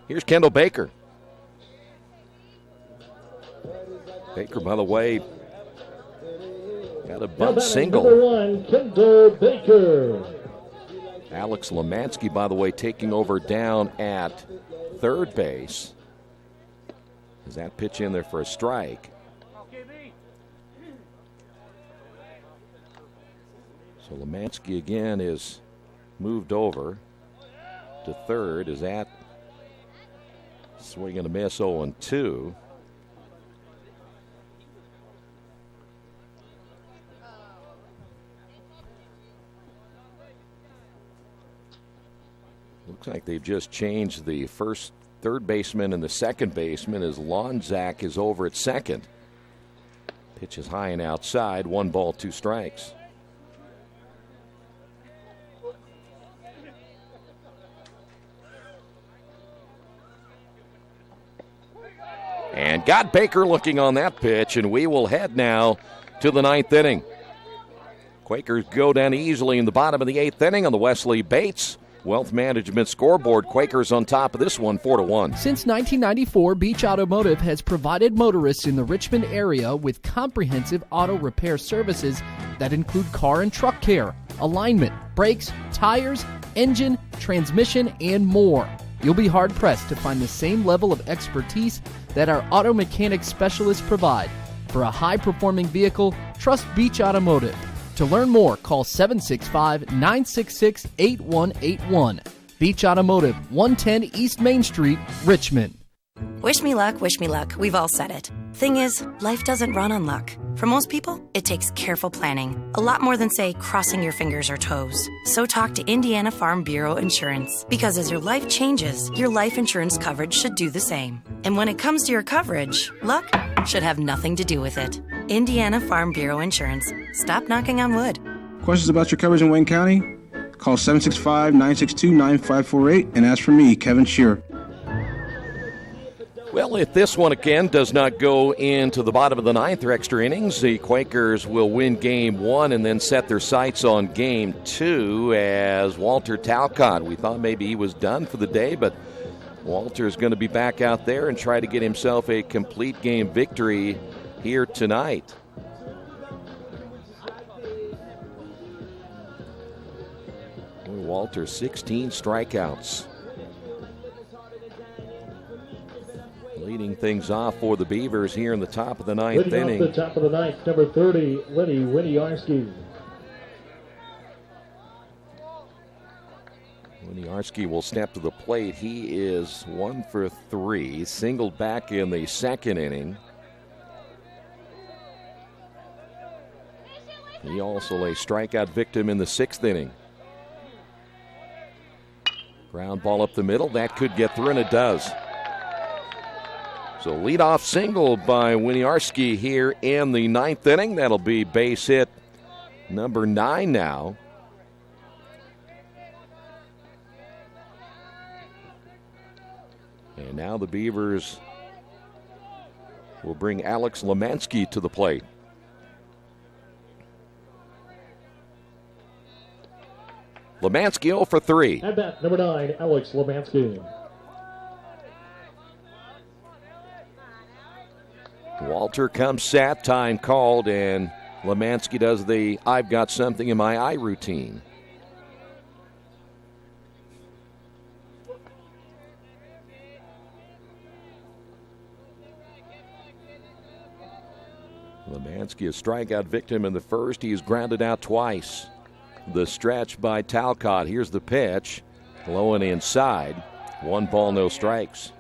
Here's Kendall Baker. Baker, by the way, got a bunt single. Number 1, Kendall Baker. Alex Lemansky, by the way, taking over down at third base. Is that pitch in there for a strike? So Lemansky again is moved over to third. Is that swing and a miss, 0-2. Looks like they've just changed the third baseman and the second baseman as Lonzak is over at second. Pitch is high and outside. 1 ball, 2 strikes. And got Baker looking on that pitch, and we will head now to the 9th inning. Quakers go down easily in the bottom of the 8th inning on the Wesley Bates Wealth Management scoreboard. Quakers on top of this one, 4-1. Since 1994, Beach Automotive has provided motorists in the Richmond area with comprehensive auto repair services that include car and truck care, alignment, brakes, tires, engine, transmission, and more. You'll be hard-pressed to find the same level of expertise that our auto mechanic specialists provide. For a high-performing vehicle, trust Beach Automotive. To learn more, call 765-966-8181. Beach Automotive, 110 East Main Street, Richmond. Wish me luck, we've all said it. Thing is, life doesn't run on luck. For most people, it takes careful planning. A lot more than, say, crossing your fingers or toes. So talk to Indiana Farm Bureau Insurance. Because as your life changes, your life insurance coverage should do the same. And when it comes to your coverage, luck should have nothing to do with it. Indiana Farm Bureau Insurance. Stop knocking on wood. Questions about your coverage in Wayne County? Call 765-962-9548 and ask for me, Kevin Shearer. Well, if this one again does not go into the bottom of the 9th or extra innings, the Quakers will win Game 1 and then set their sights on Game 2 as Walter Talcott. We thought maybe he was done for the day, but Walter is going to be back out there and try to get himself a complete game victory here tonight. Walter, 16 strikeouts. Leading things off for the Beavers here in the top of the 9th inning. Off the top of the 9th, number 30, Lenny Winiarski. Winiarski will step to the plate. He is 1 for 3, singled back in the second inning. He also a strikeout victim in the 6th inning. Ground ball up the middle. That could get through, and it does. So leadoff single by Winiarski here in the 9th inning. That'll be base hit number 9 now. And now the Beavers will bring Alex Lemansky to the plate. Lemansky 0 for 3. At bat, number 9, Alex Lemansky. Walter comes set, time called, and Lemansky does the "I've got something in my eye" routine. Lemansky, a strikeout victim in the first. He's grounded out twice. The stretch by Talcott. Here's the pitch. Low and inside. 1 ball, no strikes.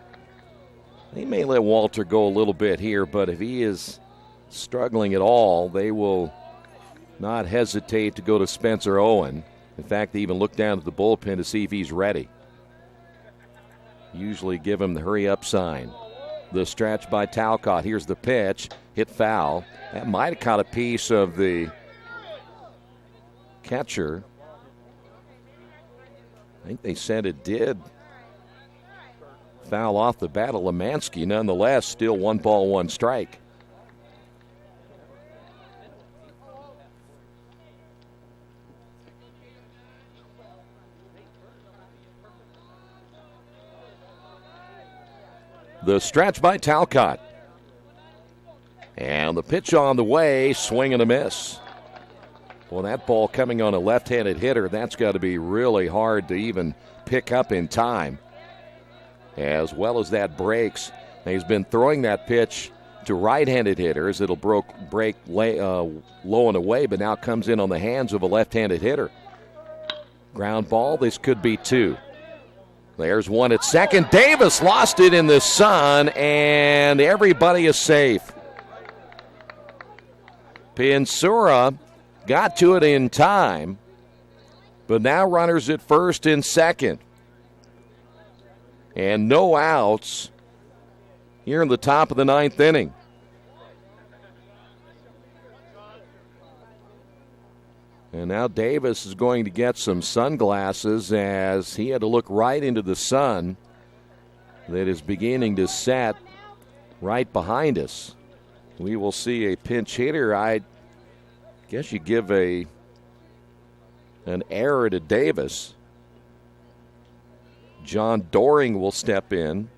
They may let Walter go a little bit here, but if he is struggling at all, they will not hesitate to go to Spencer Owen. In fact, they even look down at the bullpen to see if he's ready. Usually give him the hurry-up sign. The stretch by Talcott. Here's the pitch. Hit foul. That might have caught a piece of the catcher. I think they said it did foul off the bat of Lemansky. Nonetheless, still 1 ball, 1 strike. The stretch by Talcott. And the pitch on the way, swing and a miss. Well, that ball coming on a left-handed hitter, that's got to be really hard to even pick up in time. As well as that breaks. Now, he's been throwing that pitch to right-handed hitters. It'll break low and away, but now comes in on the hands of a left-handed hitter. Ground ball, this could be 2. There's 1 at second. Davis lost it in the sun, and everybody is safe. Pinsura got to it in time, but now runners at first and second. And no outs here in the top of the 9th inning. And now Davis is going to get some sunglasses as he had to look right into the sun that is beginning to set right behind us. We will see a pinch hitter. I guess you give an error to Davis. John Doring will step in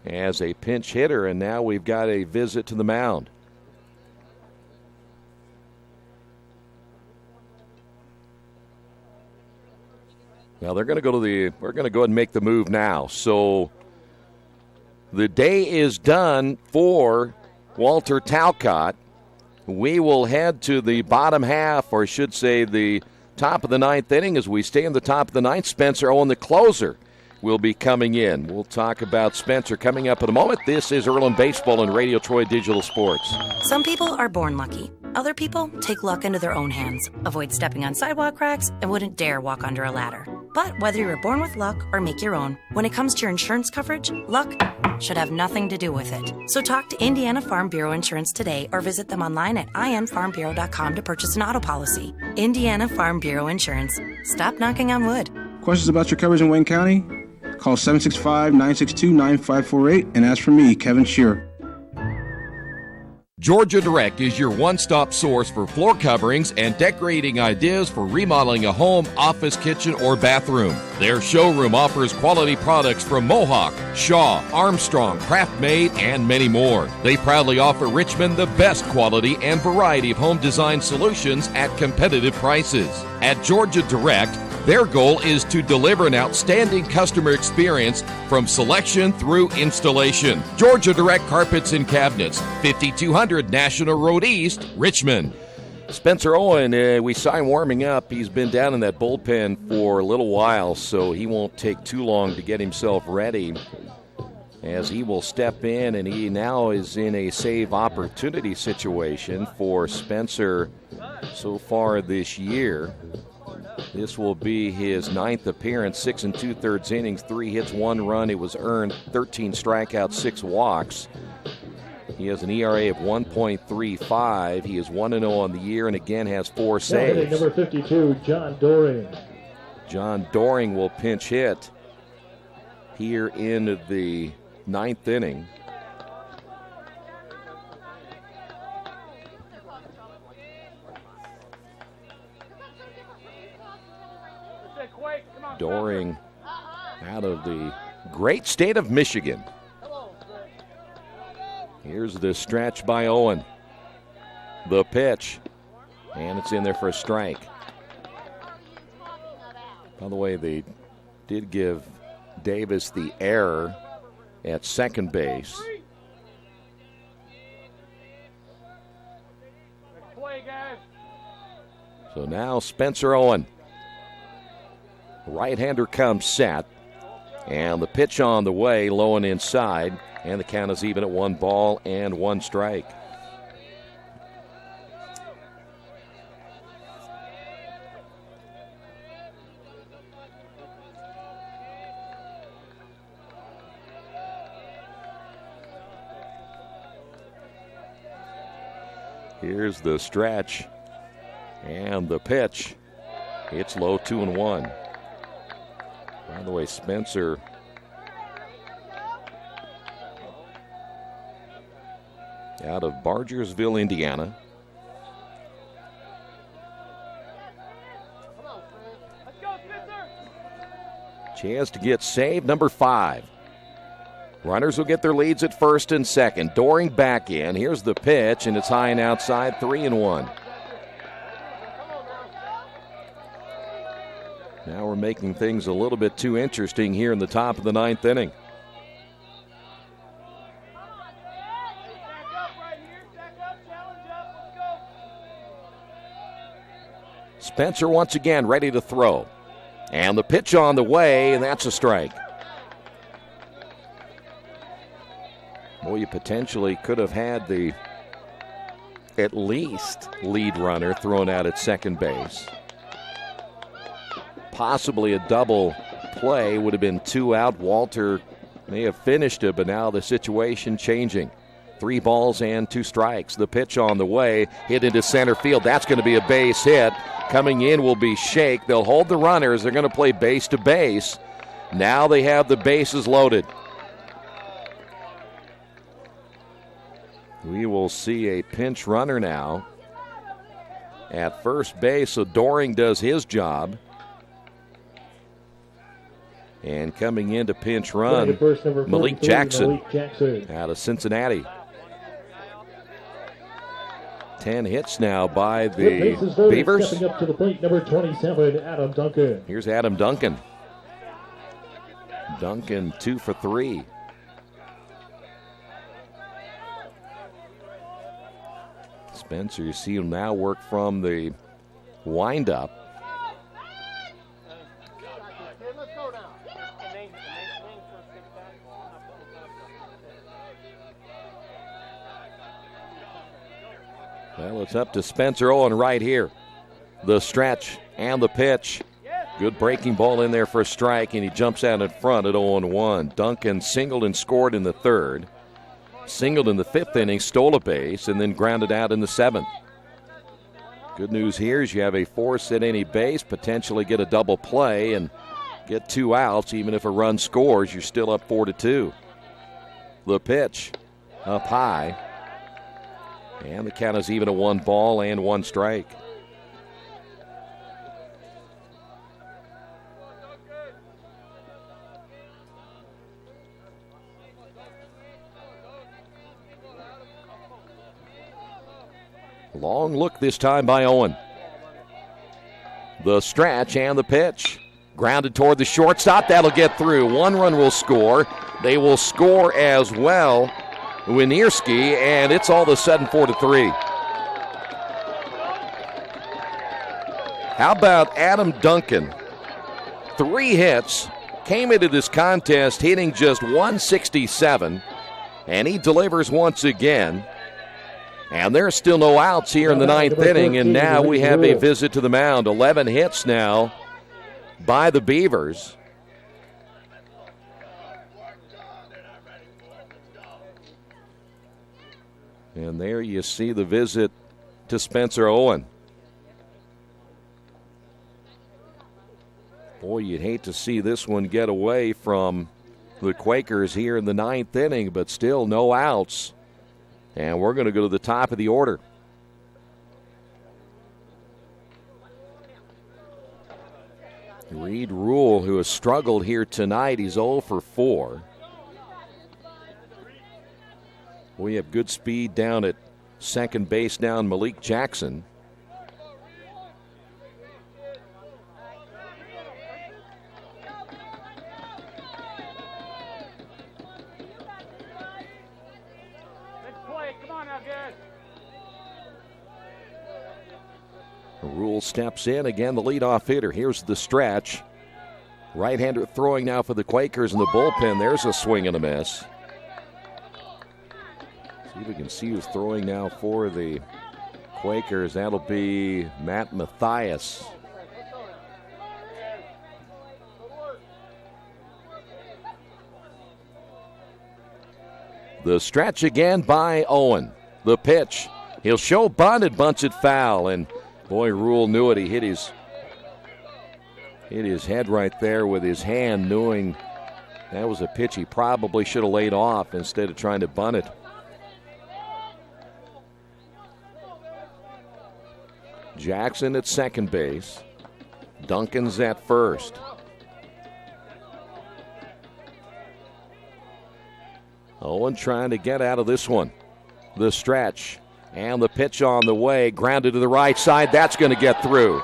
as a pinch hitter, and now we've got a visit to the mound. Now they're going to we're going to go ahead and make the move now. So the day is done for Walter Talcott. We will head to the bottom half, or I should say the top of the 9th inning as we stay in the top of the 9th. Spencer Owen, the closer, will be coming in. We'll talk about Spencer coming up in a moment. This is Earlham Baseball and Radio Troy Digital Sports. Some people are born lucky. Other people take luck into their own hands, avoid stepping on sidewalk cracks, and wouldn't dare walk under a ladder. But whether you were born with luck or make your own, when it comes to your insurance coverage, luck should have nothing to do with it. So talk to Indiana Farm Bureau Insurance today or visit them online at infarmbureau.com to purchase an auto policy. Indiana Farm Bureau Insurance. Stop knocking on wood. Questions about your coverage in Wayne County? Call 765-962-9548 and ask for me, Kevin Shearer. Georgia Direct is your one-stop source for floor coverings and decorating ideas for remodeling a home, office, kitchen, or bathroom. Their showroom offers quality products from Mohawk, Shaw, Armstrong, Craft Made, and many more. They proudly offer Richmond the best quality and variety of home design solutions at competitive prices. At Georgia Direct, their goal is to deliver an outstanding customer experience from selection through installation. Georgia Direct Carpets and Cabinets, 5200 National Road East, Richmond. Spencer Owen, we saw him warming up. He's been down in that bullpen for a little while, so he won't take too long to get himself ready, as he will step in, and he now is in a save opportunity situation for Spencer so far this year. This will be his 9th appearance, 6 2/3 innings, 3 hits, 1 run. It was earned, 13 strikeouts, 6 walks. He has an ERA of 1.35. He is 1-0 on the year and again has 4 saves. Number 52, John Doring. John Doring will pinch hit here in the 9th inning. Doring out of the great state of Michigan. Here's the stretch by Owen. The pitch. And it's in there for a strike. By the way, they did give Davis the error at second base. So now Spencer Owen. Right-hander comes set. And the pitch on the way, low and inside. And the count is even at 1 ball and 1 strike. Here's the stretch and the pitch. It's low, 2-1. By the way, Spencer out of Bargersville, Indiana. Chance to get saved, number 5. Runners will get their leads at first and second. Doring back in. Here's the pitch, and it's high and outside, 3-1. Now we're making things a little bit too interesting here in the top of the 9th inning. Spencer once again ready to throw. And the pitch on the way, and that's a strike. Well, you potentially could have had the at least lead runner thrown out at second base. Possibly a double play would have been 2 out. Walter may have finished it, but now the situation changing. 3 balls and 2 strikes. The pitch on the way, hit into center field. That's going to be a base hit. Coming in will be Shake. They'll hold the runners. They're going to play base to base. Now they have the bases loaded. We will see a pinch runner now at first base. So Doring does his job. And coming in to pinch run, Malik Jackson out of Cincinnati. 10 hits now by the Beavers. Stepping up to the plate, number 27, Adam Duncan. Here's Adam Duncan. Duncan 2 for 3. Spencer, you see him now work from the windup. Well, it's up to Spencer Owen right here. The stretch and the pitch. Good breaking ball in there for a strike, and he jumps out in front at 0-1. Duncan singled and scored in the 3rd. Singled in the 5th inning, stole a base, and then grounded out in the 7th. Good news here is you have a force at any base, potentially get a double play and get 2 outs. Even if a run scores, you're still up 4-2. The pitch up high. And the count is even at 1 ball and 1 strike. Long look this time by Owen. The stretch and the pitch. Grounded toward the shortstop. That'll get through. 1 run will score. They will score as well. Winierski, and it's all of a sudden 4-3. How about Adam Duncan? 3 hits, came into this contest hitting just 167, and he delivers once again. And there's still no outs here in the 9th inning, and now we have a visit to the mound. 11 hits now by the Beavers. And there you see the visit to Spencer Owen. Boy, you'd hate to see this one get away from the Quakers here in the 9th inning, but still no outs. And we're going to go to the top of the order. Reed Rule, who has struggled here tonight, he's 0 for 4. We have good speed down at second base now in Malik Jackson. Rule steps in again, the leadoff hitter. Here's the stretch. Right-hander throwing now for the Quakers in the bullpen. There's a swing and a miss. See if we can see who's throwing now for the Quakers. That'll be Matt Mathias. The stretch again by Owen. The pitch. He'll show bunt, it bunts it foul, and boy, Rule knew it. He hit his head right there with his hand, knowing that was a pitch he probably should have laid off instead of trying to bunt it. Jackson at second base. Duncan's at first. Owen trying to get out of this one. The stretch. And the pitch on the way, grounded to the right side. That's going to get through.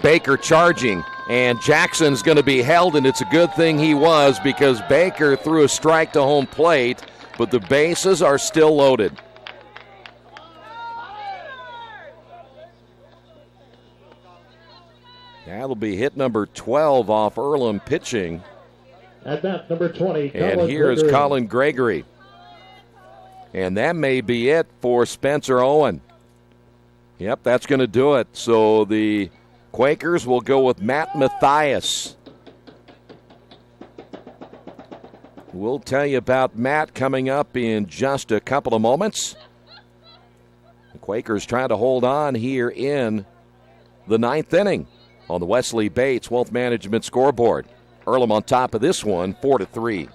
Baker charging, and Jackson's going to be held, and it's a good thing he was because Baker threw a strike to home plate, but the bases are still loaded. That'll be hit number 12 off Earlham pitching. At bat, number 20. And here's Colin Gregory. And that may be it for Spencer Owen. Yep, that's going to do it. So the Quakers will go with Matt Mathias. We'll tell you about Matt coming up in just a couple of moments. The Quakers trying to hold on here in the 9th inning on the Wesley Bates Wealth Management scoreboard. Earlham on top of this one, 4-3.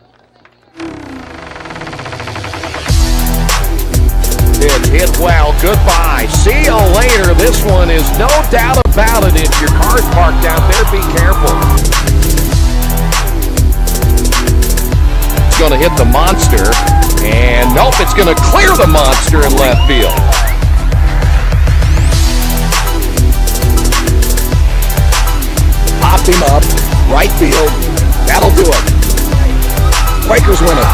It's hit well. Goodbye. See you later. This one is no doubt about it. If your car's parked out there, be careful. It's going to hit the monster. And nope, it's going to clear the monster in left field. Popped him up. Right field. That'll do it. Quakers win it.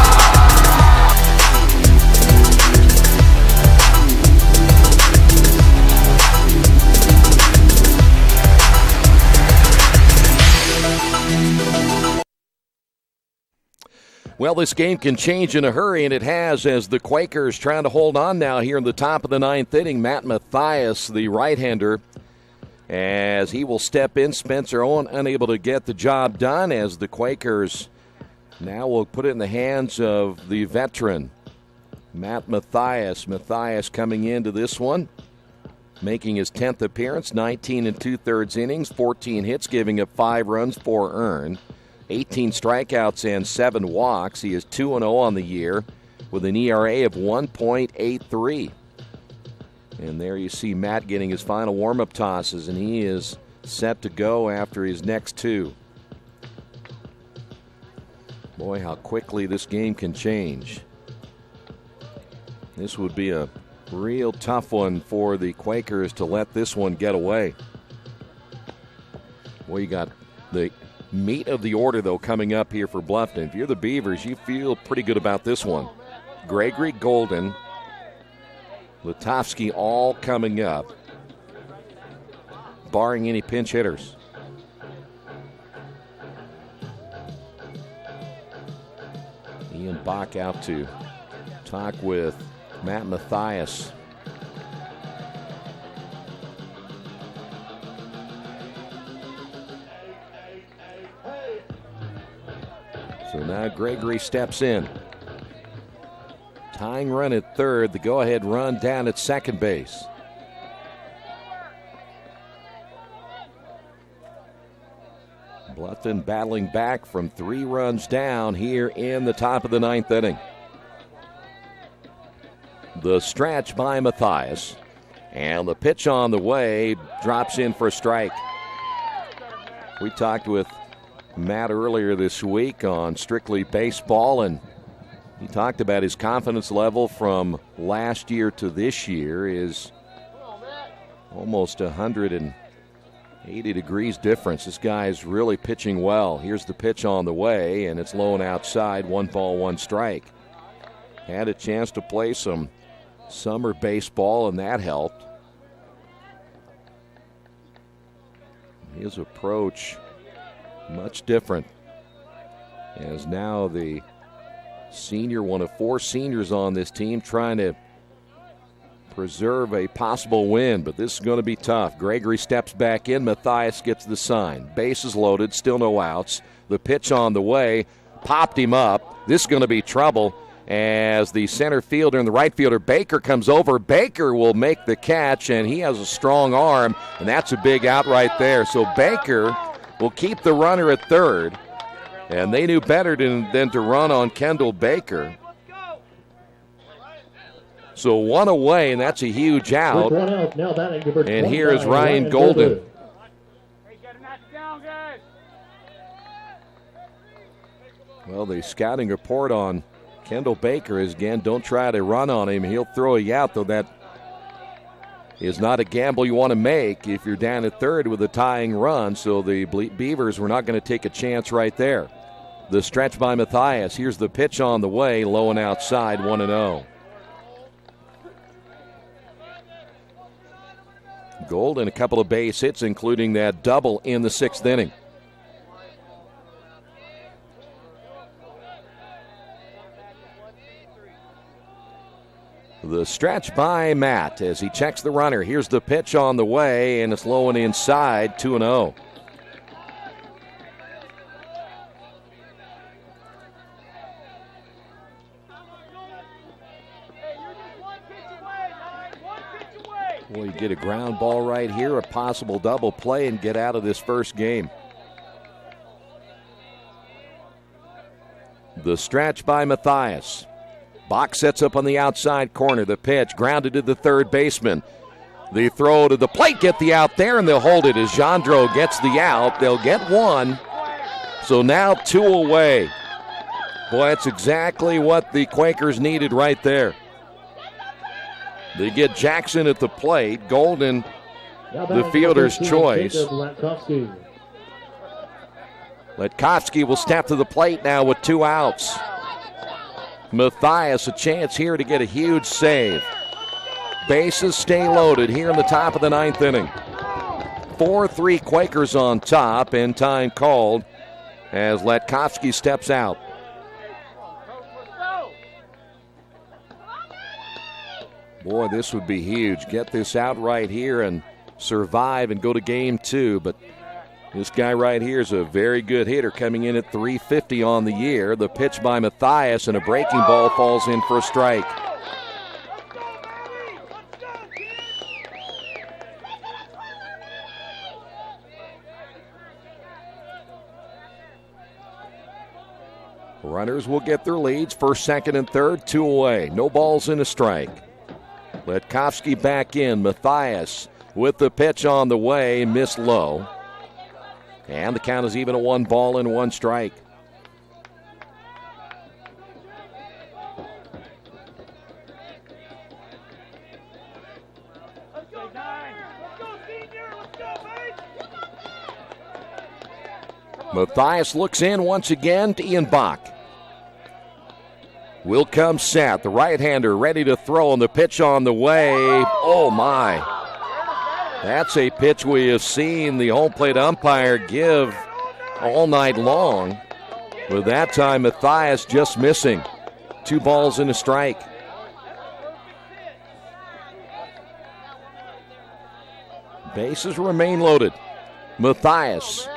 Well, this game can change in a hurry, and it has, as the Quakers trying to hold on now here in the top of the 9th inning. Matt Mathias, the right-hander, as he will step in. Spencer Owen unable to get the job done, as the Quakers now will put it in the hands of the veteran, Matt Mathias. Mathias coming into this one, making his 10th appearance, 19 2/3 innings, 14 hits, giving up 5 runs, 4 earned. 18 strikeouts and 7 walks. He is 2-0 on the year with an ERA of 1.83. And there you see Matt getting his final warm-up tosses, and he is set to go after his next 2. Boy, how quickly this game can change. This would be a real tough one for the Quakers to let this one get away. Boy, you got the meat of the order, though, coming up here for Bluffton. If you're the Beavers, you feel pretty good about this one. Gregory, Golden, Lutovsky all coming up. barring any pinch hitters. Ian Bach out to talk with Matt Mathias. So now Gregory steps in. Tying run at third, the go-ahead run down at second base. Bluffton battling back from 3 runs down here in the top of the 9th inning. The stretch by Mathias, and the pitch on the way drops in for a strike. We talked with Matt earlier this week on Strictly Baseball, and he talked about his confidence level from last year to this year is almost 180 degrees difference. This guy is really pitching well. Here's the pitch on the way, and it's low and outside, 1 ball, 1 strike. Had a chance to play some summer baseball, and that helped. His approach much different, as now the senior, one of 4 seniors on this team, trying to preserve a possible win, but this is going to be tough. Gregory steps back in. Mathias gets the sign. Bases loaded, still no outs. The pitch on the way, popped him up. This is going to be trouble as the center fielder and the right fielder, Baker, comes over. Baker will make the catch, and he has a strong arm, and that's a big out right there. So Baker will keep the runner at third, and they knew better than to run on Kendall Baker. So 1 away, and that's a huge out. And here is Ryan Golden. Well, the scouting report on Kendall Baker is, again, don't try to run on him. He'll throw you out, though that is not a gamble you want to make if you're down at third with a tying run. So the Beavers were not going to take a chance right there. The stretch by Mathias. Here's the pitch on the way, low and outside, 1-0. Golden, a couple of base hits, including that double in the 6th inning. The stretch by Matt as he checks the runner. Here's the pitch on the way, and it's low and inside, 2-0. Well, you get a ground ball right here, a possible double play, and get out of this first game. The stretch by Mathias. Bach sets up on the outside corner. The pitch grounded to the third baseman. The throw to the plate, get the out there, and they'll hold it as Jandro gets the out. They'll get 1. So now 2 away. Boy, that's exactly what the Quakers needed right there. They get Jackson at the plate. Golden, the fielder's choice. Letkovsky will step to the plate now with 2 outs. Mathias a chance here to get a huge save. Bases stay loaded here in the top of the 9th inning. 4-3 Quakers on top, and time called as Letkovsky steps out. Boy, this would be huge. Get this out right here and survive and go to game 2, but this guy right here is a very good hitter, coming in at .350 on the year. The pitch by Mathias, and a breaking ball falls in for a strike. Runners will get their leads, first, second, and third, 2 away. No balls and a strike. Letkovsky back in. Mathias with the pitch on the way, missed low. And the count is even at 1 ball and 1 strike. Mathias looks in once again to Ian Bach. Will come set. The right-hander ready to throw, and the pitch on the way. Oh, my. That's a pitch we have seen the home plate umpire give all night long. With that time, Matthias just missing. 2 balls and a strike. Bases remain loaded. Matthias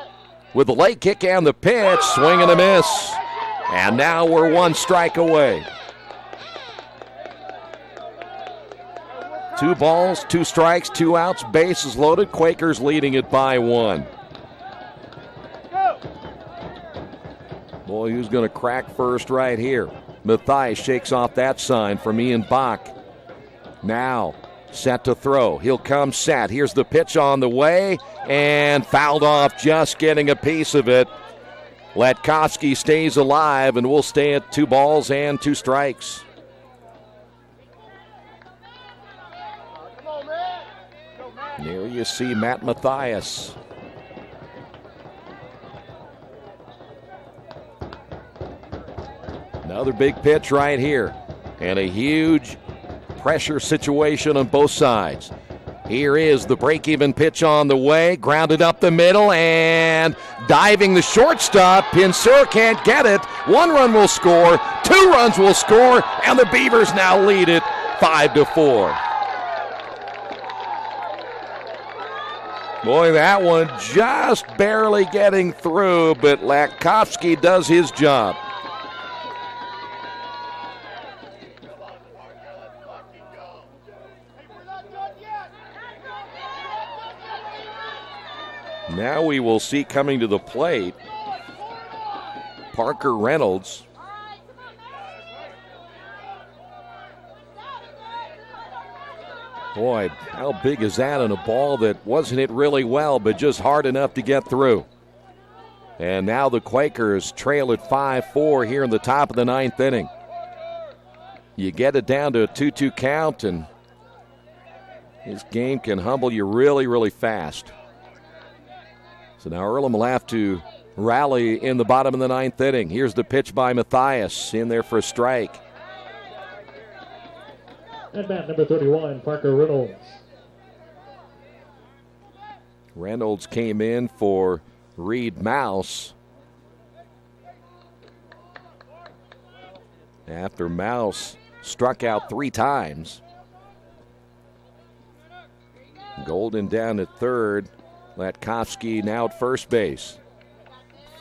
with the late kick and the pitch, swing and a miss. And now we're 1 strike away. 2 balls, 2 strikes, 2 outs, bases loaded. Quakers leading it by 1. Boy, who's going to crack first right here? Matthias shakes off that sign from Ian Bach. Now set to throw. He'll come set. Here's the pitch on the way and fouled off, just getting a piece of it. Latkovsky stays alive and will stay at 2 balls and 2 strikes. And there you see Matt Matthias. Another big pitch right here. And a huge pressure situation on both sides. Here is the break-even pitch on the way. Grounded up the middle and diving the shortstop. Pinsur can't get it. 1 run will score. 2 runs will score. And the Beavers now lead it 5-4. Boy, that one just barely getting through, but Latkovsky does his job. Now we will see coming to the plate Parker Reynolds. Boy, how big is that on a ball that wasn't hit really well, but just hard enough to get through. And now the Quakers trail at 5-4 here in the top of the 9th inning. You get it down to a 2-2 count, and this game can humble you really, really fast. So now Earlham will have to rally in the bottom of the 9th inning. Here's the pitch by Matthias, in there for a strike. At bat number 31, Parker Reynolds. Reynolds came in for Reed Mouse. After Mouse struck out 3 times. Golden down at third. Latkovsky now at first base.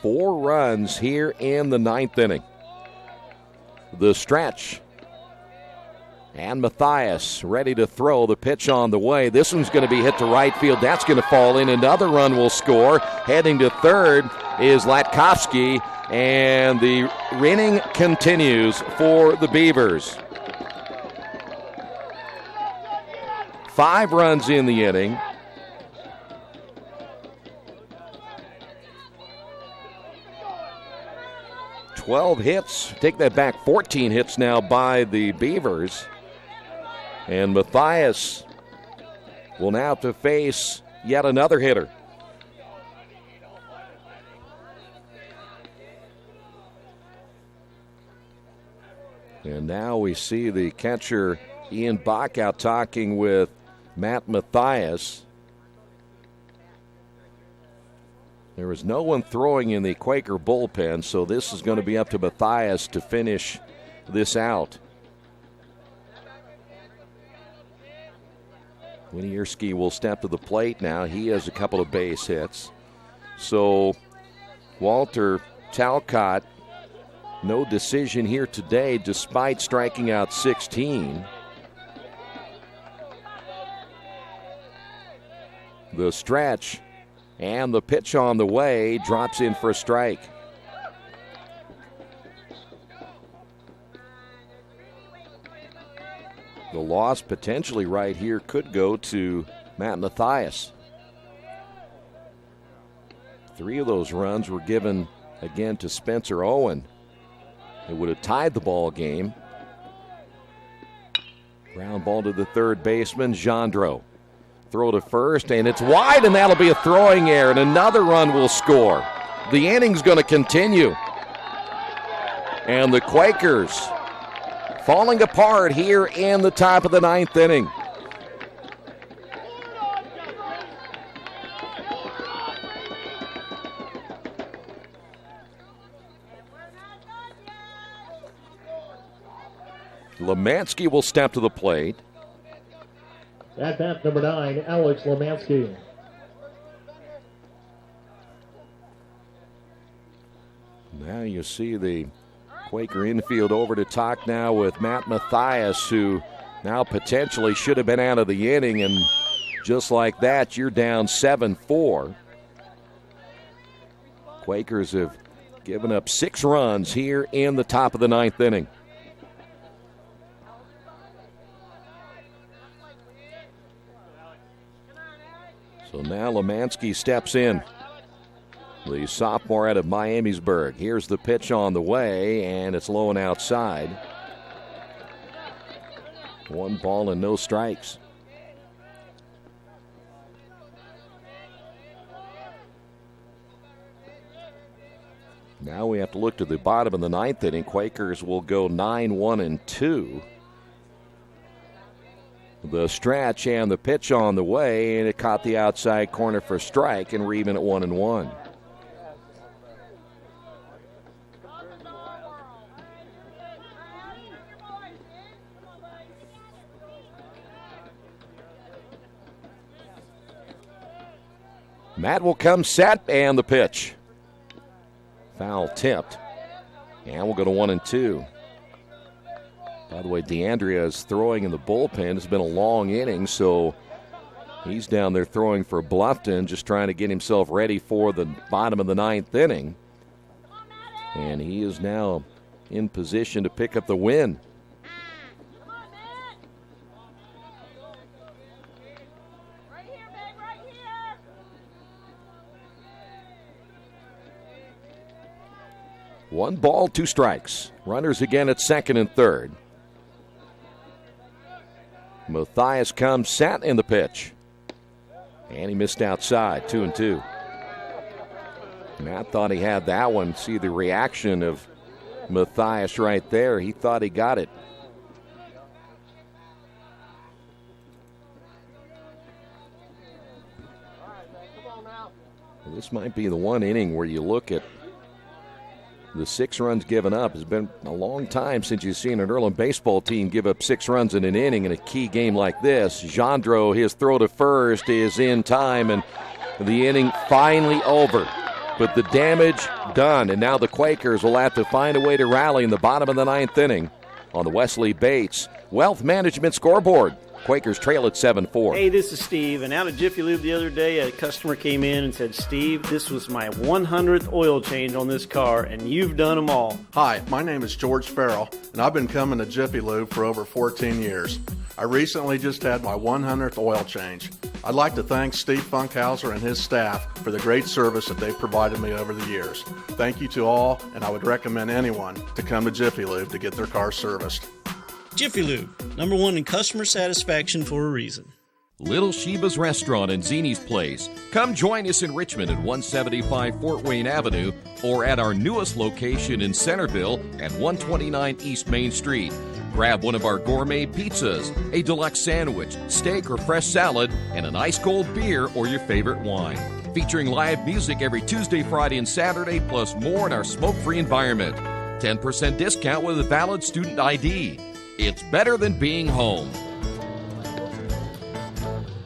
4 runs here in the 9th inning. The stretch. And Matthias ready to throw. The pitch on the way. This one's going to be hit to right field. That's going to fall in. Another run will score. Heading to third is Latkovsky. And the inning continues for the Beavers. 5 runs in the inning. 12 hits. Take that back. 14 hits now by the Beavers. And Matthias will now have to face yet another hitter. And now we see the catcher Ian Bach out talking with Matt Matthias. There is no one throwing in the Quaker bullpen, so this is going to be up to Matthias to finish this out. Winierski will step to the plate now. He has a couple of base hits. So Walter Talcott, no decision here today despite striking out 16. The stretch and the pitch on the way drops in for a strike. The loss potentially right here could go to Matt Matthias. 3 of those runs were given again to Spencer Owen. It would have tied the ball game. Ground ball to the third baseman, Gendreau. Throw to first, and it's wide, and that'll be a throwing error, and another run will score. The inning's going to continue. And the Quakers falling apart here in the top of the 9th inning. Lemansky will step to the plate. At bat, number 9, Alex Lemansky. Now you see the Quaker infield over to talk now with Matt Mathias, who now potentially should have been out of the inning, and just like that, you're down 7-4. Quakers have given up 6 runs here in the top of the 9th inning. So now Lemansky steps in. The sophomore out of Miamisburg. Here's the pitch on the way, and it's low and outside. 1 ball and no strikes. Now we have to look to the bottom of the 9th inning. Quakers will go 9-1-2. The stretch and the pitch on the way, and it caught the outside corner for a strike, and we're even at 1-1. Matt will come set, and the pitch. Foul tipped. And we'll go to 1-2. By the way, DeAndrea is throwing in the bullpen. It's been a long inning, so he's down there throwing for Bluffton, just trying to get himself ready for the bottom of the 9th inning. And he is now in position to pick up the win. One ball, 2 strikes. Runners again at second and third. Mathias comes set in the pitch. And he missed outside, 2-2. Matt thought he had that one. See the reaction of Mathias right there. He thought he got it. Well, this might be the one inning where you look at the 6 runs given up. It's been a long time since you've seen an Earlham baseball team give up 6 runs in an inning in a key game like this. Gendreau, his throw to first is in time, and the inning finally over. But the damage done, and now the Quakers will have to find a way to rally in the bottom of the 9th inning on the Wesley Bates Wealth Management scoreboard. Quakers trail at 7-4. Hey, this is Steve, and out of Jiffy Lube the other day, a customer came in and said, Steve, this was my 100th oil change on this car, and you've done them all. Hi, my name is George Farrell, and I've been coming to Jiffy Lube for over 14 years. I recently just had my 100th oil change. I'd like to thank Steve Funkhauser and his staff for the great service that they've provided me over the years. Thank you to all, and I would recommend anyone to come to Jiffy Lube to get their car serviced. Jiffy Lube, #1 in customer satisfaction for a reason. Little Sheba's Restaurant and Zini's Place. Come join us in Richmond at 175 Fort Wayne Avenue or at our newest location in Centerville at 129 East Main Street. Grab one of our gourmet pizzas, a deluxe sandwich, steak or fresh salad, and an ice cold beer or your favorite wine. Featuring live music every Tuesday, Friday, and Saturday, plus more in our smoke-free environment. 10% discount with a valid student ID. It's better than being home.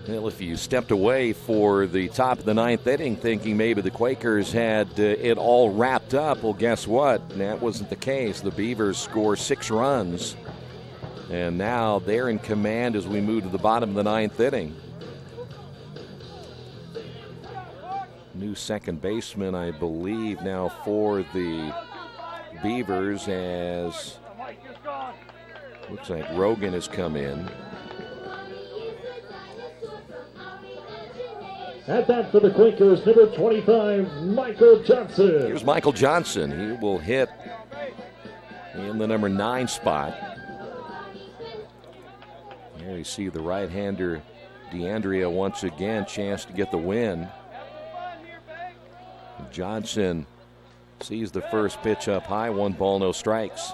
Well, if you stepped away for the top of the 9th inning thinking maybe the Quakers had it all wrapped up, well, guess what? That wasn't the case. The Beavers score 6 runs, and now they're in command as we move to the bottom of the 9th inning. New second baseman, I believe, now for the Beavers, as looks like Rogan has come in. At bat for the Quakers, number 25, Michael Johnson. Here's Michael Johnson. He will hit in the number 9 spot. There you see the right-hander DeAndrea once again, chance to get the win. Johnson sees the first pitch up high, 1 ball, no strikes.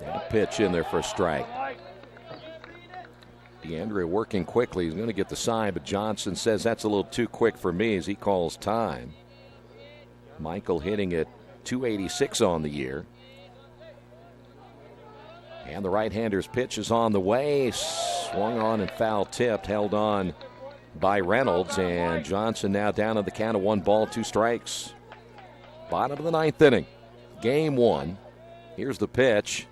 That pitch in there for a strike. DeAndrea working quickly. He's going to get the sign, but Johnson says that's a little too quick for me as he calls time. Michael hitting at .286 on the year. And the right-hander's pitch is on the way. Swung on and foul tipped, held on by Reynolds. And Johnson now down on the count of 1 ball, 2 strikes. Bottom of the 9th inning. Game 1. Here's the pitch.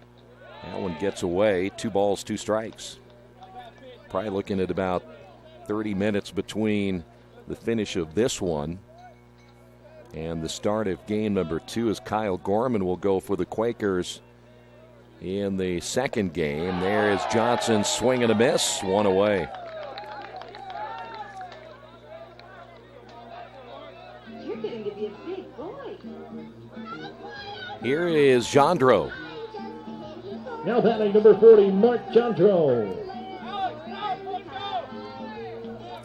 That one gets away. 2 balls, 2 strikes. Probably looking at about 30 minutes between the finish of this one and the start of game number 2, as Kyle Gorman will go for the Quakers in the second game. There is Johnson, swing and a miss, 1 away. You're getting to be a big boy. Here is Jandro. Now batting number 40, Mark Jandro.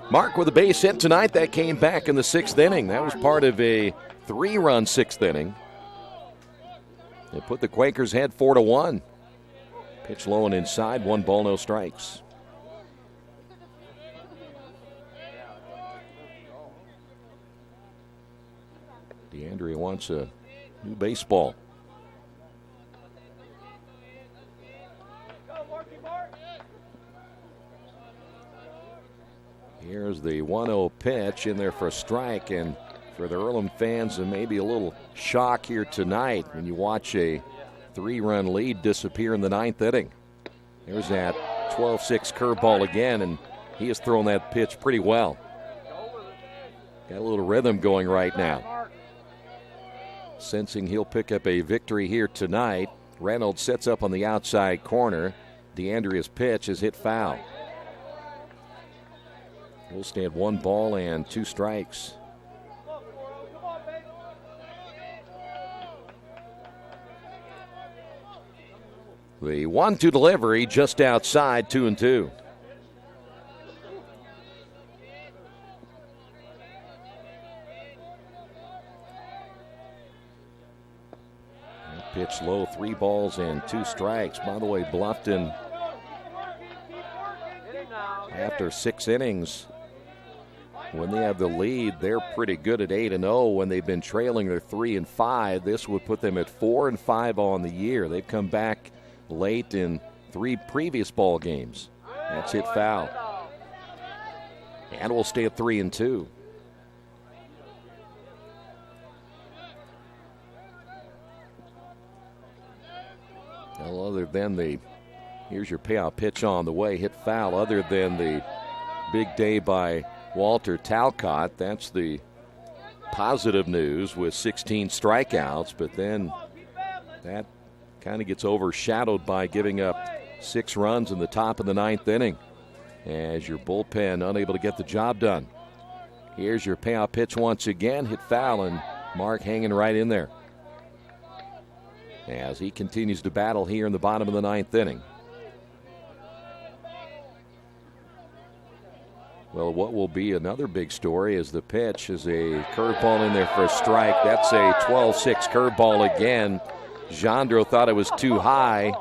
Mark with a base hit tonight. That came back in the 6th inning. That was part of a 3-run 6th inning. It put the Quakers ahead 4-1. Pitch low and inside, 1 ball, no strikes. DeAndrea wants a new baseball. Here's the 1-0 pitch in there for a strike, and for the Earlham fans, and maybe a little shock here tonight when you watch a 3-run lead disappear in the 9th inning. There's that 12-6 curveball again, and he has thrown that pitch pretty well. Got a little rhythm going right now. Sensing he'll pick up a victory here tonight, Reynolds sets up on the outside corner. DeAndrea's pitch is hit foul. We'll stand 1 ball and 2 strikes. The 1-2 delivery just outside, 2-2. Pitch low, 3 balls and 2 strikes. By the way, Bluffton, after 6 innings, when they have the lead, they're pretty good at 8-0. When they've been trailing, they're 3-5. This would put them at 4-5 on the year. They've come back late in 3 previous ball games. That's hit foul. And we'll stay at 3-2. Well, other than here's your payout pitch on the way, hit foul. Other than the big day by Walter Talcott, that's the positive news with 16 strikeouts, but then that kind of gets overshadowed by giving up 6 runs in the top of the 9th inning as your bullpen unable to get the job done. Here's your payout pitch once again, hit foul, and Mark hanging right in there as he continues to battle here in the bottom of the 9th inning. Well, what will be another big story is the pitch is a curveball in there for a strike. That's a 12-6 curveball again. Jandro thought it was too high,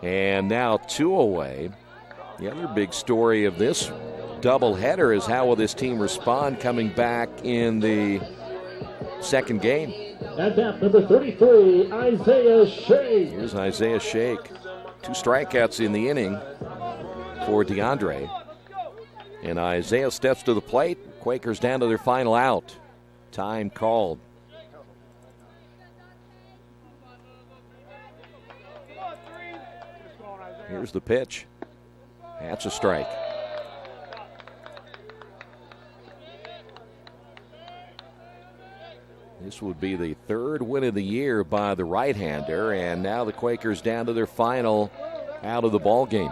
and now 2 away. The other big story of this doubleheader is how will this team respond coming back in the second game. At bat, number 33, Isaiah Shake. Here's Isaiah Shake. 2 strikeouts in the inning for DeAndre. And Isaiah steps to the plate. Quakers down to their final out. Time called. Here's the pitch. That's a strike. This would be the 3rd win of the year by the right-hander, and now the Quakers down to their final out of the ball game.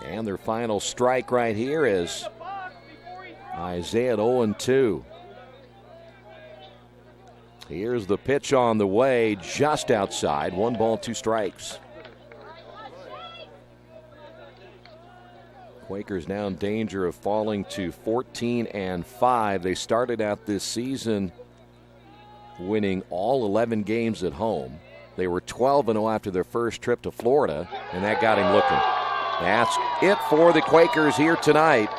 And their final strike right here is Isaiah at 0-2. Here's the pitch on the way, just outside. 1 ball, 2 strikes. Quakers now in danger of falling to 14-5. They started out this season winning all 11 games at home. They were 12-0 after their first trip to Florida, and that got him looking. That's it for the Quakers here tonight.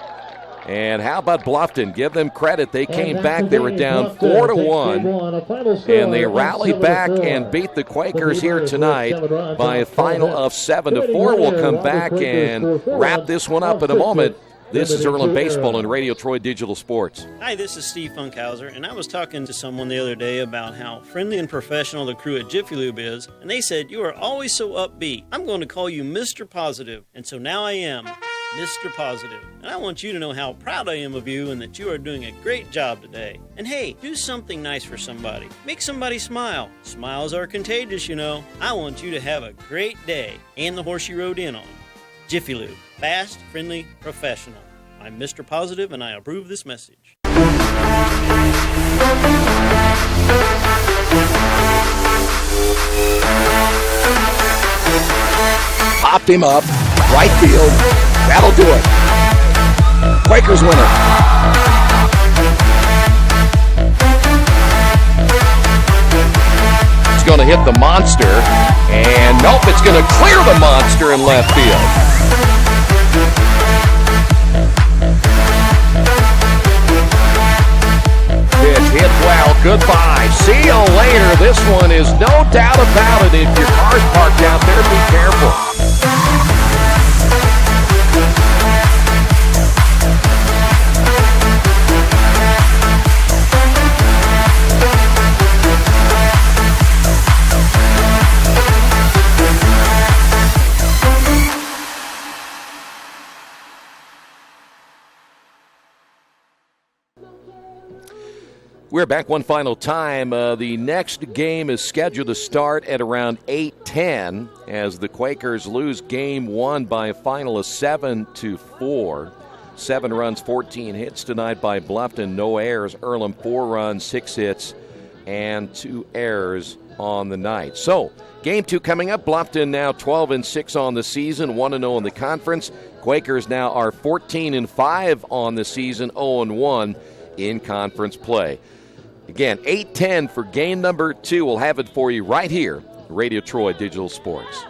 And how about Bluffton? Give them credit. They came back. They were down 4-1. And they rallied back and beat the Quakers here tonight by a final of 7-4. We'll come back and wrap this one up in a moment. This is Earlham Baseball and Radio Troy Digital Sports. Hi, this is Steve Funkhauser, and I was talking to someone the other day about how friendly and professional the crew at Jiffy Lube is, and they said, "You are always so upbeat. I'm going to call you Mr. Positive." And so now I am Mr. Positive. And I want you to know how proud I am of you and that you are doing a great job today. And hey, do something nice for somebody. Make somebody smile. Smiles are contagious, you know. I want you to have a great day and the horse you rode in on. Jiffy Lube. Fast, friendly, professional. I'm Mr. Positive, and I approve this message. Popped him up. Right field. That'll do it. Quakers winner. It's going to hit the monster. And nope, it's going to clear the monster in left field. Pitch hit well. Goodbye. See you later. This one is no doubt about it. If your car's parked out there, be careful. We're back one final time. The next game is scheduled to start at around 8:10 as the Quakers lose game one by a final of 7-4. 7 runs, 14 hits tonight by Bluffton. No errors. Earlham 4 runs, 6 hits, and 2 errors on the night. So, game 2 coming up. Bluffton now 12-6 on the season, 1-0 in the conference. Quakers now are 14-5 on the season, 0-1 in conference play. Again, 8:10 for game number 2. We'll have it for you right here, Radio Troy Digital Sports.